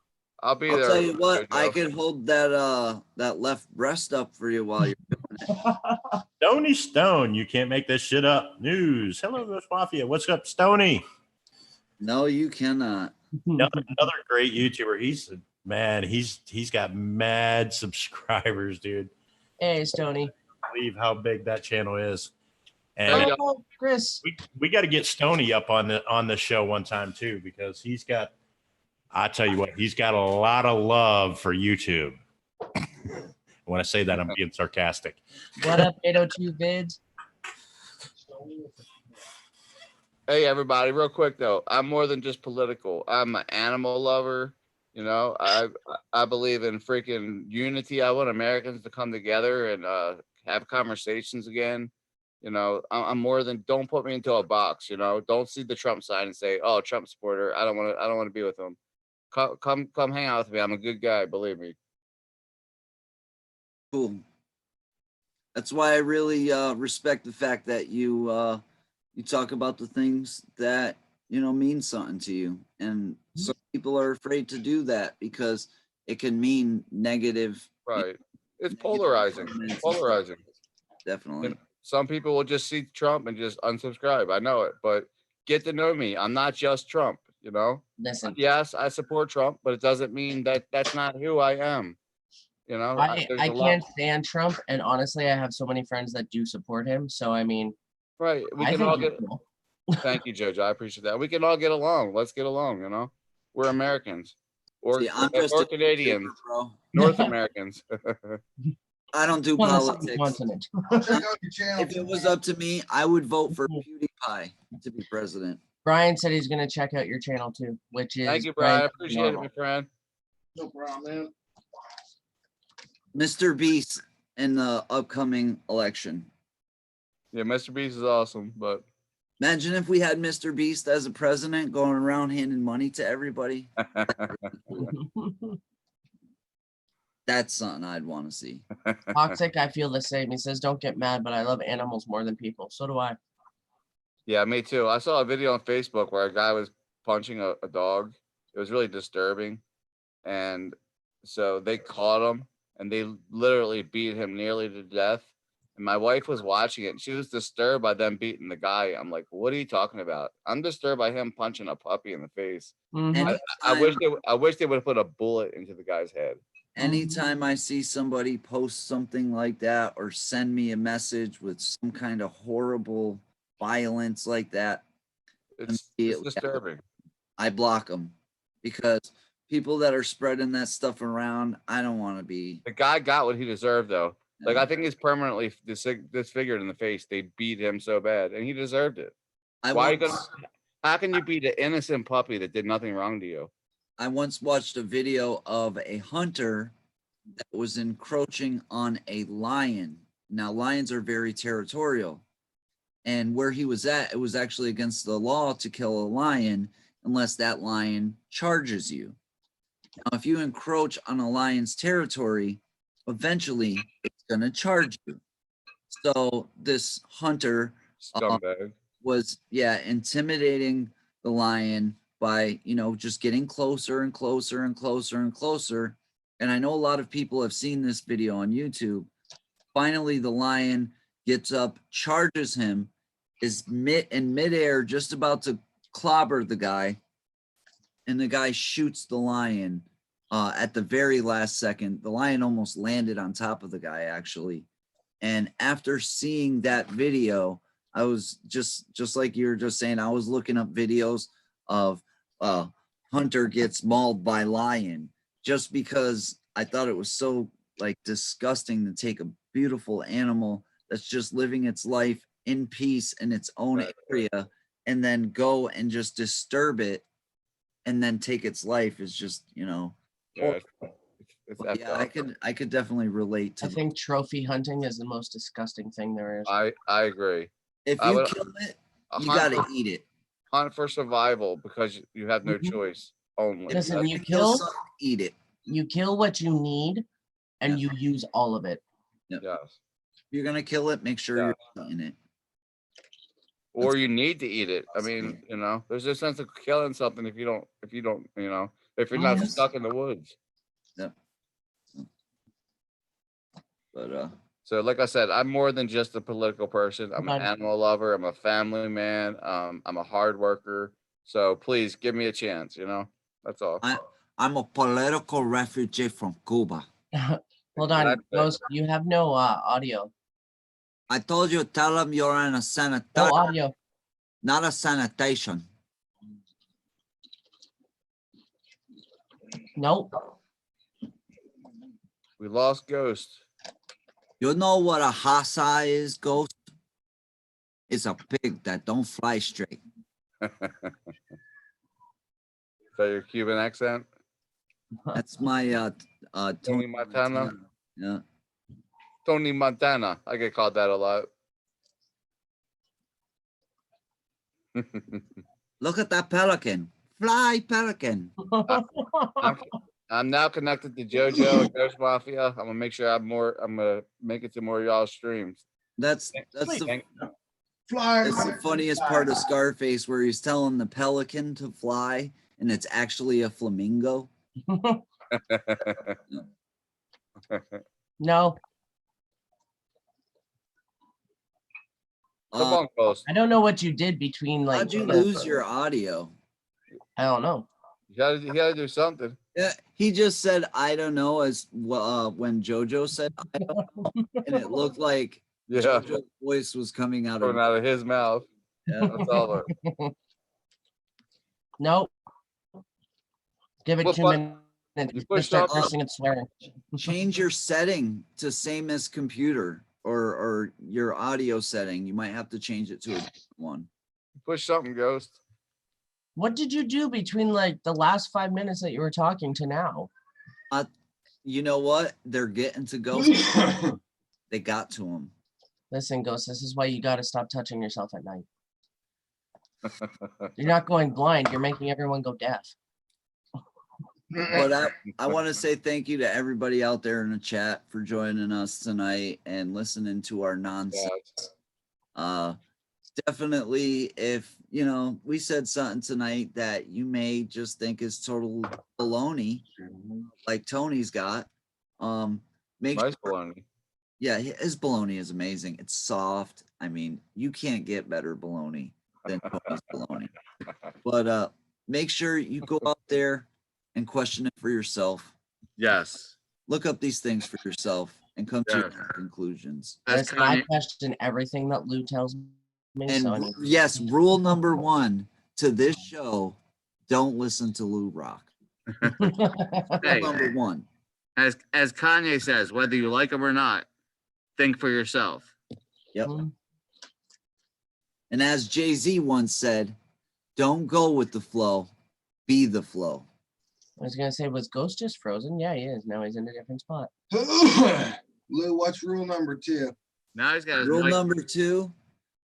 I'll I'll tell you what, I could hold that left breast up for you while you're doing it. Stony Stone, you can't make this shit up. News. Hello, Ghost Mafia. What's up, Stony? No, you cannot. Another great YouTuber. He's got mad subscribers, dude. Hey, Stony. I believe how big that channel is. And Oh, Chris. we got to get Stony up on the show one time too, because I tell you what, he's got a lot of love for YouTube. When I say that, I'm being sarcastic. What up, 802 vids? Hey everybody, real quick though, I'm more than just political. I'm an animal lover. You know, I believe in freaking unity. I want Americans to come together and have conversations again. You know, I'm more than, don't put me into a box. You know, don't see the Trump sign and say, "Oh, Trump supporter. I don't want to be with him." Come hang out with me. I'm a good guy, believe me. Cool. That's why I really respect the fact that you talk about the things that mean something to you, and some people are afraid to do that because it can mean negative. Right. It's polarizing. Polarizing. Definitely. And some people will just see Trump and just unsubscribe. I know it, but get to know me. I'm not just Trump. You know. Listen. Yes, I support Trump, but it doesn't mean that that's not who I am. You know. I can't stand Trump, and honestly, I have so many friends that do support him. So I mean. Right. We can all get. Cool. Thank you, Jojo. I appreciate that. We can all get along. Let's get along. You know, we're Americans, or Canadians, bro. North Americans. I don't do politics. If it was up to me, I would vote for PewDiePie pie to be president. Brian said he's gonna check out your channel too, which is Thank you, Brian. I Brian appreciate it, Paranormal. my friend. No problem, man. Mr. Beast in the upcoming election. Yeah, Mr. Beast is awesome, but Imagine if we had Mr. Beast as a president going around handing money to everybody. That's something I'd want to see. Toxic, I feel the same. He says, "Don't get mad, but I love animals more than people." So do I. yeah, me too. I saw a video on Facebook where a guy was punching a dog. It was really disturbing. And so they caught him and they literally beat him nearly to death. And my wife was watching it and she was disturbed by them beating the guy. I'm like, what are you talking about? I'm disturbed by him punching a puppy in the face. Mhm. I wish they would have put a bullet into the guy's head. Anytime I see somebody post something like that or send me a message with some kind of horrible violence like that, It's disturbing. I block them because people that are spreading that stuff around, I don't want to be. The guy got what he deserved, though. Like, I think he's permanently disfigured in the face. They beat him so bad, and he deserved it. How can you beat an innocent puppy that did nothing wrong to you? I once watched a video of a hunter that was encroaching on a lion. Now, lions are very territorial. And where he was at, it was actually against the law to kill a lion unless that lion charges you. Now, if you encroach on a lion's territory, eventually it's going to charge you. So this hunter was, intimidating the lion by, just getting closer and closer and closer and closer. And I know a lot of people have seen this video on YouTube. Finally, the lion gets up, charges him, is in midair, just about to clobber the guy. And the guy shoots the lion at the very last second. The lion almost landed on top of the guy, actually. And after seeing that video, I was just like you were just saying, I was looking up videos of hunter gets mauled by lion, just because I thought it was so disgusting to take a beautiful animal that's just living its life in peace in its own area and then go and just disturb it and then take its life is just, I could definitely relate to I think trophy hunting is the most disgusting thing there is. I agree. If you kill it, you gotta eat it. Hunt for survival because you have no choice. Only listen, eat it. You kill what you need, and you use all of it. Yep. Yes. If you're gonna kill it, make sure you're eating it. Or you need to eat it. I mean, there's a sense of killing something if you're not stuck in the woods. Yep. But so like I said, I'm more than just a political person. I'm an animal lover. I'm a family man. I'm a hard worker. So please give me a chance. That's all. I'm a political refugee from Cuba. Hold on, Ghost, you have no audio. I told you, tell them you're in a sanitation. No audio. Not a sanitation. Nope. We lost Ghost. You know what a hasa is, Ghost? It's a pig that don't fly straight. Is that your Cuban accent? That's my Tony Montana. Yeah. Tony Montana. I get called that a lot. Look at that pelican. Fly, pelican. I'm now connected to JoJo and Ghost Mafia. I'm gonna make sure I'm gonna make it to more of y'all's streams. That's the funniest part of Scarface, where he's telling the pelican to fly, and it's actually a flamingo. No. Come on, Ghost. I don't know what you did between How'd you lose your audio? I don't know. You gotta do something. Yeah, he just said I don't know as when JoJo said I don't know, and it looked like JoJo's voice was coming out of his mouth. Yeah, that's all. Nope. Give it 2 minutes. Just start cursing and swearing. Change your setting to same as computer or your audio setting. You might have to change it to a different one. Push something, Ghost. What did you do between like the last 5 minutes that you were talking to now? You know what? They're getting to go. They got to him. Listen, Ghost, this is why you got to stop touching yourself at night. You're not going blind. You're making everyone go deaf. But I want to say thank you to everybody out there in the chat for joining us tonight and listening to our nonsense. Definitely, if you know we said something tonight that you may just think is total baloney, like Tony's got, make Nice sure, baloney. yeah, his baloney is amazing. It's soft. I mean, you can't get better baloney than Tony's baloney. But make sure you go out there and question it for yourself. Yes. Look up these things for yourself and come to your Yes. own conclusions. As Listen, I Kanye, question everything that Lou tells me. And so I mean, yes, rule number one to this show: don't listen to Lou Rock. Hey. Number one. as Kanye says, whether you like him or not, think for yourself. Yep. And as Jay-Z once said, don't go with the flow, be the flow. I was gonna say, was Ghost just frozen? Yeah, he is. Now he's in a different spot. Lou, what's rule number 2? Now he's got his Rule mic- number two.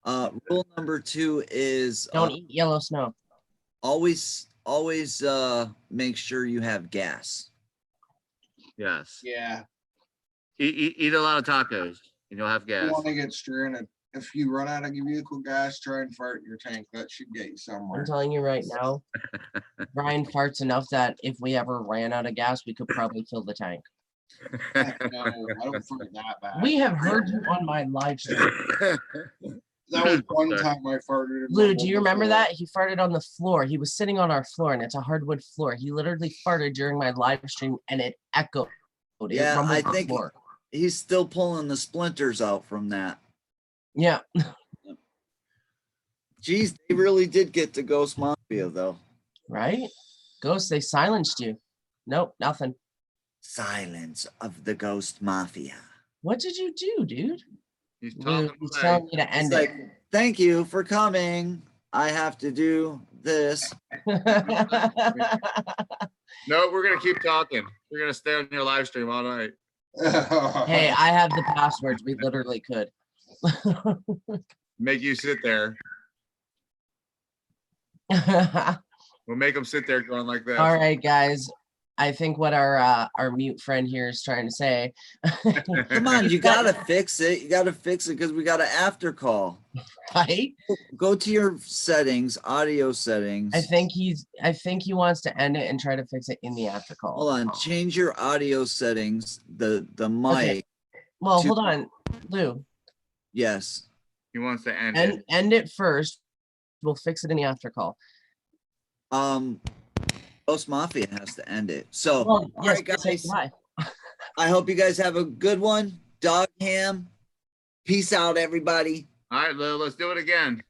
Rule number 2 is Don't eat yellow snow. always make sure you have gas. Yes. Yeah. Eat a lot of tacos and you'll have You gas. want to get stranded. If you run out of vehicle gas, try and fart in your tank. That should get you I'm somewhere. telling you right now, Brian farts enough that if we ever ran out of gas, we could probably fill the tank. Heck no, I don't fart that bad. We have heard you on my live stream. That was one time I farted. in my Lou, do you mobile remember phone. that? He farted on the floor. He was sitting on our floor, and it's a hardwood floor. He literally farted during my live stream, and it echoed. It Yeah, rumbled I the think floor. he's still pulling the splinters out from that. Yeah. Geez, they really did get to Ghost Mafia though. Right? Ghost, they silenced you. Nope, nothing. Silence of the Ghost Mafia. What did you do, dude? He's Lou, talking he's away. telling me to It's end like, thank you for coming. I have to do this. it. No, we're gonna keep talking. We're gonna stay on your live stream all night. Hey, I have the passwords. We literally could. Make you sit there. We'll make them sit there going like this. All right, guys. I think what our mute friend here is trying to say. Come on, you gotta fix it. You gotta fix it because we got an after call. Right? Go to your settings, audio settings. I think he wants to end it and try to fix it in the after call. Hold on, change your audio settings. The mic. Okay. Well, to- hold on, Lou. Yes. He wants to end it. End it first. We'll fix it in the after call. Ghost Mafia has to end it. So, Well, all yes, right, say guys. goodbye. I hope you guys have a good one. Dog ham. Peace out, everybody. All right, Lou, let's do it again.